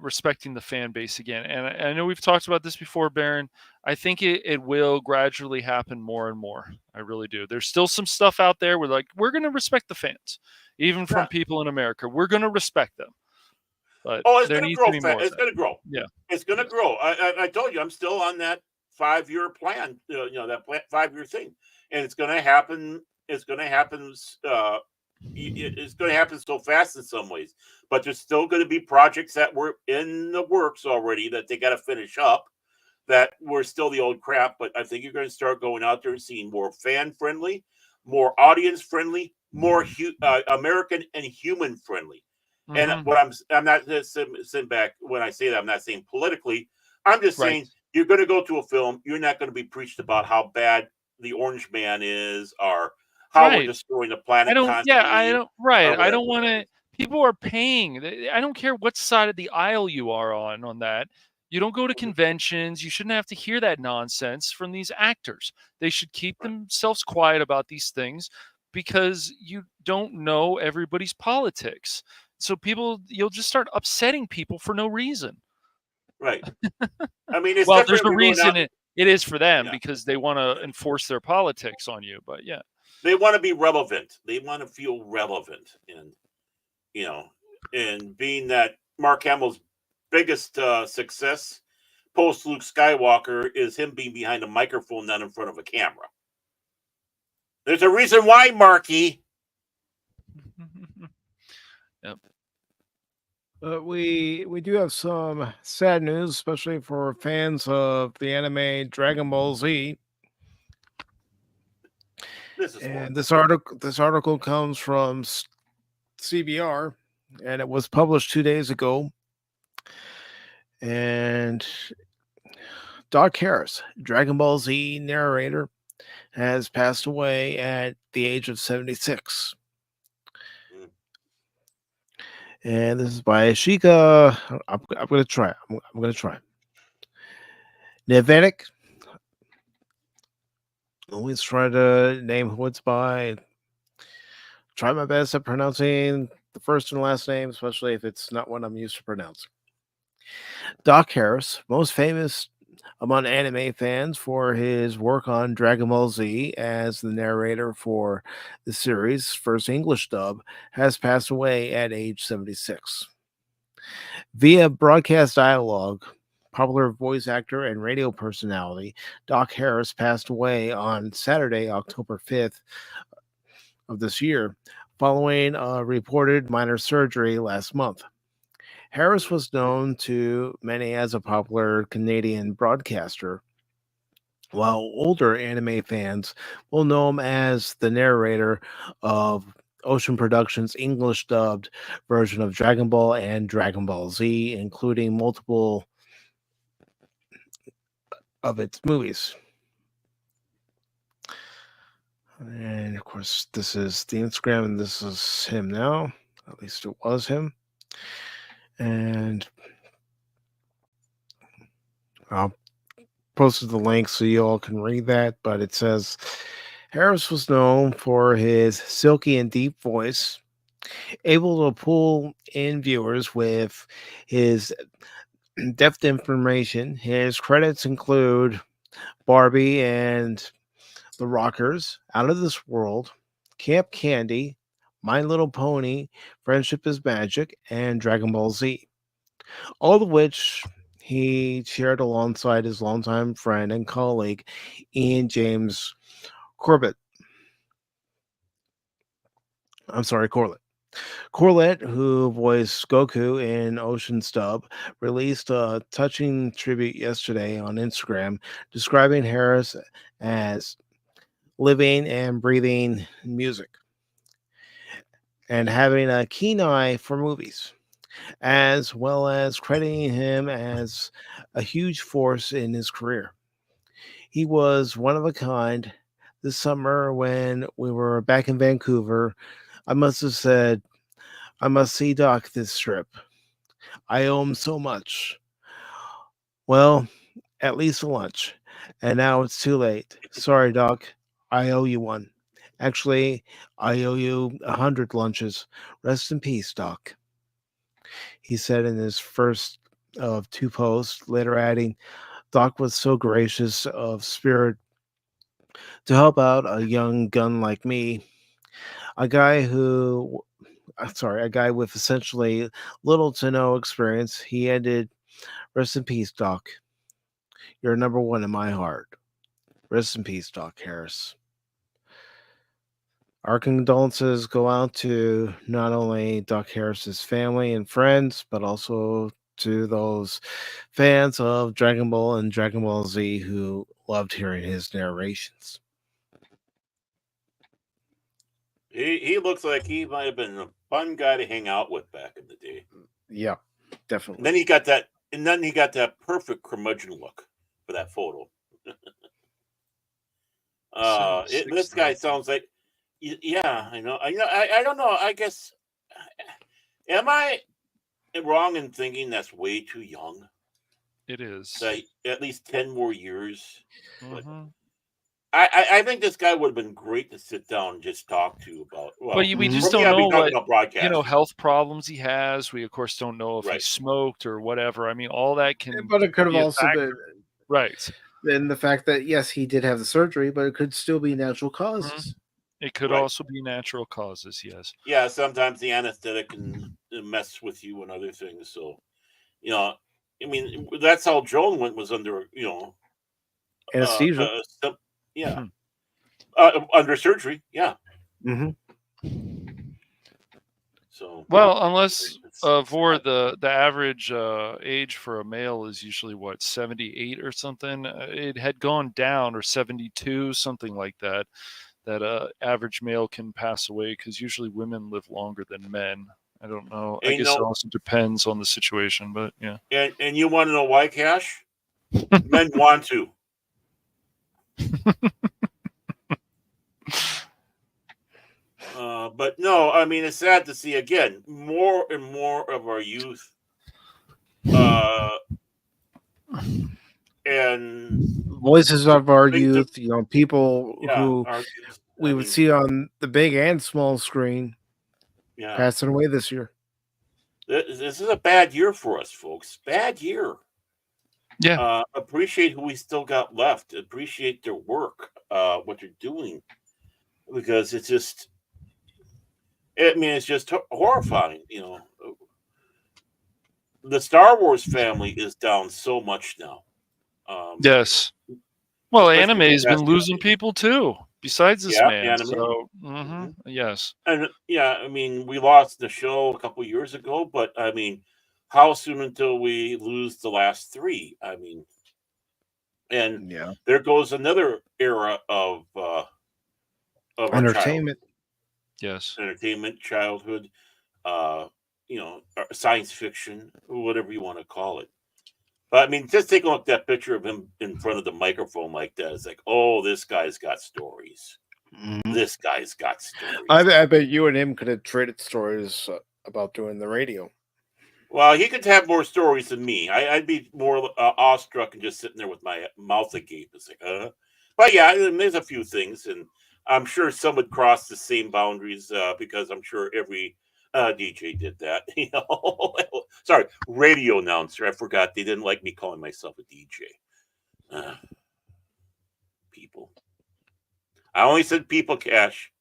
respecting the fan base again. And I know we've talked about this before, Baron. I think it will gradually happen more and more. I really do. There's still some stuff out there where we're going to respect the fans, even from people in America. We're going to respect them. But it's there going needs to grow. to be more. It's going to grow. Yeah, it's going to grow. I told you, I'm still on that 5-year plan. That 5-year thing, and it's going to happen. It's going to happen. It's going to happen so fast in some ways, but there's still going to be projects that were in the works already that they got to finish up. That were still the old crap, but I think you're going to start going out there and seeing more fan friendly, more audience friendly, more American and human friendly. And what I'm not just sitting back when I say that, I'm not saying politically. I'm just saying you're going to go to a film. You're not going to be preached about how bad the Orange Man is or how we're destroying the planet. I don't want to. People are paying. I don't care what side of the aisle you are on that. You don't go to conventions. You shouldn't have to hear that nonsense from these actors. They should keep themselves quiet about these things because you don't know everybody's politics. So you'll just start upsetting people for no reason. Right. I mean, it's well, there's a reason it is for them because they want to enforce their politics on you. But yeah, they want to be relevant. They want to feel relevant, and and being that Mark Hamill's biggest success post Luke Skywalker is him being behind a microphone, not in front of a camera. There's a reason why, Marky. Yep. We do have some sad news, especially for fans of the anime Dragon Ball Z. This article comes from CBR, and it was published 2 days ago. And Doc Harris, Dragon Ball Z narrator, has passed away at the age of 76. And this is by Ashika. I'm going to try. I'm going to try. Nivetic. Always try to name who it's by. Try my best at pronouncing the first and last name, especially if it's not what I'm used to pronouncing. Doc Harris, most famous among anime fans for his work on Dragon Ball Z as the narrator for the series' first English dub, has passed away at age 76. Via broadcast dialogue, popular voice actor and radio personality Doc Harris passed away on Saturday, October 5th of this year, following a reported minor surgery last month. Harris was known to many as a popular Canadian broadcaster, while older anime fans will know him as the narrator of Ocean Productions' English dubbed version of Dragon Ball and Dragon Ball Z, including multiple of its movies. And of course, this is the Instagram, and this is him now. At least it was him. And I'll post the link so you all can read that. But it says Harris was known for his silky and deep voice, able to pull in viewers with his depth information. His credits include Barbie and The Rockers, Out of This World, Camp Candy, My Little Pony, Friendship is Magic, and Dragon Ball Z. All of which he shared alongside his longtime friend and colleague, Ian James Corlett. Corlett, who voiced Goku in Ocean's Dub, released a touching tribute yesterday on Instagram, describing Harris as living and breathing music and having a keen eye for movies, as well as crediting him as a huge force in his career. He was one of a kind. This summer, when we were back in Vancouver, I must have said, I must see Doc this trip. I owe him so much. Well, at least a lunch. And now it's too late. Sorry, Doc. I owe you one. Actually, I owe you 100 lunches. Rest in peace, Doc. He said in his first of two posts, later adding, Doc was so gracious of spirit to help out a young gun like me, a guy with essentially little to no experience. He ended, rest in peace, Doc. You're number one in my heart. Rest in peace, Doc Harris. Our condolences go out to not only Doc Harris's family and friends, but also to those fans of Dragon Ball and Dragon Ball Z who loved hearing his narrations. He looks like he might have been a fun guy to hang out with back in the day. Yeah, definitely. And then he got that perfect curmudgeon look for that photo. This guy sounds like, yeah, I know. I don't know. I guess, am I wrong in thinking that's way too young? It is. Like at least 10 more years. Mm-hmm. I think this guy would have been great to sit down and just talk to about. Well, but we just don't know what health problems he has. We of course don't know if he smoked or whatever. I mean, all that can. But it could have also been right. Then the fact that yes, he did have the surgery, but it could still be natural causes. Mm-hmm. It could also be natural causes. Yes. Yeah, sometimes the anesthetic can mess with you and other things. So, I mean, that's how Joan was under, anesthesia. Yeah. Under surgery. Yeah. Mm-hmm. So well, unless for the average age for a male is usually 78 or something. It had gone down, or 72, something like that. That average male can pass away, because usually women live longer than men. I don't know. I guess it also depends on the situation, but yeah. And you want to know why, Cash? Men want to. But no, I mean, it's sad to see, again, more and more of our youth and Voices of our things youth, people who we would mean, see on the big and small screen yeah, passing away this year. this is a bad year for us, folks. Bad year. Yeah. Appreciate who we still got left. Appreciate their work, what they're doing, because it's just, it's just horrifying. The Star Wars family is down so much now. Yes. Well, especially anime the has been past losing couple years. people too, besides this Yeah, man. anime. So, Mhm. yes. And we lost the show a couple years ago, but how soon until we lose the last three? And Yeah. there goes another era of our Entertainment. Yes. entertainment, childhood, science fiction, whatever you want to call it. But just take a look at that picture of him in front of the microphone like that. It's like, oh, this guy's got stories. Mhm. This guy's got stories. I bet you and him could have traded stories about doing the radio. Well, he could have more stories than me. I'd be more awestruck and just sitting there with my mouth agape. It's like, But yeah, there's a few things, and I'm sure some would cross the same boundaries because I'm sure every DJ did that. Sorry, radio announcer. I forgot they didn't like me calling myself a DJ. People. I only said people, Cash.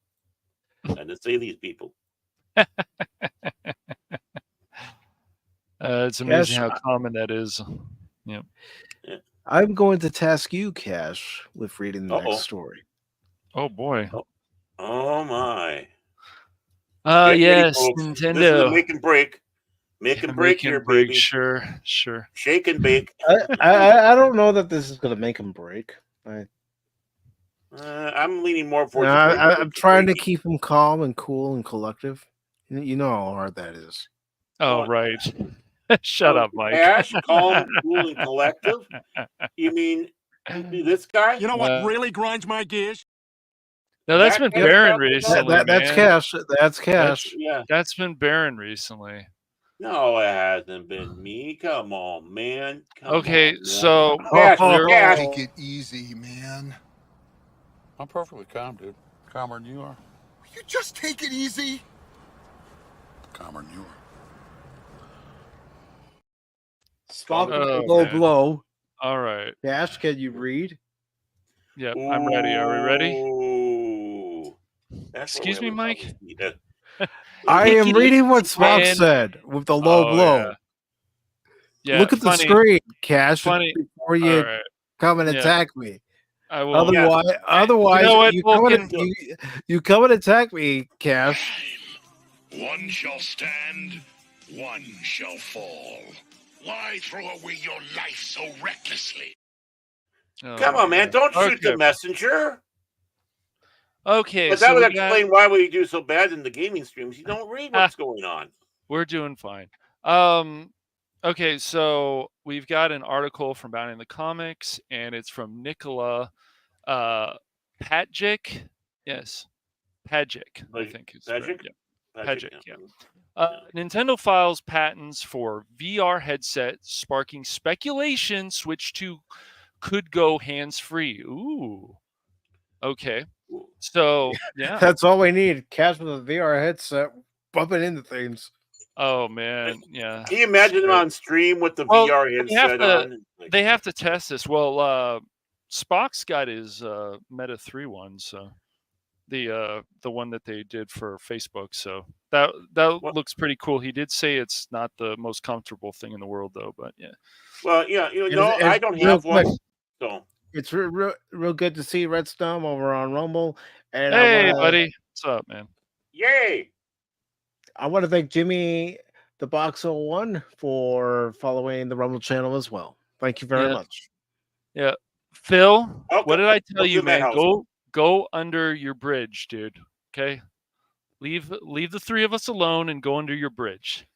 I didn't say these people. It's amazing how common that is. Yeah. I'm going to task you, Cash, with reading the next story. Oh boy. Oh my. Yes, folks. Nintendo. This is a make and break. Make and break here, break, baby. Sure. Shake and bake. I don't know that this is going to make him break. I'm leaning more for. I'm trying to keep him calm and cool and collective. You know how hard that is. Oh, right. Shut up, Mike. Cash, calm, cool, and collective. You mean this guy? You know what really grinds my gears? No, that's been Baron recently. That's Cash. That's Cash. That's been Baron recently. No, it hasn't been me. Come on, man. So Cash, take it easy, man. I'm perfectly calm, dude. Calmer than you are. You just take it easy. Calmer than you are. Stop low blow. All right. Cash, can you read? Yep, I'm ready. Are we ready? Excuse me, Mike? I am reading what Spock said with the low blow. Yeah, look at the screen, Cash, before you come and attack me. I will. Otherwise, you come and attack me, Cash. One shall stand, one shall fall. Why throw away your life so recklessly? Come on, man! Don't shoot the messenger. Okay, but that would explain why we do so bad in the gaming streams. You don't read what's going on. We're doing fine. Okay, so we've got an article from Bound in the Comics, and it's from Nicola Pajic. Yes, Pajic, I think is Pajic. Pajic, yeah. Nintendo files patents for VR headset, sparking speculation Switch 2 could go hands-free. Ooh. Okay. So, yeah. That's all we need. Cash with a VR headset bumping into things. Oh, man. Yeah. Can you imagine them on stream with the VR headset on? They have to test this. Well, Spock's got his Meta 3 one, so the one that they did for Facebook. So that looks pretty cool. He did say it's not the most comfortable thing in the world, though. But yeah. Well, yeah, I don't have one. So it's real good to see Redstone over on Rumble. And hey, buddy, what's up, man? Yay! I want to thank Jimmy the Box 01 for following the Rumble channel as well. Thank you very much. Yeah, Phil, what did I tell you, man? Go under your bridge, dude. Okay, leave the three of us alone and go under your bridge.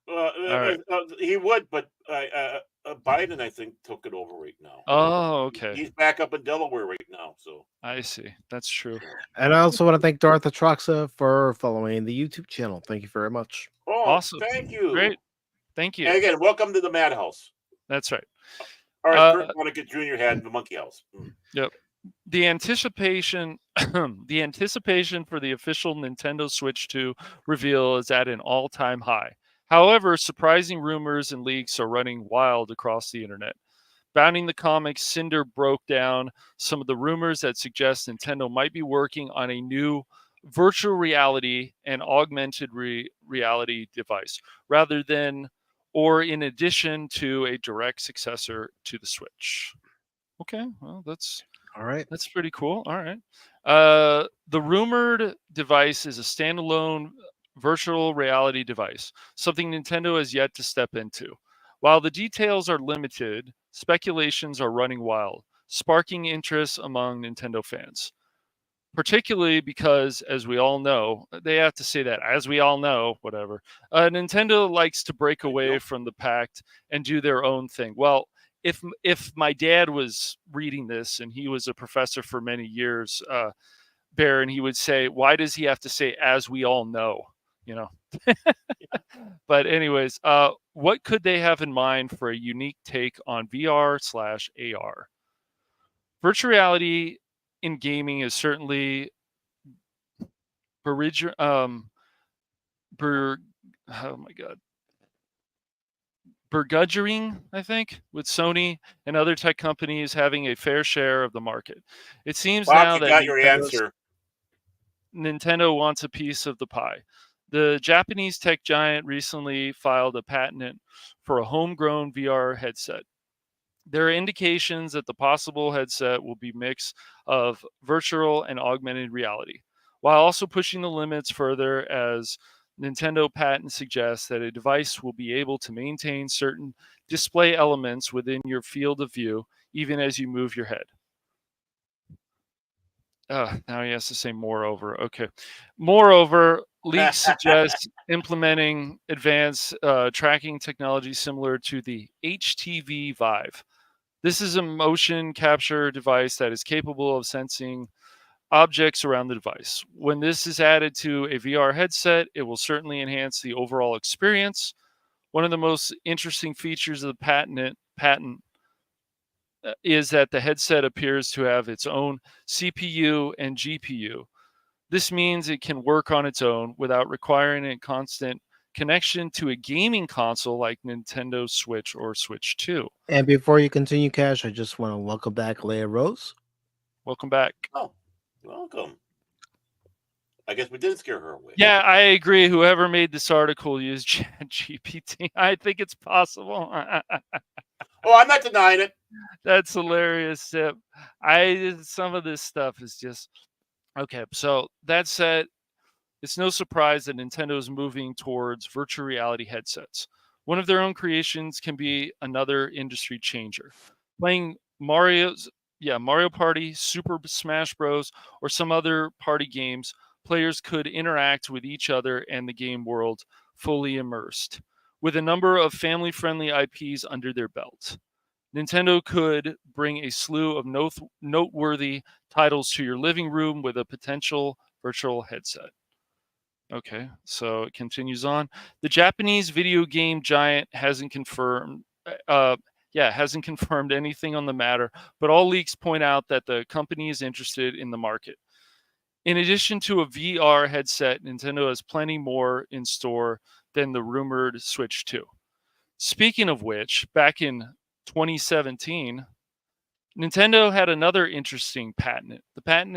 Right. He would, but Biden, I think, took it over right now. Oh, okay. He's back up in Delaware right now, so I see. That's true. And I also want to thank Darth Atroxa for following the YouTube channel. Thank you very much. Oh, awesome. Thank you. Great. Thank you. And again, welcome to the Madhouse. That's right. All right, Kurt Vonnegut Jr. had the Monkey House. Yep. The anticipation for the official Nintendo Switch 2 reveal is at an all-time high. However, surprising rumors and leaks are running wild across the internet. Bounding the comics, Cinder broke down some of the rumors that suggest Nintendo might be working on a new virtual reality and augmented reality device, rather than or in addition to a direct successor to the Switch. Okay, well, that's All right. That's pretty cool. All right. The rumored device is a standalone virtual reality device, something Nintendo has yet to step into. While the details are limited, speculations are running wild, sparking interest among Nintendo fans. Particularly because, as we all know, they have to say that, as we all know, whatever. Nintendo likes to break away from the pact and do their own thing. Well, if my dad was reading this and he was a professor for many years, Bear, and he would say, why does he have to say, as we all know? You know. But anyways, what could they have in mind for a unique take on VR/AR? Virtual reality in gaming is certainly oh my god, burgeoning, I think, with Sony and other tech companies having a fair share of the market. It seems now that got your answer. Nintendo wants a piece of the pie. The Japanese tech giant recently filed a patent for a homegrown VR headset. There are indications that the possible headset will be a mix of virtual and augmented reality, while also pushing the limits further, as Nintendo patent suggests that a device will be able to maintain certain display elements within your field of view, even as you move your head. Now he has to say moreover. Okay. Moreover, leaks suggest implementing advanced tracking technology similar to the HTC Vive. This is a motion capture device that is capable of sensing objects around the device. When this is added to a VR headset, it will certainly enhance the overall experience. One of the most interesting features of the patent is that the headset appears to have its own CPU and GPU. This means it can work on its own without requiring a constant connection to a gaming console like Nintendo Switch or Switch 2. And before you continue, Cash, I just want to welcome back Leia Rose. Welcome back. Oh, welcome. I guess we did scare her away. Yeah, I agree. Whoever made this article used ChatGPT. I think it's possible. Oh, I'm not denying it. That's hilarious, Sip. Some of this stuff is just okay. So that said, it's no surprise that Nintendo is moving towards virtual reality headsets. One of their own creations can be another industry changer. Playing Mario Party, Super Smash Bros., or some other party games, players could interact with each other and the game world fully immersed. With a number of family-friendly IPs under their belt, Nintendo could bring a slew of noteworthy titles to your living room with a potential virtual headset. Okay, so it continues on. The Japanese video game giant hasn't confirmed anything on the matter, but all leaks point out that the company is interested in the market. In addition to a VR headset, Nintendo has plenty more in store than the rumored Switch 2. Speaking of which, back in 2017, Nintendo had another interesting patent. The patent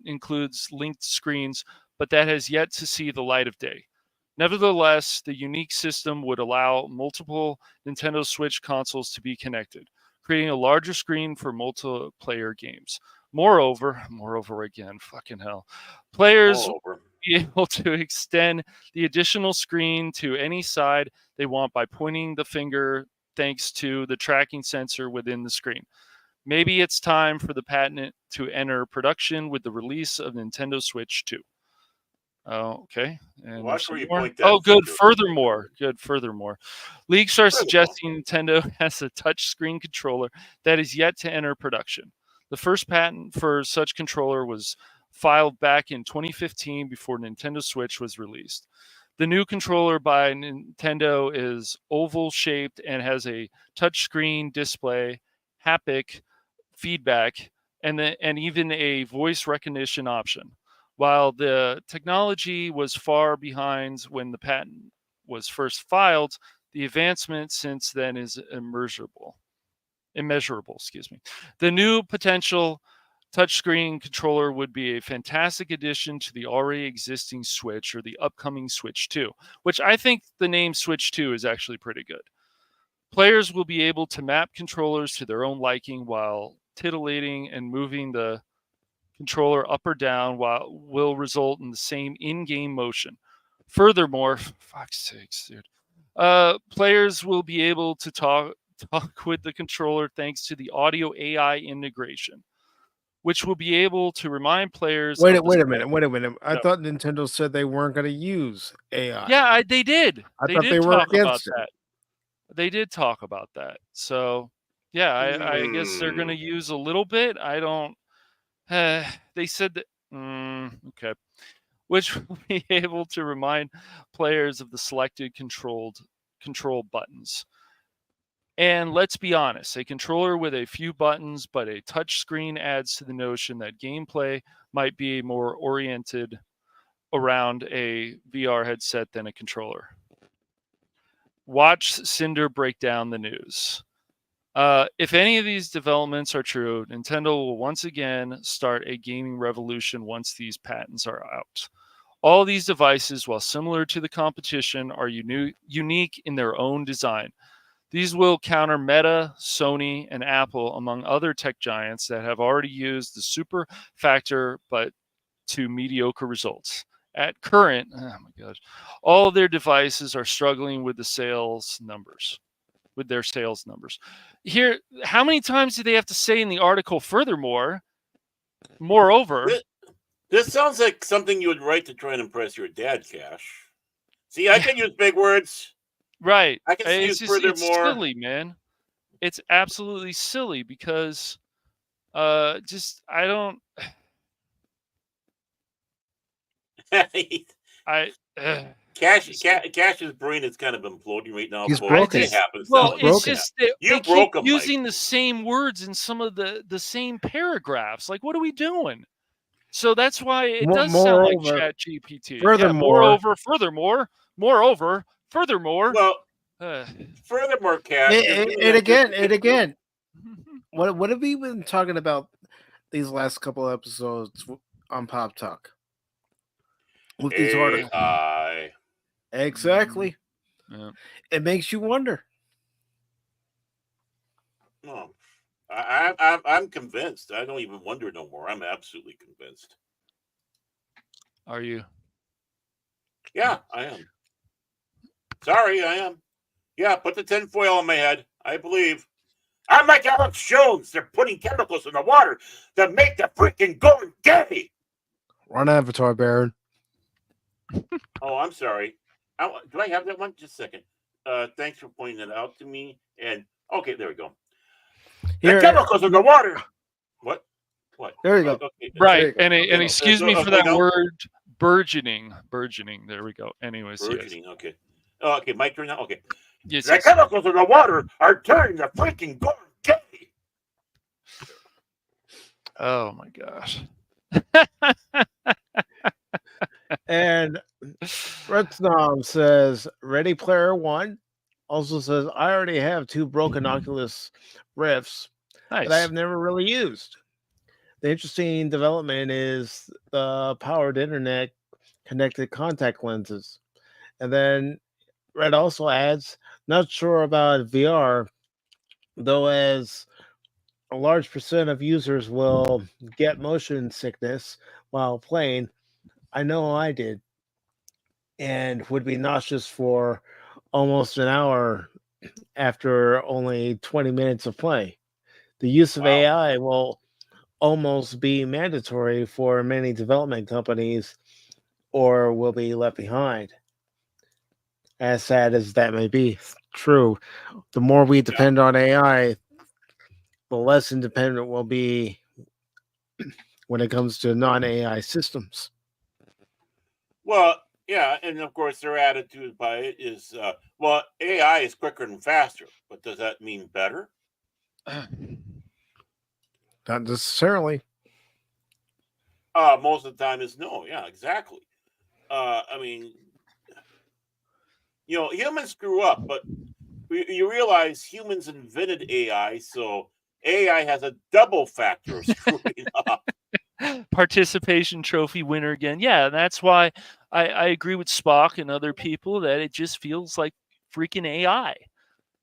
includes linked screens, but that has yet to see the light of day. Nevertheless, the unique system would allow multiple Nintendo Switch consoles to be connected, creating a larger screen for multiplayer games. Moreover again, fucking hell, players will be able to extend the additional screen to any side they want by pointing the finger, thanks to the tracking sensor within the screen. Maybe it's time for the patent to enter production with the release of Nintendo Switch 2. Oh, okay. And watch where you point that. Oh, good. Furthermore, leaks are suggesting Nintendo has a touchscreen controller that is yet to enter production. The first patent for such controller was filed back in 2015 before Nintendo Switch was released. The new controller by Nintendo is oval shaped and has a touchscreen display, haptic feedback, and even a voice recognition option. While the technology was far behind when the patent was first filed, the advancement since then is immeasurable. Excuse me. The new potential touchscreen controller would be a fantastic addition to the already existing Switch or the upcoming Switch 2, which I think the name Switch 2 is actually pretty good. Players will be able to map controllers to their own liking while titillating, and moving the controller up or down will result in the same in-game motion. Furthermore, for fuck's sakes, dude, players will be able to talk with the controller thanks to the audio AI integration, which will be able to remind players. Wait a minute. I No. thought Nintendo said they weren't going to use AI. Yeah, they did. I thought they were talk about against it. that. They did talk about that. So, yeah, I guess they're going to use a little bit. I don't. They said that. Okay. Which will be able to remind players of the selected control buttons. And let's be honest, a controller with a few buttons but a touch screen adds to the notion that gameplay might be more oriented around a VR headset than a controller. Watch Cinder break down the news. If any of these developments are true, Nintendo will once again start a gaming revolution once these patents are out. All these devices, while similar to the competition, are unique in their own design. These will counter Meta, Sony, and Apple, among other tech giants that have already used the super factor but to mediocre results. At current, all their devices are struggling with their sales numbers. Here, how many times do they have to say in the article, furthermore, moreover? This sounds like something you would write to try and impress your dad, Cash. See, I can use big words. Right. I can use furthermore. It's silly, man. It's absolutely silly because I don't. Cash's brain is kind of imploding right now. He's broken. Well, it's just they keep him, using Mike. the same words in some of the same paragraphs. Like, what are we doing? So that's why it does sound like ChatGPT. Moreover, furthermore. Well, furthermore, Cash. And again. What have we been talking about these last couple of episodes on Pop Talk? With these articles. Exactly. Yeah. It makes you wonder. No, I'm convinced. I don't even wonder no more. I'm absolutely convinced. Are you? Yeah, I am. Sorry, I am. Yeah, put the tinfoil on my head. I believe. I'm like Alex Jones. They're putting chemicals in the water to make the freaking going gay. Run Avatar, Baron. Oh, I'm sorry. Do I have that one? Just a second. Thanks for pointing that out to me. And okay, there we go. The chemicals in the water. What? There you go. Okay, right. And excuse me for that word, burgeoning. There we go. Anyways, burgeoning. Yes. Okay. Oh, okay, my turn now. Okay. Yes, the chemicals in the water are turning the freaking going gay. Oh my gosh. And Red Snob says Ready Player One also says I already have 2 broken Oculus Rifts that I have never really used. The interesting development is the powered internet connected contact lenses. And then Red also adds, not sure about VR, though, as a large percent of users will get motion sickness while playing. I know I did, and would be nauseous for almost an hour after only 20 minutes of play. The use of AI will almost be mandatory for many development companies or will be left behind. As sad as that may be, true. The more we depend on AI, the less independent we'll be when it comes to non-AI systems. Well, Yeah, and of course their attitude by it is, well, AI is quicker and faster, but does that mean better? Not necessarily. Most of the time is no. Yeah, exactly. I mean, humans screw up, but you realize humans invented AI, so AI has a double factor of screwing up. Participation trophy winner again. Yeah, that's why I agree with Spock and other people that it just feels like freaking AI.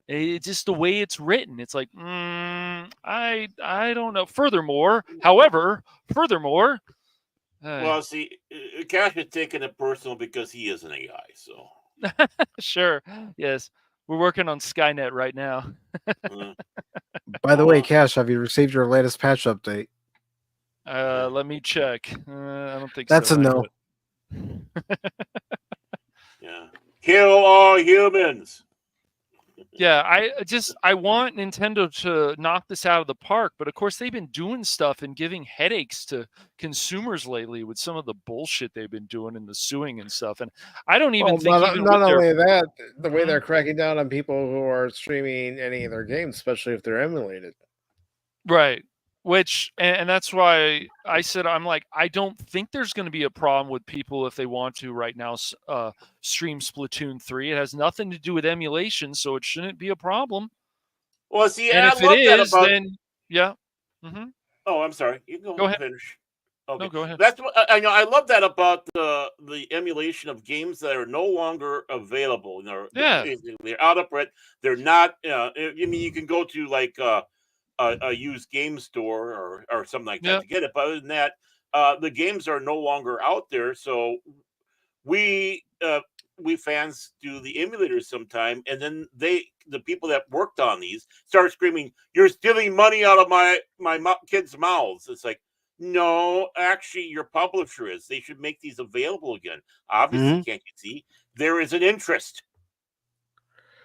It's just the way it's written. It's like, I don't know. Furthermore, Well, see, Cash is taking it personal because he is an AI. So, sure, yes, we're working on Skynet right now. By the way, Cash, have you received your latest patch update? Let me check. I don't think That's so. a no. Yeah, kill all humans. Yeah, I want Nintendo to knock this out of the park, but of course they've been doing stuff and giving headaches to consumers lately with some of the bullshit they've been doing and the suing and stuff. And I don't even think not, even not with their only that, the way they're cracking down on people who are streaming any of their games, especially if they're emulated. right, which and that's why I said I'm like I don't think there's going to be a problem with people if they want to right now stream Splatoon 3. It has nothing to do with emulation, so it shouldn't be a problem. Well, see, And I if it love that is, about. then yeah. Mm-hmm. Oh, I'm sorry. You can Go ahead. finish. Okay. No, go ahead. That's what I know. I love that about the emulation of games that are no longer available. Yeah. They're out of print. They're not. I mean, you can go to like a used game store or something like that to get it. But other than that, the games are no longer out there. So we fans do the emulators sometime, and then the people that worked on these start screaming, "You're stealing money out of my kids' mouths." It's like, no, actually, your publisher is. They should make these available again. Obviously, can't you see? There is an interest,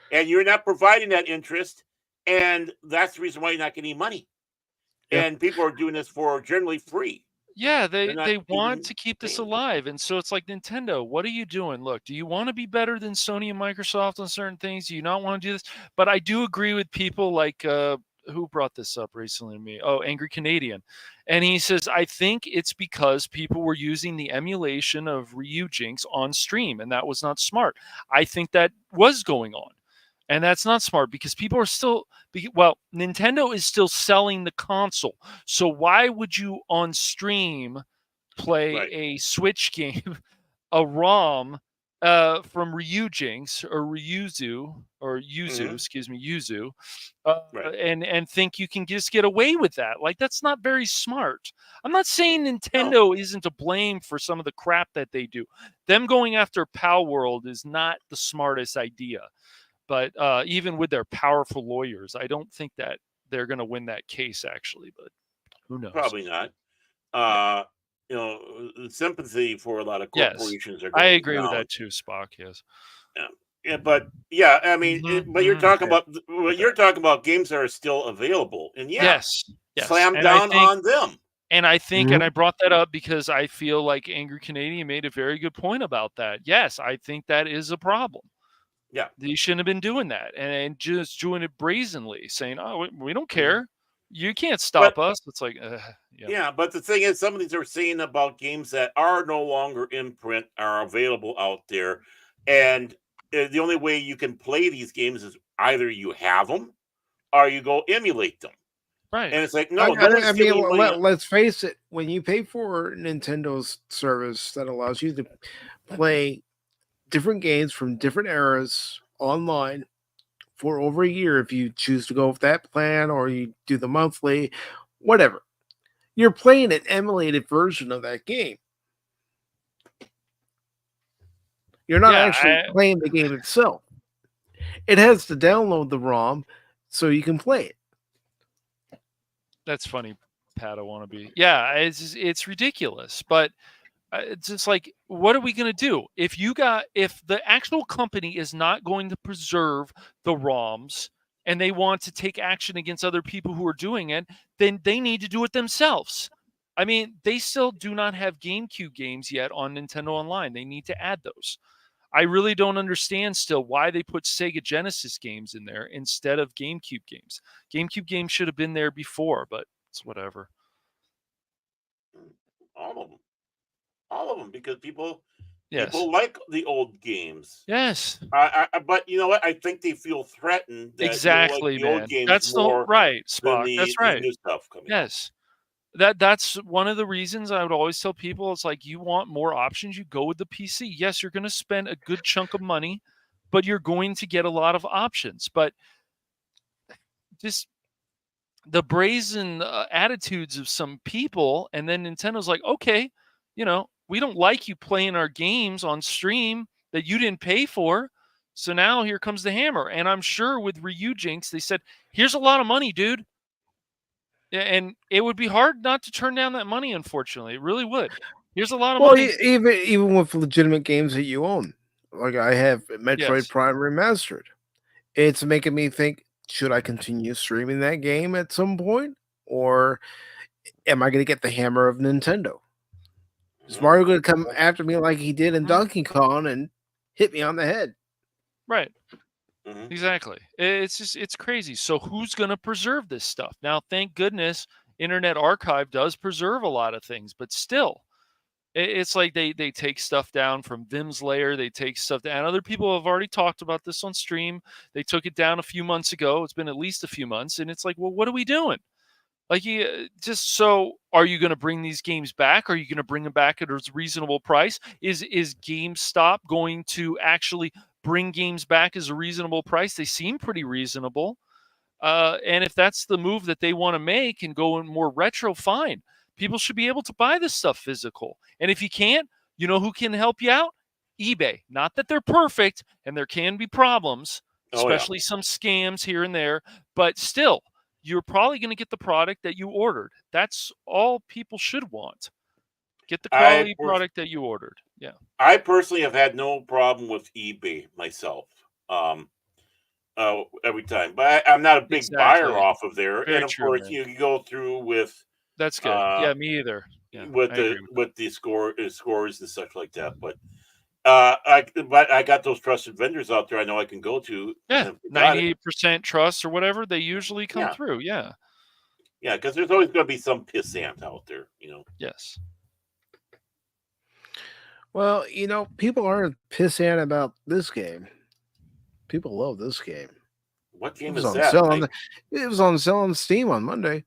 and you're not providing that interest, and that's the reason why you're not getting money. Yeah. And people are doing this for generally free. Yeah, they want to keep this alive. And so it's like, Nintendo, what are you doing? Look, do you want to be better than Sony and Microsoft on certain things? Do you not want to do this? But I do agree with people like who brought this up recently to me? Oh, Angry Canadian. And he says, I think it's because people were using the emulation of Ryujinx on stream, and that was not smart. I think that was going on. And that's not smart because people are still, Nintendo is still selling the console. So why would you on stream play a Switch game, a ROM from Ryujinx or Yuzu, and think you can just get away with that? Like, that's not very smart. I'm not saying Nintendo isn't to blame for some of the crap that they do. Them going after Pal World is not the smartest idea. But even with their powerful lawyers, I don't think that they're going to win that case, actually. But who knows? Probably not. The sympathy for a lot of corporations are going I agree down. with that too, Spock. Yes. Yeah, but I mean, but you're talking about games that are still available, and yes. Slam down on them. And I think, and I brought that up because I feel like Angry Canadian made a very good point about that. Yes, I think that is a problem. Yeah, you shouldn't have been doing that, and just doing it brazenly, saying, "Oh, we don't care. You can't stop us." It's like, yeah. But the thing is, some of these are saying about games that are no longer in print are available out there, and the only way you can play these games is either you have them or you go emulate them. Right. And it's like, no. I mean, let's face it. When you pay for Nintendo's service that allows you to play different games from different eras online for over a year, if you choose to go with that plan or you do the monthly, whatever, you're playing an emulated version of that game. You're not actually playing the game itself. It has to download the ROM so you can play it. That's funny, Pat. I want to be. Yeah, it's ridiculous, but it's just like, what are we going to do if the actual company is not going to preserve the ROMs and they want to take action against other people who are doing it? Then they need to do it themselves. I mean, they still do not have GameCube games yet on Nintendo Online. They need to add those. I really don't understand still why they put Sega Genesis games in there instead of GameCube games. GameCube games should have been there before, but it's whatever. All of them, because people Yes. like the old games. Yes. But you know what? I think they feel threatened that Exactly, you like the man. old games That's more right, than Spock. That's right. the new stuff coming out. Yes. That's one of the reasons I would always tell people. It's like, you want more options, you go with the PC. Yes, you're going to spend a good chunk of money, but you're going to get a lot of options. But just the brazen attitudes of some people, and then Nintendo's like, okay, we don't like you playing our games on stream that you didn't pay for, so now here comes the hammer. And I'm sure with Ryujinx, they said, here's a lot of money, dude. And it would be hard not to turn down that money, unfortunately. It really would. Here's a lot of money. Even with legitimate games that you own. Like I have Metroid Yes. Prime Remastered. It's making me think, should I continue streaming that game at some point? Or am I going to get the hammer of Nintendo? Is Mario going to come after me like he did in Donkey Kong and hit me on the head? Right. Exactly. It's crazy. So who's going to preserve this stuff? Now, thank goodness Internet Archive does preserve a lot of things, but still, it's like they take stuff down from Vim's layer. They take stuff down. Other people have already talked about this on stream. They took it down a few months ago. It's been at least a few months. And it's like, well, what are we doing? Like, are you going to bring these games back? Are you going to bring them back at a reasonable price? Is GameStop going to actually bring games back as a reasonable price? They seem pretty reasonable. And if that's the move that they want to make and go in more retro, fine. People should be able to buy this stuff physical. And if you can't, you know who can help you out? eBay. Not that they're perfect, and there can be problems, especially some scams here and there, but still, you're probably going to get the product that you ordered. That's all people should want. Get the quality product that you ordered. Yeah. I personally have had no problem with eBay myself. Every time, but I'm not a big buyer off of there. Very and of true, course, man. you go through with that's good. Yeah, me either. Yeah, with the scores and such like that. But I got those trusted vendors out there. I know I can go to. Yeah, 98% trust or whatever. They usually come through. Yeah. Yeah, because there's always going to be some pissant out there, Yes. Well, people aren't pissant about this game. People love this game. What game is that? It was on sale on Steam on Monday.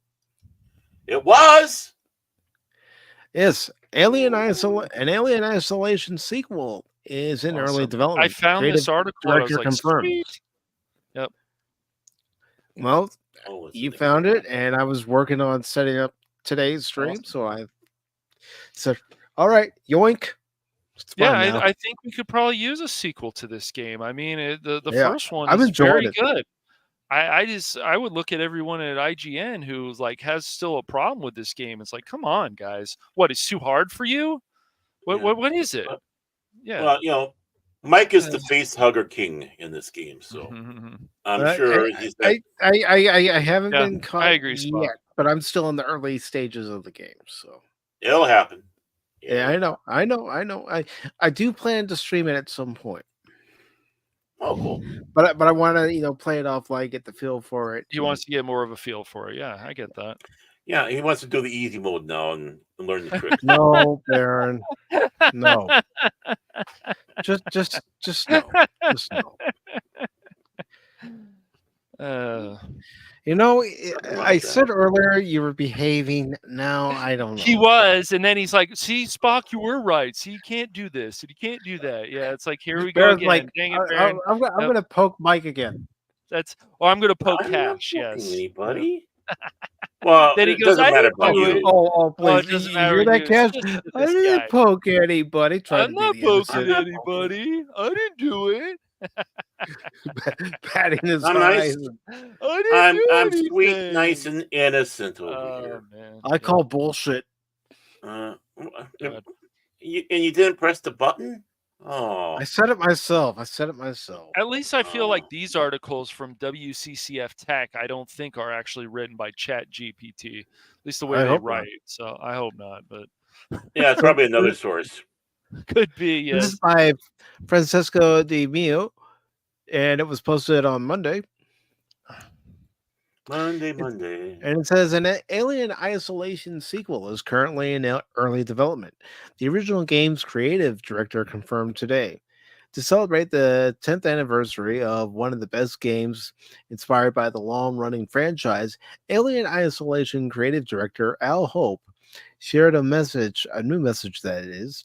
It was? Yes. An Alien Isolation sequel is in early development. I found this article. Director confirmed. Sweet. Yep. Well, you found it, and I was working on setting up today's stream, so I said, all right, yoink. Yeah, I think we could probably use a sequel to this game. I mean, the first one is very good. I would look at everyone at IGN who's like has still a problem with this game. It's like, come on, guys, what is too hard for you? What is it? Yeah. Well, Mike is the face hugger king in this game, so I'm sure he's. I haven't been caught I agree, yet, but I'm still in the early stages of the game, so it'll happen. Yeah, I know. I do plan to stream it at some point. Oh, cool. But I want to play it off, like get the feel for it. He wants to get more of a feel for it. Yeah, I get that. Yeah, he wants to do the easy mode now and learn the trick. No, Baron. No. Just no. Just no. I said earlier you were behaving. Now I don't know. He was, and then he's like, "See, Spock, you were right. See, you can't do this, and you can't do that." Yeah, it's like, here we go again. Like, dang it, Baron. I'm going to poke Mike again. I'm going to poke Cash. Yes. Anybody? Well, then he goes, doesn't matter about you. Please. Doesn't You matter hear that, Cash? I didn't guy. poke anybody. I'm not poking anybody. I didn't do it. Patting his I'm eyes. Nice. I'm sweet, nice, and innocent over here. Man. I call bullshit. And you didn't press the button? Oh, I said it myself. I said it myself. At least I feel like Oh. these articles from WCCFTECH, I don't think are actually written by Chat GPT. At least the way I they hope not. write. So I hope not, but Yeah, it's probably another source. could be, This is yes. by Francesco Di Mio, and it was posted on Monday. Monday. And it says an Alien Isolation sequel is currently in early development. The original game's creative director confirmed today. To celebrate the 10th anniversary of one of the best games inspired by the long running franchise, Alien Isolation creative director Al Hope shared a new message that is,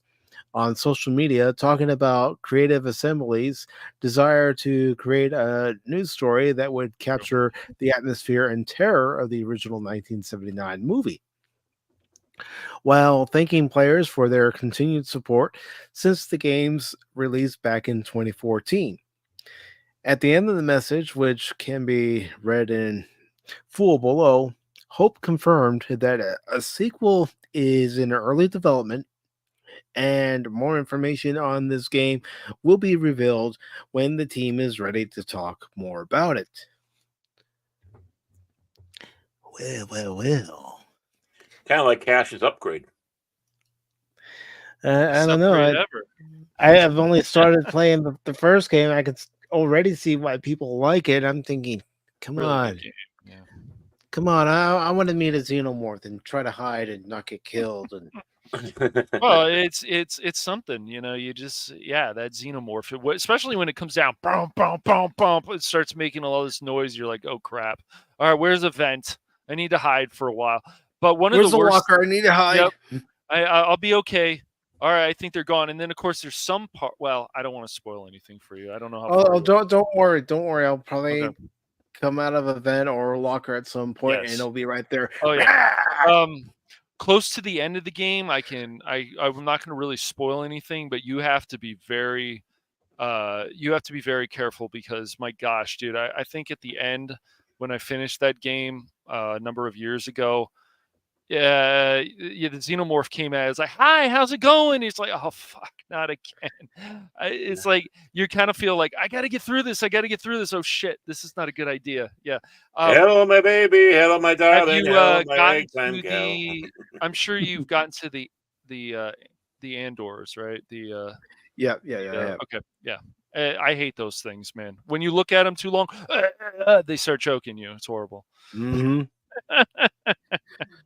on social media talking about Creative Assembly's desire to create a news story that would capture the atmosphere and terror of the original 1979 movie, while thanking players for their continued support since the game's release back in 2014. At the end of the message, which can be read in full below, Hope confirmed that a sequel is in early development and more information on this game will be revealed when the team is ready to talk more about it. Well. Kind of like Cash's upgrade. I don't know. Upgrade ever. I have only started playing the first game. I can already see why people like it. I'm thinking, come Really on. good game. Yeah. Come on. I want to meet a xenomorph and try to hide and not get killed. And Well, it's something, you know. You just that xenomorph, especially when it comes down, boom, boom, boom, boom, it starts making all this noise. You're like, oh crap! All right, where's a vent? I need to hide for a while. But one where's of the the worst. locker? I need to hide. Yep, I'll be okay. All right, I think they're gone. And then of course there's some part. Well, I don't want to spoil anything for you. I don't know how. Oh, don't worry. Don't worry. I'll probably Okay. come out of a vent or a locker at some point, and Yes. it'll be right there. Oh yeah. Close to the end of the game, I'm not going to really spoil anything, but you have to be very careful because my gosh, dude, I think at the end when I finished that game a number of years ago, the xenomorph came out. It's like, hi, how's it going? He's like, oh fuck, not again. It's like you kind of feel like I got to get through this. Oh shit, this is not a good idea. Yeah. Hello, my baby. Hello, my Have darling. you Hello, my gotten eggplant to gal. I'm sure you've gotten to the Andors, right? Yeah. Okay, yeah. I hate those things, man. When you look at them too long, they start choking you. It's horrible. Mm-hmm.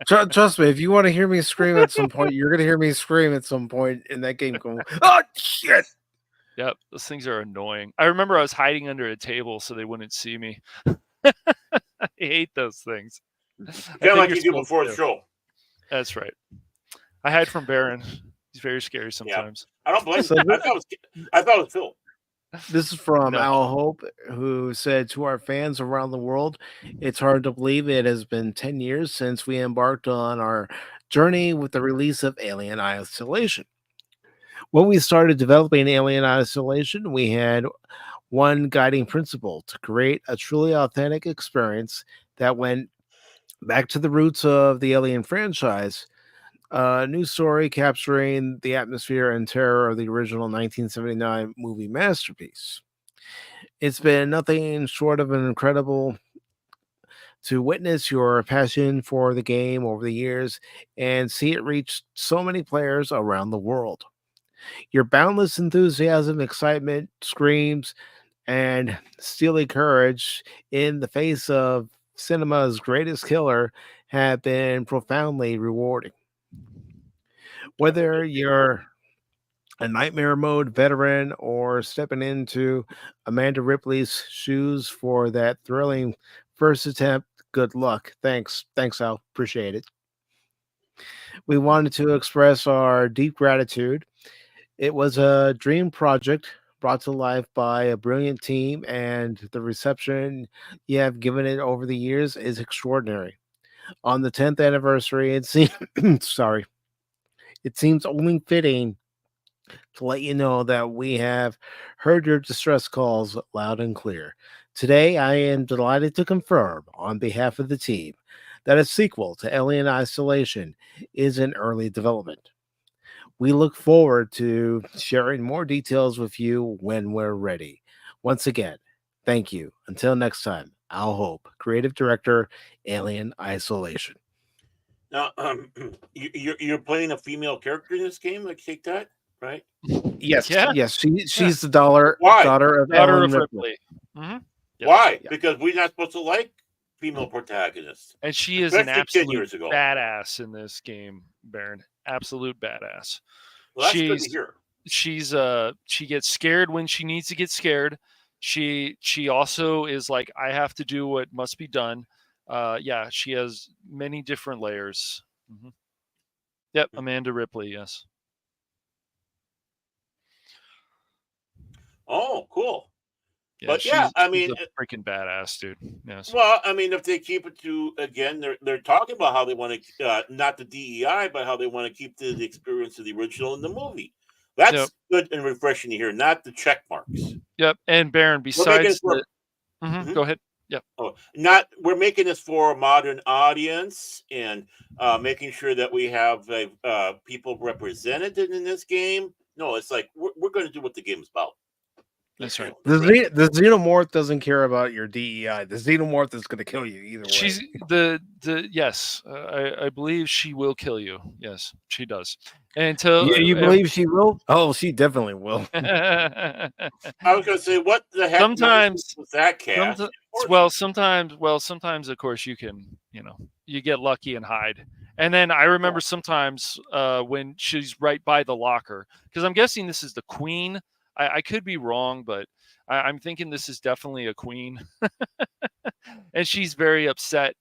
Trust me, if you want to hear me scream at some point, you're gonna hear me scream at some point in that game. Going, oh shit! Yep, those things are annoying. I remember I was hiding under a table so they wouldn't see me. I hate those things. Kind of like you do before the show. That's right. I hide from Baron. He's very scary sometimes. Yeah. I don't blame you. I thought it was Phil. This is from Al Hope, who said to our fans around the world, it's hard to believe it has been 10 years since we embarked on our journey with the release of Alien Isolation. When we started developing Alien Isolation, we had one guiding principle: to create a truly authentic experience that went back to the roots of the Alien franchise. A new story capturing the atmosphere and terror of the original 1979 movie masterpiece. It's been nothing short of an incredible to witness your passion for the game over the years and see it reach so many players around the world. Your boundless enthusiasm, excitement, screams, and steely courage in the face of cinema's greatest killer have been profoundly rewarding. Whether you're a nightmare mode veteran or stepping into Amanda Ripley's shoes for that thrilling first attempt, good luck. Thanks, Al. Appreciate it. We wanted to express our deep gratitude. It was a dream project brought to life by a brilliant team, and the reception you have given it over the years is extraordinary. On the 10th anniversary, it seems it seems only fitting to let you know that we have heard your distress calls loud and clear. Today, I am delighted to confirm, on behalf of the team, that a sequel to Alien Isolation is in early development. We look forward to sharing more details with you when we're ready. Once again, thank you. Until next time, Al Hope, Creative Director, Alien Isolation. Now, you're playing a female character in this game. I take that, right? Yes, Yeah. yes, she's Yeah. the daughter Why? of Daughter Ellen of Ripley. Ripley. Mhm. Yep. Why? Yeah. Because we're not supposed to like female protagonists. And she is an Especially 10 absolute years ago. badass in this game, Baron. Absolute badass. Well, that's good to hear. She gets scared when she needs to get scared. She also is like, I have to do what must be done. Yeah, she has many different layers. Mhm. Yep, Amanda Ripley, yes. Oh, cool. Yeah, But yeah, I she's mean, a freaking badass, dude. Yes. well, I mean, if they keep it to, again, they're talking about how they want to, not the DEI, but how they want to keep the experience of the original in the movie. That's Yep. good and refreshing to hear, not the check marks. Yep. And Baron, besides the Mhm. Go ahead. Yep. Oh, we're making this for a modern audience and making sure that we have people represented in this game. No, it's like we're going to do what the game is about. That's right. The xenomorph doesn't care about your DEI. The xenomorph is going to kill you either way. She's yes, I believe she will kill you. Yes, she does. Until you believe she will? Oh, she definitely will. I was going to say, what the heck? Sometimes was that cast? sometimes of course you can, you get lucky and hide. And then I remember sometimes when she's right by the locker, because I'm guessing this is the queen. I could be wrong, but I'm thinking this is definitely a queen. And she's very upset.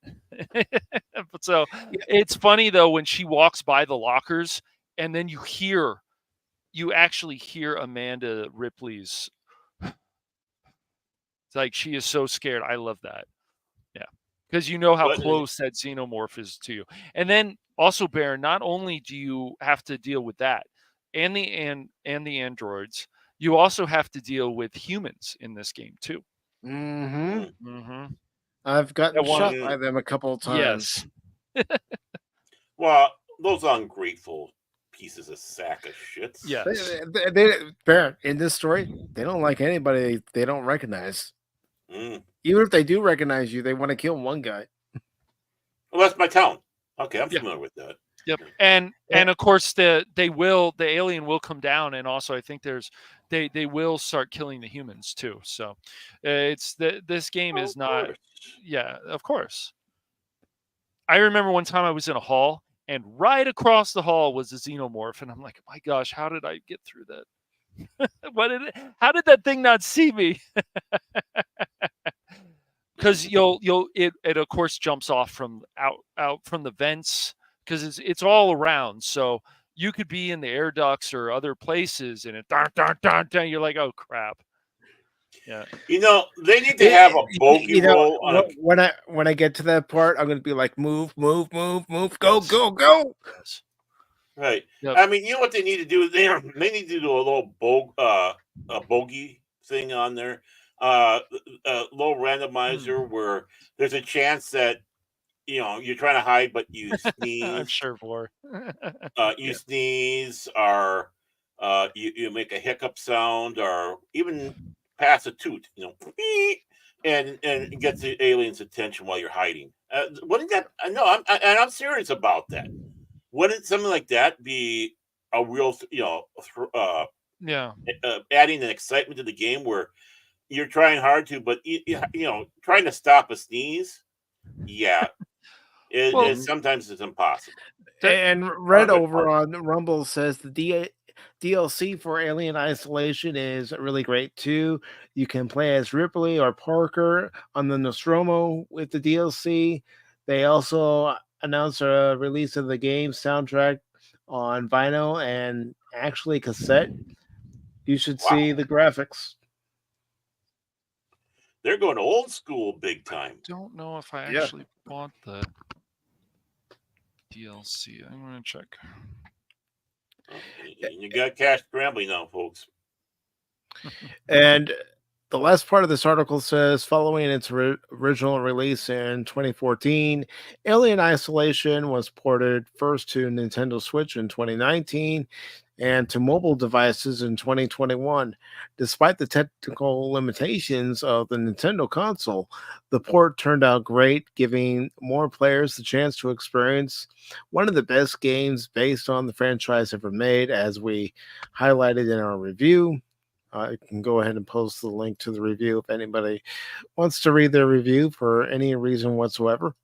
So it's funny though when she walks by the lockers and then you actually hear Amanda Ripley's. It's like she is so scared. I love that. Yeah, because you know how close that xenomorph is to you. And then also, Baron, not only do you have to deal with that and the androids, you also have to deal with humans in this game too. Mm-hmm. Mm-hmm. I've gotten shot by them a couple of times. Yes. Well, those ungrateful pieces of sack of shit. Yes. Baron, in this story, they don't like anybody they don't recognize. Mm. Even if they do recognize you, they want to kill one guy. Well, that's my town. Okay, I'm familiar with that. Yep. And of course the alien will come down, and also I think they will start killing the humans too. So it's this game is not of course. I remember one time I was in a hall and right across the hall was a xenomorph, and I'm like, my gosh, how did I get through that? How did that thing not see me? Because it of course jumps off from out from the vents, because it's all around. So you could be in the air ducts or other places, and you're like, oh crap. Yeah. They need to have a bogey roll on when I get to that part, I'm going to be like, move, go, go, go. Right. Yep. I mean, you know what they need to do? They need to do a little bogey thing on there. A little randomizer where there's a chance that you're trying to hide, but you sneeze. I'm sure for you sneeze, or you make a hiccup sound, or even pass a toot, and get the alien's attention while you're hiding. Wouldn't that? No, I'm serious about that. Wouldn't something like that be a real, adding an excitement to the game where you're trying hard to, but trying to stop a sneeze, sometimes it's impossible. And Red over on Rumble says the DLC for Alien Isolation is really great too. You can play as Ripley or Parker on the Nostromo with the DLC. They also announced a release of the game soundtrack on vinyl and actually cassette. You should see the graphics. They're going old school big time. Don't know if I actually bought the DLC. I'm going to check. You got cash scrambling now, folks. And the last part of this article says, following its original release in 2014, Alien Isolation was ported first to Nintendo Switch in 2019 and to mobile devices in 2021. Despite the technical limitations of the Nintendo console, the port turned out great, giving more players the chance to experience one of the best games based on the franchise ever made, as we highlighted in our review. I can go ahead and post the link to the review if anybody wants to read their review for any reason whatsoever.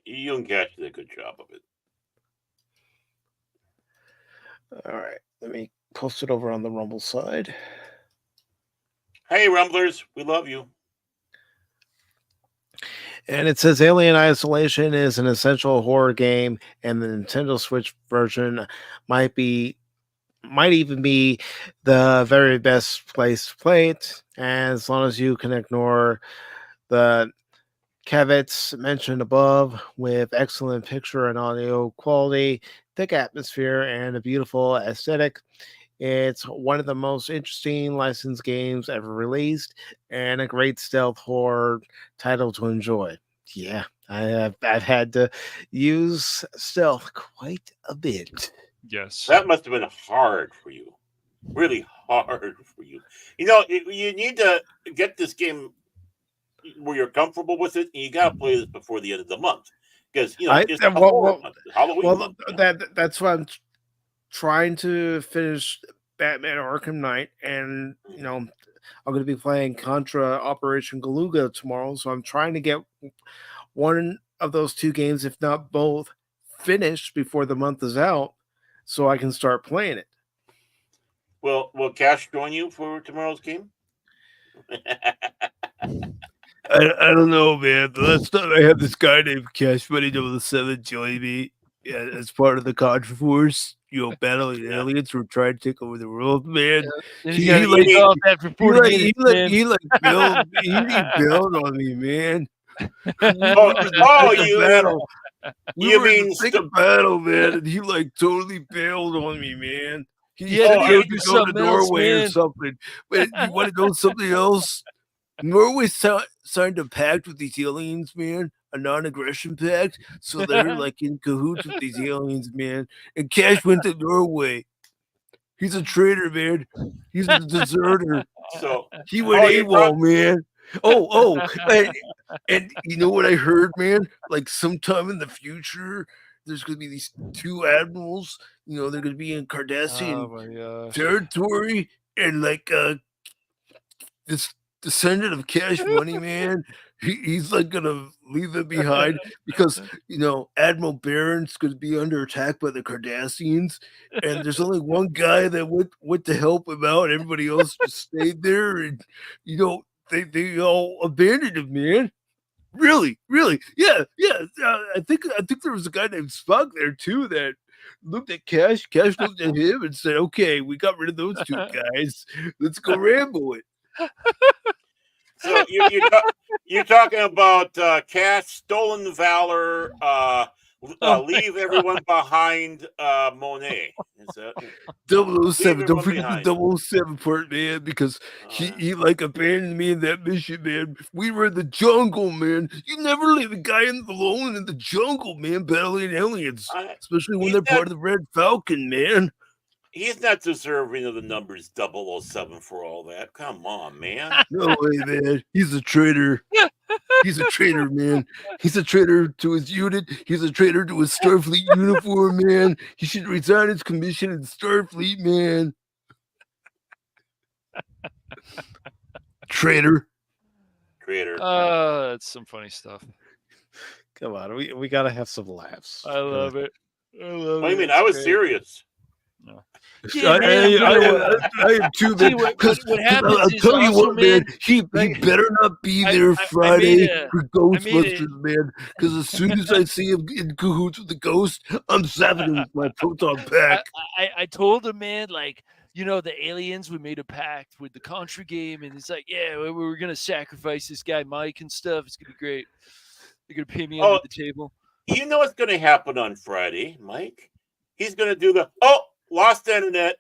You and Cash did a good job of it. All right, let me post it over on the Rumble side. Hey, Rumblers, we love you. And it says Alien Isolation is an essential horror game, and the Nintendo Switch version might even be the very best place to play it, as long as you can ignore the caveats mentioned above, with excellent picture and audio quality, thick atmosphere, and a beautiful aesthetic. It's one of the most interesting licensed games ever released, and a great stealth horror title to enjoy. Yeah, I've had to use stealth quite a bit. Yes. That must have been hard for you. Really hard for you. You know, you need to get this game where you're comfortable with it, and you got to play this before the end of the month. Because, you know, it's Halloween month. That's why I'm trying to finish Batman Arkham Knight, and, you know, I'm going to be playing Contra Operation Galuga tomorrow, so I'm trying to get one of those two games, if not both, finished before the month is out, so I can start playing it. Will Cash join you for tomorrow's game? I don't know, man. The last time I had this guy named Cashmoney007 join me as part of the Contra Force, you know, battling aliens who were trying to take over the world, man. He built on me, man. You mean a battle, man, and he totally bailed on me, man. He said he had to go to Norway or something. But you want to know something else? Norway signed a pact with these aliens, man, a non-aggression pact. So they're in cahoots with these aliens, man. And Cash went to Norway. He's a traitor, man. He's a deserter. So he went AWOL, man. And you know what I heard, man? Sometime in the future, there's going to be these two admirals. You know, they're going to be in Cardassian territory, and this descendant of Cash Money, man, he's gonna leave them behind because, you know, Admiral Barron's gonna be under attack by the Cardassians, and there's only one guy that went to help him out. Everybody else just stayed there, and, you know, they all abandoned him, man. Really, yeah. I think there was a guy named Spock there too that looked at Cash. Cash looked at him and said, "Okay, we got rid of those two guys. Let's go ramble it." So you're talking about Cash, Stolen Valor, Leave Everyone Behind, Monet. Is that 007? Don't forget the 007 part, man, because he abandoned me in that mission, man. We were in the jungle, man. You never leave a guy alone in the jungle, man, battling aliens, especially when they're part of the Red Falcon, man. He's not deserving of the numbers 007 for all that. Come on, man. No way, man. He's a traitor. He's a traitor, man. He's a traitor to his unit. He's a traitor to his Starfleet uniform, man. He should resign his commission in Starfleet, man. Traitor. That's some funny stuff. Come on, we gotta have some laughs. I love it. What do you mean? I was serious. No. I am too, man. I'll tell you what, man. He better not be there Friday for Ghostbusters, man. Because as soon as I see him in cahoots with the ghost, I'm zapping him with my proton pack. I told him, man, you know, the aliens, we made a pact with the Contra game, and it's yeah, we were gonna sacrifice this guy Mike and stuff. It's gonna be great. They're gonna pay me under the table. You know what's gonna happen on Friday, Mike? He's gonna do lost internet.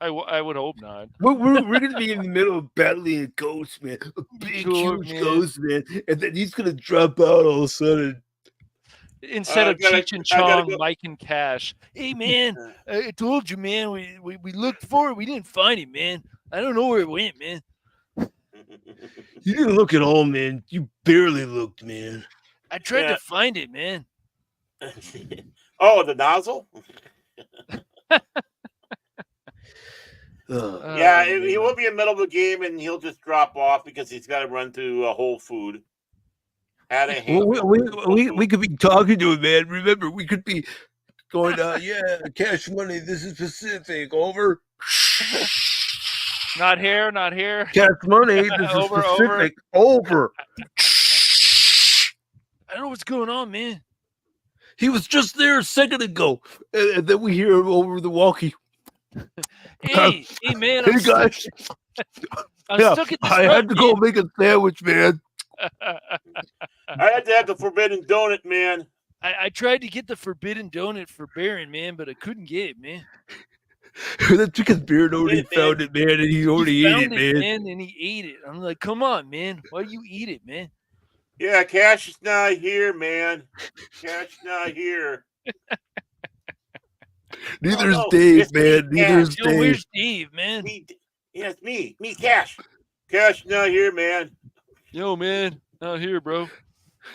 I would hope not. We're going to be in the middle of battling a ghost, man. A big, huge ghost, man. And then he's going to drop out all of a sudden. Instead of gotta- Cheech and I gotta Chong, go. Mike and Cash. Hey man, I told you, man. We looked for it. We didn't find it, man. I don't know where it went, man. You didn't look at all, man. You barely looked, man. I tried Yeah. to find it, man. Oh, the nozzle. Yeah, he will be in the middle of the game and he'll just drop off because he's got to run to Whole Food. Had a We could be talking to him, man. Remember, we could be going, yeah, Cash Money, this is Pacific, over. Not here, not here. Cash Money, this is Over, Pacific, over. I don't know what's going on, man. He was just there a second ago. And then we hear him over the walkie. Hey, man. Hey, guys. I'm Yeah, stuck at this I had to rut, go make a sandwich, man. I had to have the forbidden donut, man. I tried to get the forbidden donut for Baron, man, but I couldn't get it, man. That's because Beard already found it, man, and he already He ate found it, man. and he ate it. I'm like, come on, man. Why do you eat it, man? Yeah, Cash is not here, man. Cash is not here. Neither is no, Dave, it's me, man. Neither is Yo, Dave. where's Dave, man? Yeah, it's me, Cash. Cash is not here, man. Yo, man, not here, bro.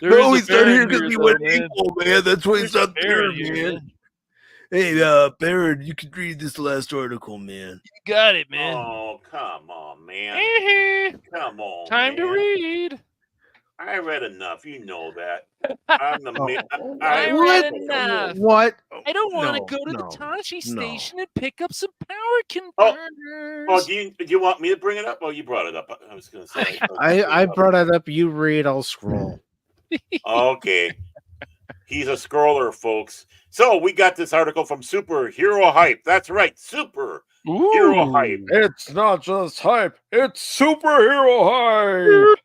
There No, is he's a not Baron here because he though, went man. equal, man. That's why he's There's a not there, Baron here, man. Hey, Baron, you can read this last article, man. You got it, man. Oh, come on, man. Come on, Time to man. read. I read enough. You know that. I'm the man. I read enough. What? I don't want to No, go to no, the Tashi no. station and pick up some power converters. Oh, do you want me to bring it up? Oh, you brought it up. I was going to say. I brought it up. You read, I'll scroll. Okay. He's a scroller, folks. So we got this article from Superhero Hype. That's right, Superhero Hype. It's not just hype. It's superhero hype.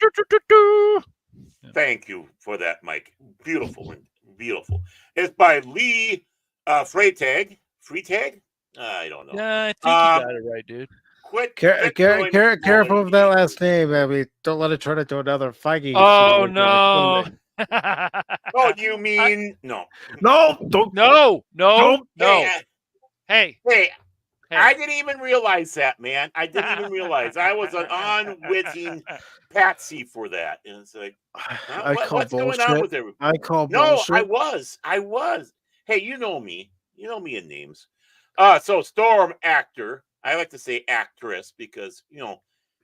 Thank you for that, Mike. Beautiful. It's by Lee Freitag. Freitag? I don't know. Yeah, I think you got it right, dude. Careful of that last name, baby. Don't let it turn into another Feige. Oh no. Oh, you mean no? No, don't. No. Hey, Hey. I didn't even realize that, man. I didn't even realize. I was an unwitting patsy for that. And it's like, what's going on with everybody? I call No, bullshit. I was. Hey, you know me. You know me in names. So Storm actor. I like to say actress because,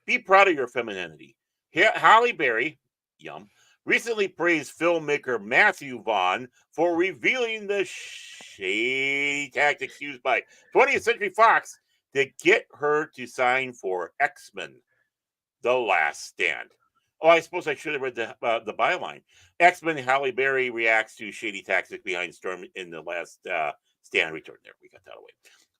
be proud of your femininity. Halle Berry, yum, recently praised filmmaker Matthew Vaughn for revealing the shady tactics used by 20th Century Fox to get her to sign for X-Men: The Last Stand. Oh, I suppose I should have read the byline. X-Men Halle Berry reacts to shady tactics behind Storm in The Last Stand return. There, we got that away.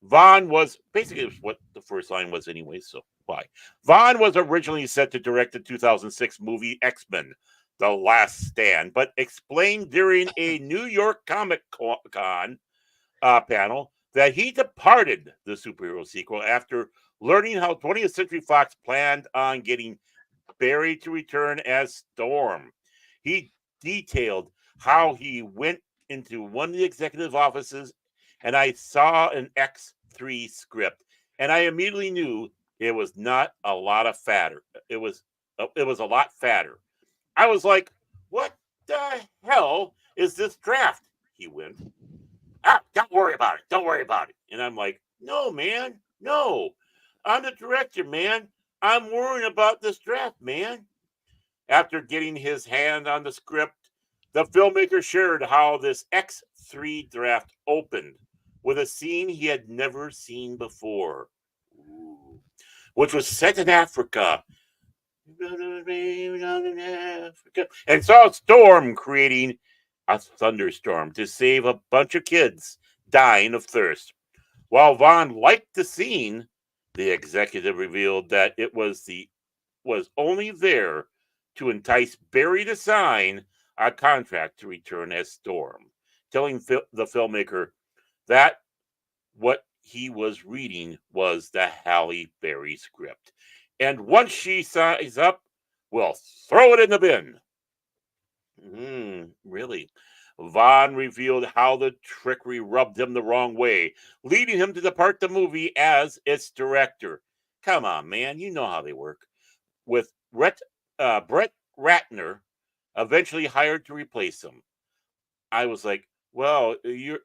Vaughn was basically what the first line was anyway, so why? Vaughn was originally set to direct the 2006 movie X-Men: The Last Stand, but explained during a New York Comic Con panel that he departed the superhero sequel after learning how 20th Century Fox planned on getting Barry to return as Storm. He detailed how he went into one of the executive offices and I saw an X3 script, and I immediately knew it was not a lot of fatter. It was a lot fatter. I was like, what the hell is this draft? He went, don't worry about it. Don't worry about it. And I'm like, no, man, no. I'm the director, man. I'm worrying about this draft, man. After getting his hand on the script, the filmmaker shared how this X3 draft opened with a scene he had never seen before, which was set in Africa. And saw a storm creating a thunderstorm to save a bunch of kids dying of thirst. While Vaughn liked the scene, the executive revealed that it was only there to entice Barry to sign a contract to return as Storm, telling the filmmaker that what he was reading was the Halle Berry script. And once she signs up, we'll throw it in the bin. Really? Vaughn revealed how the trickery rubbed him the wrong way, leading him to depart the movie as its director. Come on, man, you know how they work. With Brett Ratner eventually hired to replace him. I was like, well, you're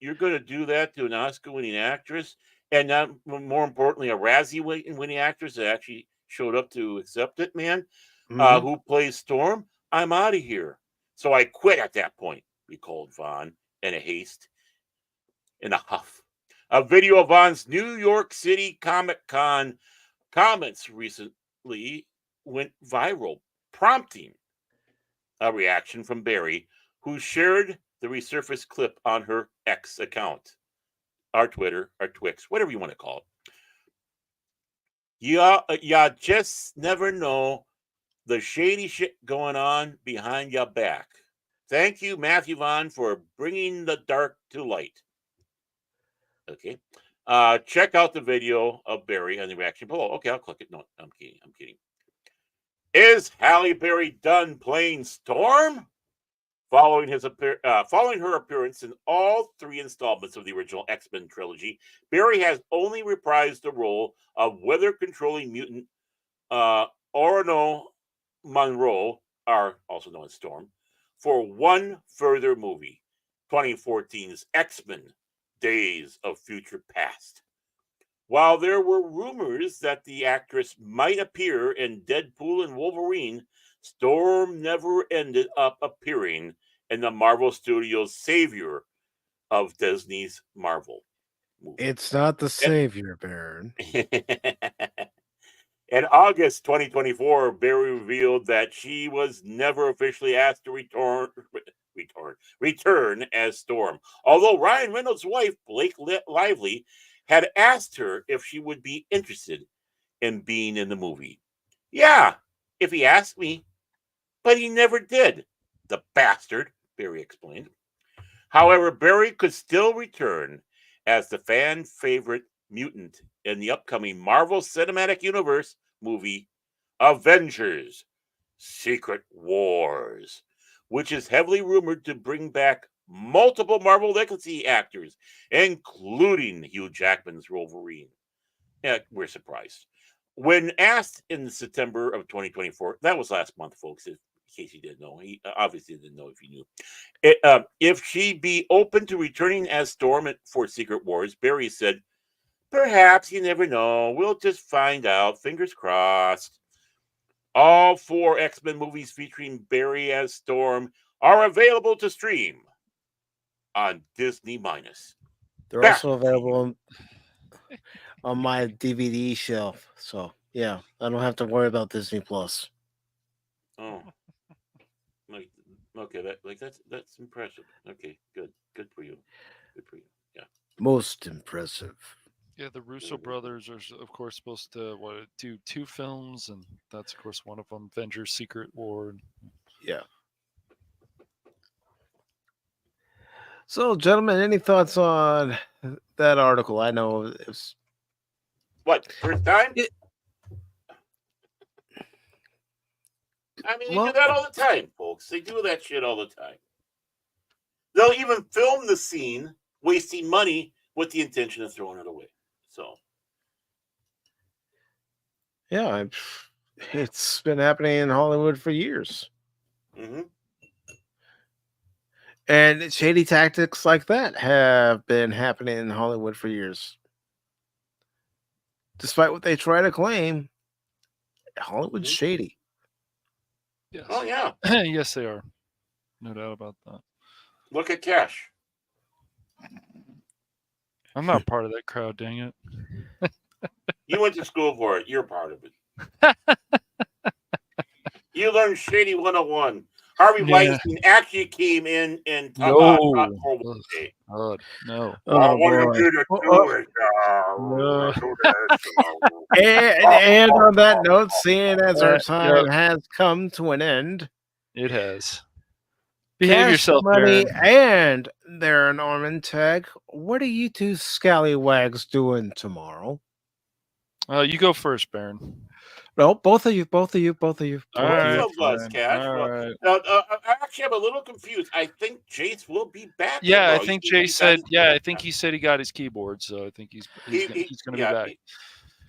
going to do that to an Oscar-winning actress, and not more importantly, a Razzie-winning actress that actually showed up to accept it, man, who plays Storm. I'm out of here. So I quit at that point, recalled Vaughn in a huff. A video of Vaughn's New York City Comic-Con comments recently went viral, prompting a reaction from Berry, who shared the resurfaced clip on her X account, our Twitter, our Twix, whatever you want to call it. Ya just never know the shady shit going on behind your back. Thank you, Matthew Vaughn, for bringing the dark to light. Okay. Check out the video of Berry and the reaction below. Okay, I'll click it. No, I'm kidding. Is Halle Berry done playing Storm? Following her appearance in all 3 installments of the original X-Men trilogy, Berry has only reprised the role of weather-controlling mutant Orman Monroe, also known as Storm, for one further movie, 2014's X-Men: Days of Future Past. While there were rumors that the actress might appear in Deadpool and Wolverine, Storm never ended up appearing in the Marvel Studios' savior of Disney's Marvel movie. It's not the savior, Baron. In August 2024, Berry revealed that she was never officially asked to return as Storm. Although Ryan Reynolds' wife, Blake Lively, had asked her if she would be interested in being in the movie. Yeah, if he asked me, but he never did. The bastard, Berry explained. However, Berry could still return as the fan favorite mutant in the upcoming Marvel Cinematic Universe movie Avengers: Secret Wars, which is heavily rumored to bring back multiple Marvel legacy actors, including Hugh Jackman's Wolverine. Yeah, we're surprised. When asked in September of 2024, that was last month, folks, in case you didn't know. He obviously didn't know if you knew. If she'd be open to returning as Storm for Secret Wars, Berry said, perhaps, you never know. We'll just find out. Fingers crossed. All 4 X-Men movies featuring Berry as Storm are available to stream on Disney-. They're also available on my DVD shelf. So, yeah, I don't have to worry about Disney Plus. Oh. Okay, that's impressive. Okay, good for you. Good for you. Yeah. Most impressive. Yeah, the Russo brothers are, of course, supposed to do 2 films, and that's, of course, one of them, Avengers: Secret War. Yeah. So, gentlemen, any thoughts on that article? I know it's what, first time? I mean, they do that all the time, folks. They do that shit all the time. They'll even film the scene, wasting money with the intention of throwing it away. So, yeah, it's been happening in Hollywood for years. Mm-hmm. And shady tactics like that have been happening in Hollywood for years. Despite what they try to claim, Hollywood's shady. Yes. Oh, yeah. Yes, they are. No doubt about that. Look at Cash. I'm not part of that crowd, dang it. You went to school for it. You're part of it. You learned Shady 101. Harvey Weinstein actually came in and taught for one day. God, no. I wanted you to do it. And on that note, seeing as our time has come to an end, it has. Behave yourself, Money Baron. and there an Orman tag. What are you 2 scallywags doing tomorrow? You go first, Baron. No, both of you, both of you, both of you. All Both of right, you. Both of us, fine. Cash. All Well, right. I actually am a little confused. I think Jace will be back Yeah, I tomorrow. think He Jay got said. his- Yeah, I think he said he got his keyboard, so I think he's going to be yeah, back.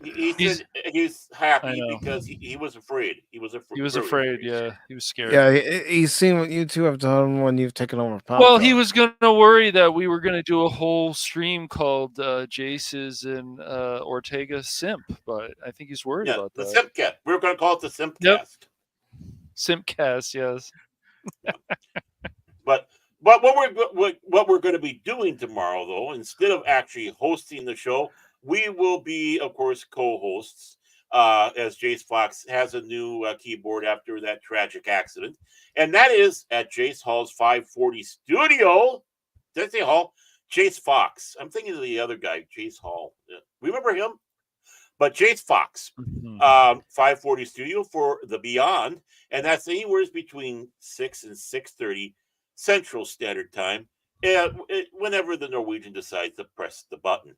he He's. said he's I happy know. because he was afraid. He was He was very afraid. afraid. Yeah, he was scared. Yeah, he's seen what you two have done when you've taken over Pop. Well, he was going to worry that we were going to do a whole stream called Jace's and Ortega Simp, but I think he's worried Yeah, about the that. Simpcast. We're going to call it the Simpcast. Yep. Simpcast, yes. But what we're going to be doing tomorrow, though, instead of actually hosting the show, we will be, of course, co-hosts. As Jace Fox has a new keyboard after that tragic accident, and that is at Jace Hall's 540 studio. Did I say Hall? Jace Fox. I'm thinking of the other guy, Jace Hall. Remember him? But Jace Fox, 540 studio for the Beyond, and that's anywhere between 6 and 6:30 Central Standard Time, whenever the Norwegian decides to press the button.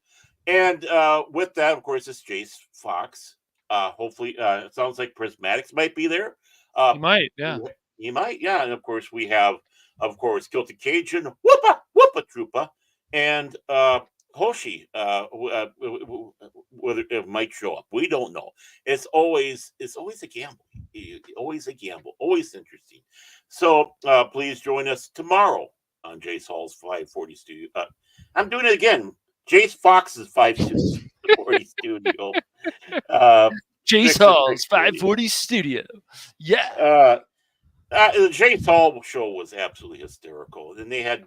And with that, of course, it's Jace Fox. Hopefully, it sounds like Prismatics might be there. He might, yeah. He might, yeah. And of course, we have, of course, Guilty Cajun, Whoopa, Whoopa Troopa, and Hoshi, whether it might show up. We don't know. It's always a gamble. Always a gamble. Always interesting. So please join us tomorrow on Jace Hall's 540 studio. I'm doing it again. Jace Fox's 540 studio. Jace Hall's 540 studio. Yeah. The Jace Hall show was absolutely hysterical. And they had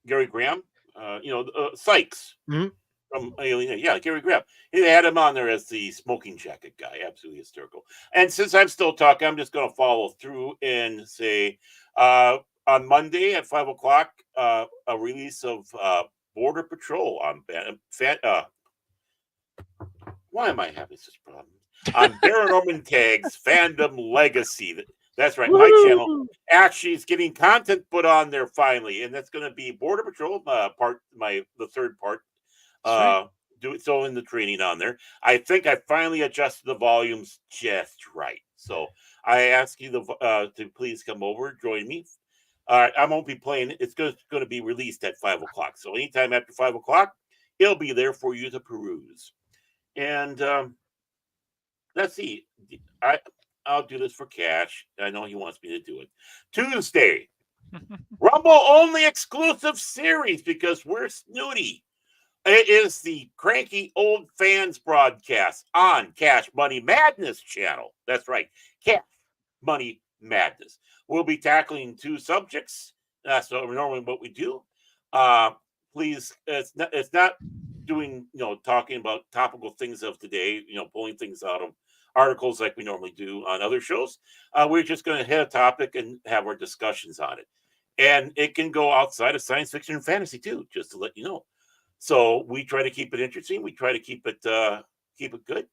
Gary Graham, Sykes from Gary Graham. They had him on there as the smoking jacket guy. Absolutely hysterical. And since I'm still talking, I'm just going to follow through and say on Monday at 5:00, a release of Border Patrol on why am I having such problems? On Baron Orman Tagg's Fandom Legacy. That's right. My channel actually is getting content put on there finally, and that's going to be Border Patrol the third part. Do it so in the training on there. I think I finally adjusted the volumes just right. So I ask you to please come over, join me. I won't be playing it. It's going to be released at 5:00. So anytime after 5:00, it'll be there for you to peruse. And let's see. I'll do this for Cash. I know he wants me to do it. Tuesday, Rumble only exclusive series because we're snooty. It is the Cranky Old Fans broadcast on Cash Money Madness channel. That's right. Cash Money Madness. We'll be tackling two subjects. That's normally what we do. Please, it's not doing, talking about topical things of today, pulling things out of articles like we normally do on other shows. We're just going to hit a topic and have our discussions on it. And it can go outside of science fiction and fantasy too, just to let you know. So we try to keep it interesting. We try to keep it good.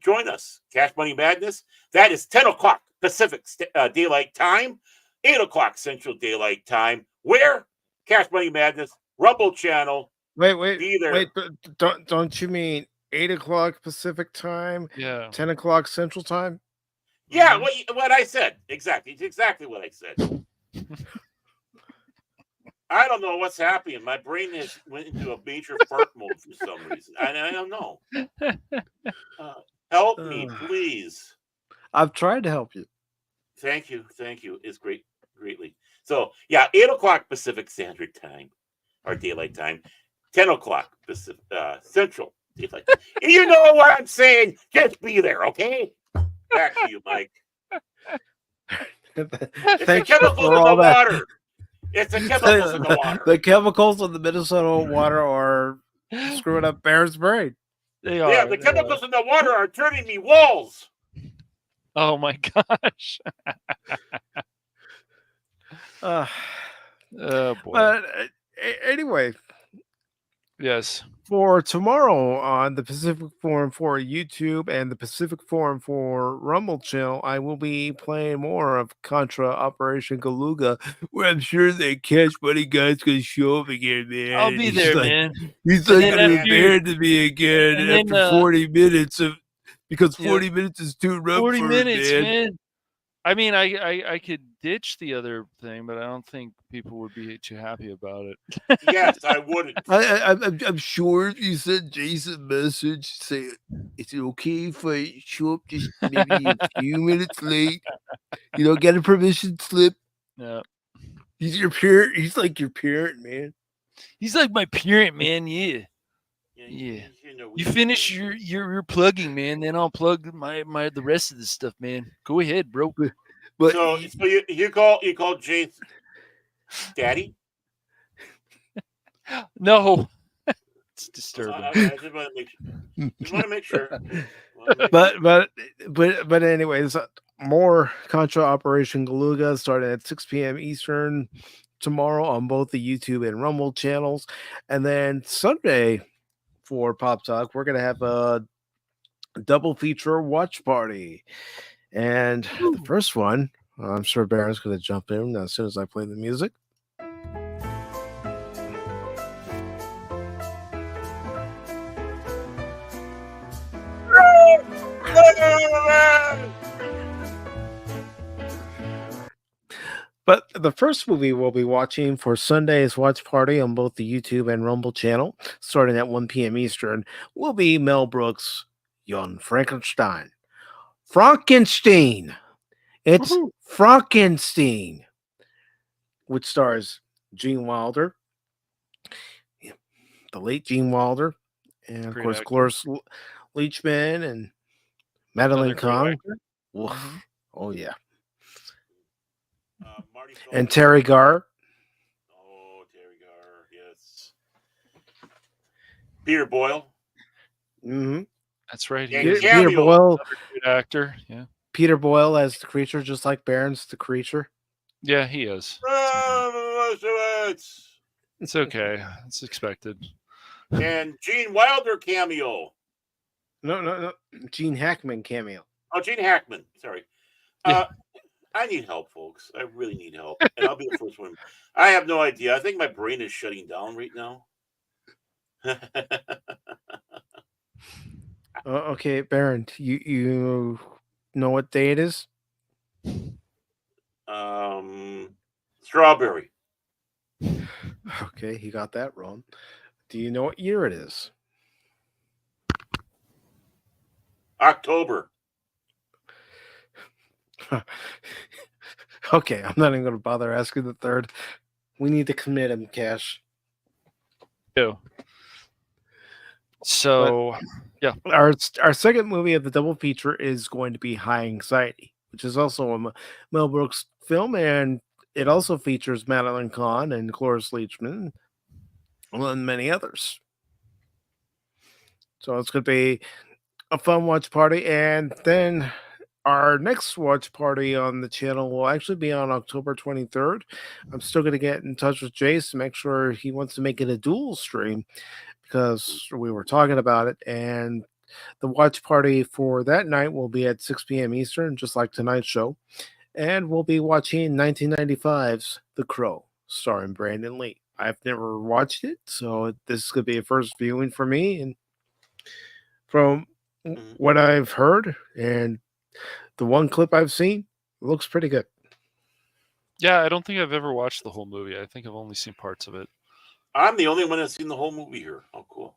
Join us. Cash Money Madness. That is 10:00 Pacific Daylight Time, 8:00 Central Daylight Time. Where? Cash Money Madness, Rumble channel. Wait. Be there. Wait, don't you mean 8:00 Pacific Time? Yeah. 10:00 Central Time? Yeah, what I said. Exactly. It's exactly what I said. I don't know what's happening. My brain has went into a major fart mode for some reason. I don't know. Help me, please. I've tried to help you. Thank you. It's greatly. So, 8:00 Pacific Standard Time, or Daylight Time, 10:00 Pacific Central Daylight Time. You know what I'm saying? Just be there, okay? Back to you, Mike. Thank you for all that. Water. It's the chemicals in the water. The chemicals in the Minnesota water are screwing up Bear's brain. They are. Yeah, the chemicals in the water are turning me walls. Oh my gosh. Oh boy. But anyway, Yes. For tomorrow on the Pacific Forum for YouTube and the Pacific Forum for Rumble channel, I will be playing more of Contra Operation Galuga, where I'm sure the Cash Money guy's gonna show up again, man. I'll and be there, man. He's And like then gonna after, abandon me again and then after 40 minutes because yeah, 40 minutes is too rough 40 for minutes, him, man. I mean, I could ditch the other thing, but I don't think people would be too happy about it. Yes, I wouldn't. I'm sure if you sent Jason a message, say, is it okay if I show up just maybe a few minutes late? You know, get a permission slip. Yeah. He's your parent. He's like your parent, man. He's like my parent, man. Yeah. You finish your plugging, man. Then I'll plug the rest of the stuff, man. Go ahead, bro. But so you call Jason Daddy? No, it's disturbing. I just want to make sure. But anyways, more Contra Operation Galuga starting at 6 p.m. Eastern tomorrow on both the YouTube and Rumble channels, and then Sunday for Pop Talk we're gonna have a double feature watch party, and the first one I'm sure Baron's gonna jump in as soon as I play the music. But the first movie we'll be watching for Sunday's watch party on both the YouTube and Rumble channel, starting at 1 p.m. Eastern, will be Mel Brooks' Young Frankenstein. Frankenstein! It's Frankenstein, which stars Gene Wilder, the late Gene Wilder, and of course Cloris Leachman and Madeline Kahn. Oh, yeah. And Terry Garr. Oh, Terry Garr, yes. Peter Boyle. Mm-hmm. That's right. Peter Boyle, good actor. Yeah. Peter Boyle as the creature, just like Barron's the creature. Yeah, he is. It's okay. It's expected. And Gene Wilder cameo. No. Gene Hackman cameo. Oh, Gene Hackman. Sorry. I need help, folks. I really need help. And I'll be the first one. I have no idea. I think my brain is shutting down right now. Okay, Baron, you know what day it is? Strawberry. Okay, he got that wrong. Do you know what year it is? October. Okay, I'm not even going to bother asking the third. We need to commit him, Cash. So, yeah. Our second movie of the double feature is going to be High Anxiety, which is also a Mel Brooks film, and it also features Madeline Kahn and Cloris Leachman, and many others. So it's going to be a fun watch party, and then our next watch party on the channel will actually be on October 23rd. I'm still going to get in touch with Jace to make sure he wants to make it a dual stream because we were talking about it. And the watch party for that night will be at 6 p.m. Eastern, just like tonight's show. And we'll be watching 1995's The Crow, starring Brandon Lee. I've never watched it, so this is going to be a first viewing for me. And from what I've heard and the one clip I've seen, it looks pretty good. Yeah, I don't think I've ever watched the whole movie. I think I've only seen parts of it. I'm the only one that's seen the whole movie here. Oh, cool.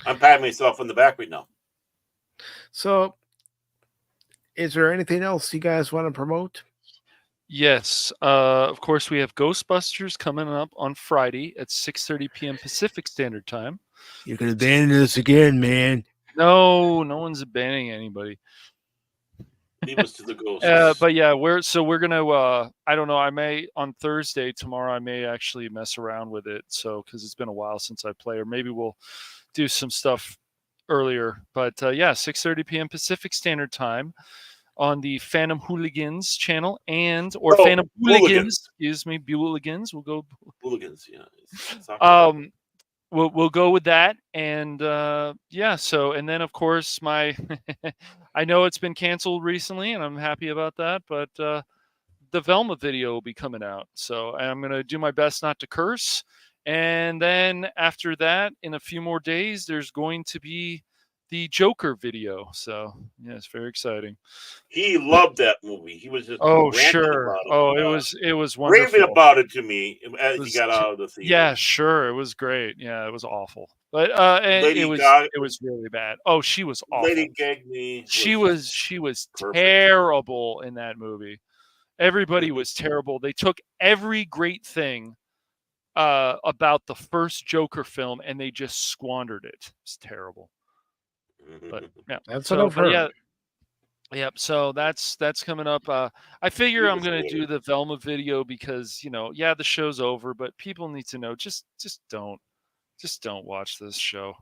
I'm patting myself on the back right now. So, is there anything else you guys want to promote? Yes. Of course, we have Ghostbusters coming up on Friday at 6:30 p.m. Pacific Standard Time. You're going to abandon us again, man. No one's abandoning anybody. Leave us to the ghosts. But yeah, we're gonna. I don't know. I may on Thursday tomorrow. I may actually mess around with it. So because it's been a while since I play, or maybe we'll do some stuff earlier. But yeah, 6:30 p.m. Pacific Standard Time. on the Phantom Hooligans channel or Oh, Phantom Hooligans. Hooligans, excuse me, Hooligans. We'll go. Hooligans, yeah. We'll go with that, and yeah. So, and then of course my, I know it's been canceled recently, and I'm happy about that. But the Velma video will be coming out, so I'm gonna do my best not to curse. And then after that, in a few more days, there's going to be the Joker video. So yeah, it's very exciting. He loved that movie. He was just Oh ranting sure. about it. Oh, it was wonderful. Raving about it to me as he got out of the theater. Yeah, sure. It was great. Yeah, it was awful. But Lady it was Gaga- it was really bad. Oh, she was awful. Lady Gaga. She was perfect. terrible in that movie. Everybody was terrible. They took every great thing about the first Joker film and they just squandered it. It's terrible. But yeah, That's what I've heard. Yeah, yep. So that's coming up. I figure I'm gonna do the Velma video because the show's over, but people need to know just don't watch this show.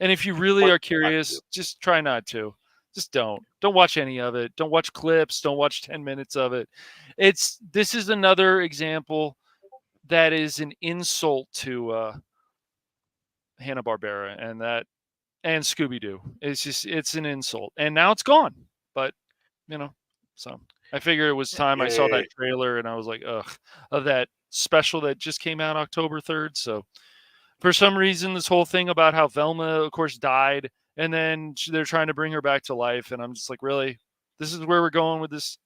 And if you really are curious, just try not to. Just don't watch any of it. Don't watch clips. Don't watch 10 minutes of it. This is another example that is an insult to Hanna-Barbera and Scooby-Doo. It's an insult. And now it's gone. But so I figure it was time. I saw that trailer and I was like, ugh, of that special that just came out October 3rd. So for some reason, this whole thing about how Velma, of course, died, and then they're trying to bring her back to life, and I'm just like, really? This is where we're going with this?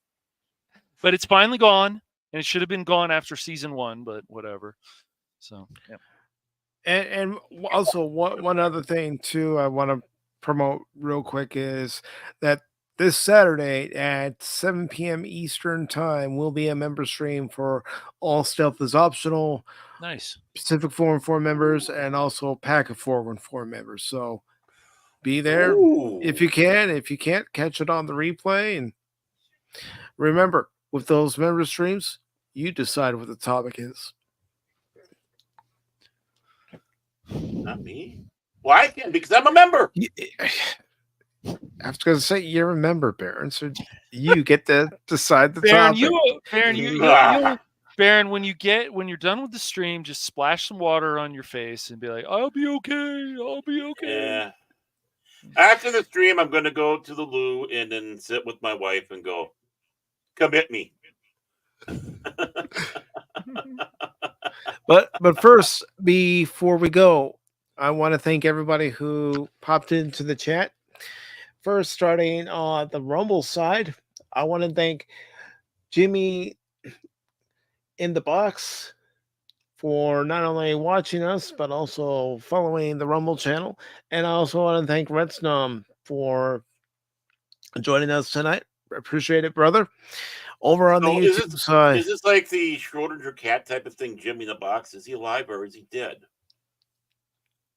But it's finally gone, and it should have been gone after season 1, but whatever. So, yeah. And also one other thing too I want to promote real quick is that this Saturday at 7 p.m. Eastern Time will be a member stream for All Stealth is Optional. Nice. Pacific414 members and also Pack of 414 members. So be there if you can. If you can't, catch it on the replay. And remember, with those member streams, you decide what the topic is. Not me. Well, I can because I'm a member. I was going to say you're a member, Baron, so you get to decide the topic. Baron, when you're done with the stream, just splash some water on your face and be like, "I'll be okay. I'll be okay." Yeah. After the stream, I'm going to go to the loo and then sit with my wife and go, "Come hit me." But first, before we go, I want to thank everybody who popped into the chat. First, starting on the Rumble side, I want to thank Jimmy in the Box for not only watching us, but also following the Rumble channel. And I also want to thank Red Snom for joining us tonight. Appreciate it, brother. Over on the YouTube side. Is this like the Schrodinger cat type of thing, Jimmy in the Box? Is he alive or is he dead?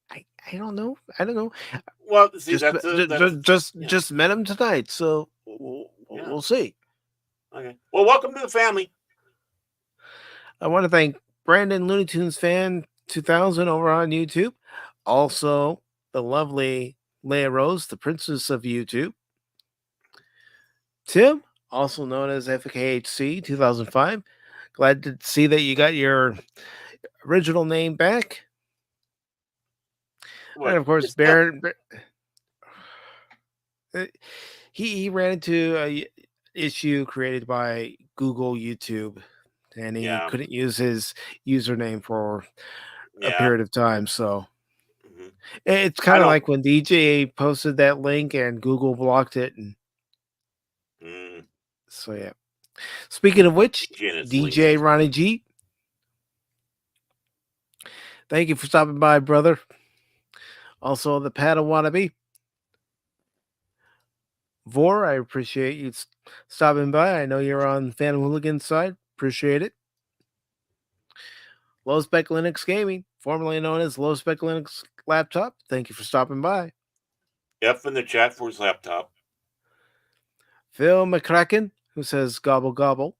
I don't know. I don't know. Well, see, just met him tonight, so we'll see. Okay. Well, welcome to the family. I want to thank Brandon Looney Tunes Fan 2000 over on YouTube. Also, the lovely Leia Rose, the princess of YouTube. Tim, also known as FKHC 2005. Glad to see that you got your original name back. What? And of course, Baron. He ran into a issue created by Google YouTube, and he couldn't use his username for a period of time. So it's kind of like when DJ posted that link and Google blocked it. And so yeah. Speaking of which, DJ Ronnie G, thank you for stopping by, brother. Also, the Paddle Wannabe. Vor, I appreciate you stopping by. I know you're on Phantom Hooligan side. Appreciate it. Low Spec Linux Gaming, formerly known as Low Spec Linux Laptop. Thank you for stopping by. F in the chat for his laptop. Phil McCracken, who says gobble gobble.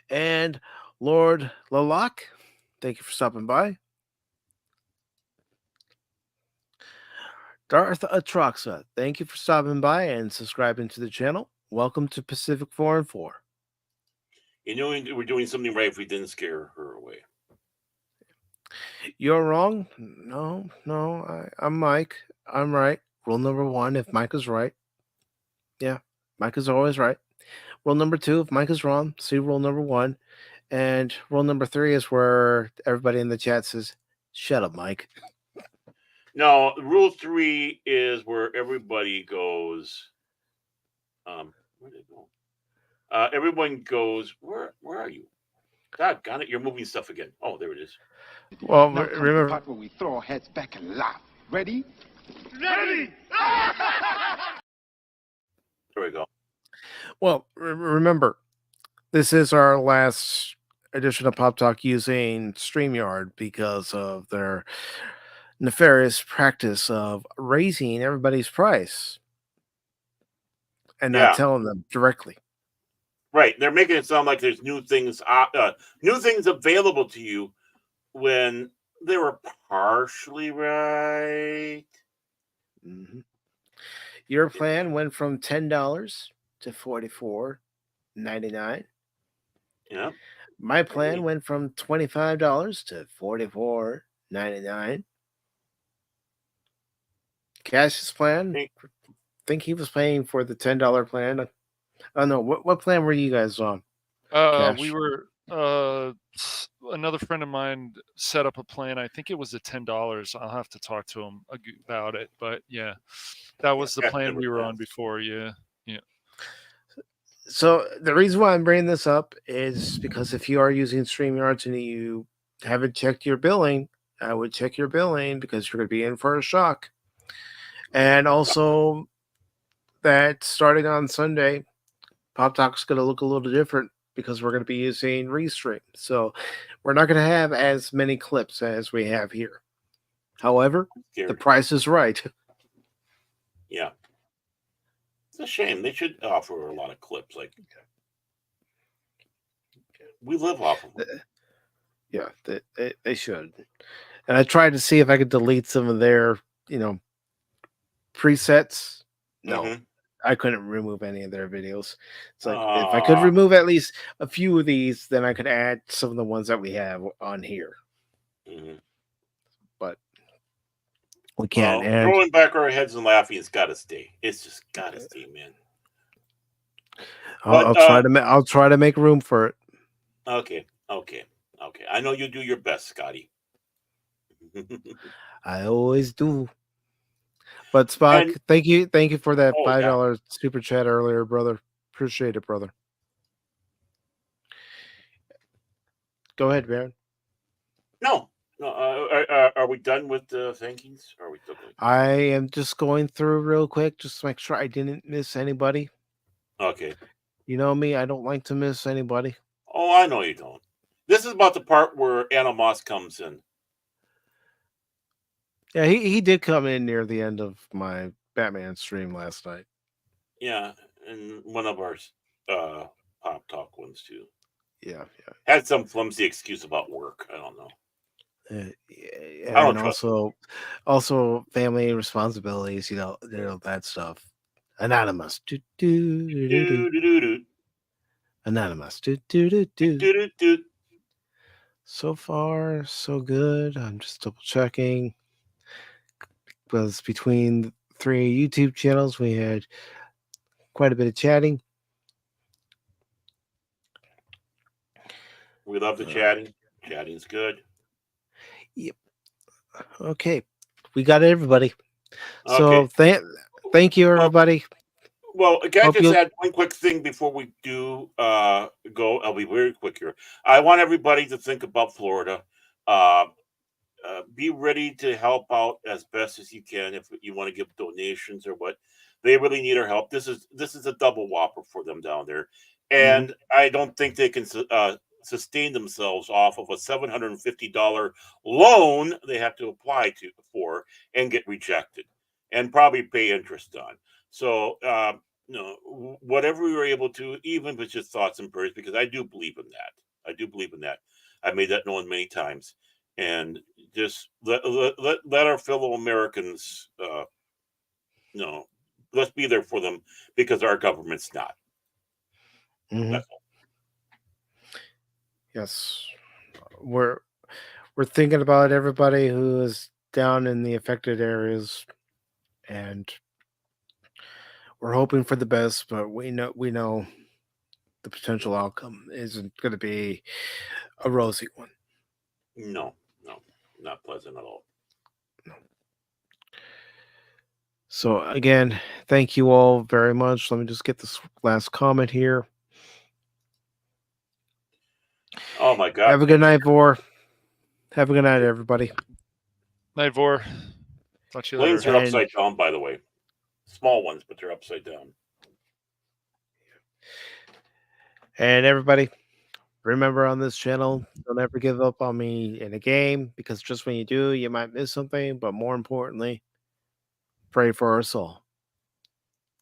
And Lord Lalak, thank you for stopping by. Darth Atroxa, thank you for stopping by and subscribing to the channel. Welcome to Pacific414. You know, we're doing something right if we didn't scare her away. You're wrong. No, I'm Mike. I'm right. Rule number 1, if Mike is right. Yeah, Mike is always right. Rule number 2, if Mike is wrong, see rule number 1. And rule number 3 is where everybody in the chat says, shut up, Mike. No, rule 3 is where everybody goes. Where did it go? Everyone goes, where are you? God, got it. You're moving stuff again. Oh, there it is. Well, Now come to the part where we throw our heads back and laugh. Ready? Ready! There we go. Well, remember, this is our last edition of Pop Talk using StreamYard because of their nefarious practice of raising everybody's price and not telling them directly. Right. They're making it sound like there's new things available to you when they were partially right. Mm-hmm. Your plan went from $10 to $44.99. Yeah. My plan went from $25 to $44.99. Cash's plan, I think he was paying for the $10 plan. I don't know. What plan were you guys on? We were another friend of mine set up a plan. I think it was at $10. I'll have to talk to him about it, but yeah, that was the plan we were on before. Yeah. So the reason why I'm bringing this up is because if you are using StreamYards and you haven't checked your billing, I would check your billing because you're going to be in for a shock. And also that starting on Sunday, Pop Talk's going to look a little different because we're going to be using Restream. So we're not going to have as many clips as we have here. However, the price is right. Yeah. It's a shame. They should offer a lot of clips. Like, we live off of them. Yeah, they should. And I tried to see if I could delete some of their, presets. No, I couldn't remove any of their videos. It's like if I could remove at least a few of these, then I could add some of the ones that we have on here. But we can't. Well, throwing back our heads and laughing, it's got to stay. It's just got to stay, man. I'll try to make room for it. Okay. I know you do your best, Scotty. I always do. But Spock, thank you for that $5 super chat earlier, brother. Appreciate it, brother. Go ahead, Baron. No. Are we done with the thankings? Or are we still going? I am just going through real quick, just to make sure I didn't miss anybody. Okay. You know me, I don't like to miss anybody. Oh, I know you don't. This is about the part where Anna Moss comes in. Yeah, he did come in near the end of my Batman stream last night. Yeah, and one of our Pop Talk ones too. Yeah. Had some flimsy excuse about work. I don't know. And also family responsibilities, that stuff. Anonymous. Anonymous. So far, so good. I'm just double checking. Because between the 3 YouTube channels, we had quite a bit of chatting. We love the chatting. Chatting's good. Yep. Okay. We got everybody. So thank you, everybody. Well, I just add one quick thing before we do go. I'll be very quick here. I want everybody to think about Florida. Be ready to help out as best as you can if you want to give donations or what. They really need our help. This is a double whopper for them down there, and I don't think they can sustain themselves off of a $750 loan they have to apply for and get rejected, and probably pay interest on. So, whatever we were able to, even if it's just thoughts and prayers, because I do believe in that. I've made that known many times, and just let our fellow Americans No, let's be there for them because our government's not. Mhm. That's all. Yes, we're thinking about everybody who is down in the affected areas, and we're hoping for the best. But we know the potential outcome isn't going to be a rosy one. No, not pleasant at all. So again, thank you all very much. Let me just get this last comment here. Oh my God! Have a good night, Vor. Have a good night, everybody. Night, Vor. Talk to you Planes later. are upside down, by the way. Small ones, but they're upside down. And everybody, remember on this channel, don't ever give up on me in a game, because just when you do, you might miss something. But more importantly, pray for us all.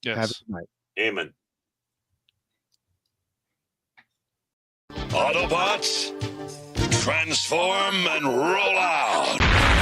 Have a Yes. good night. Amen. Autobots, transform and roll out.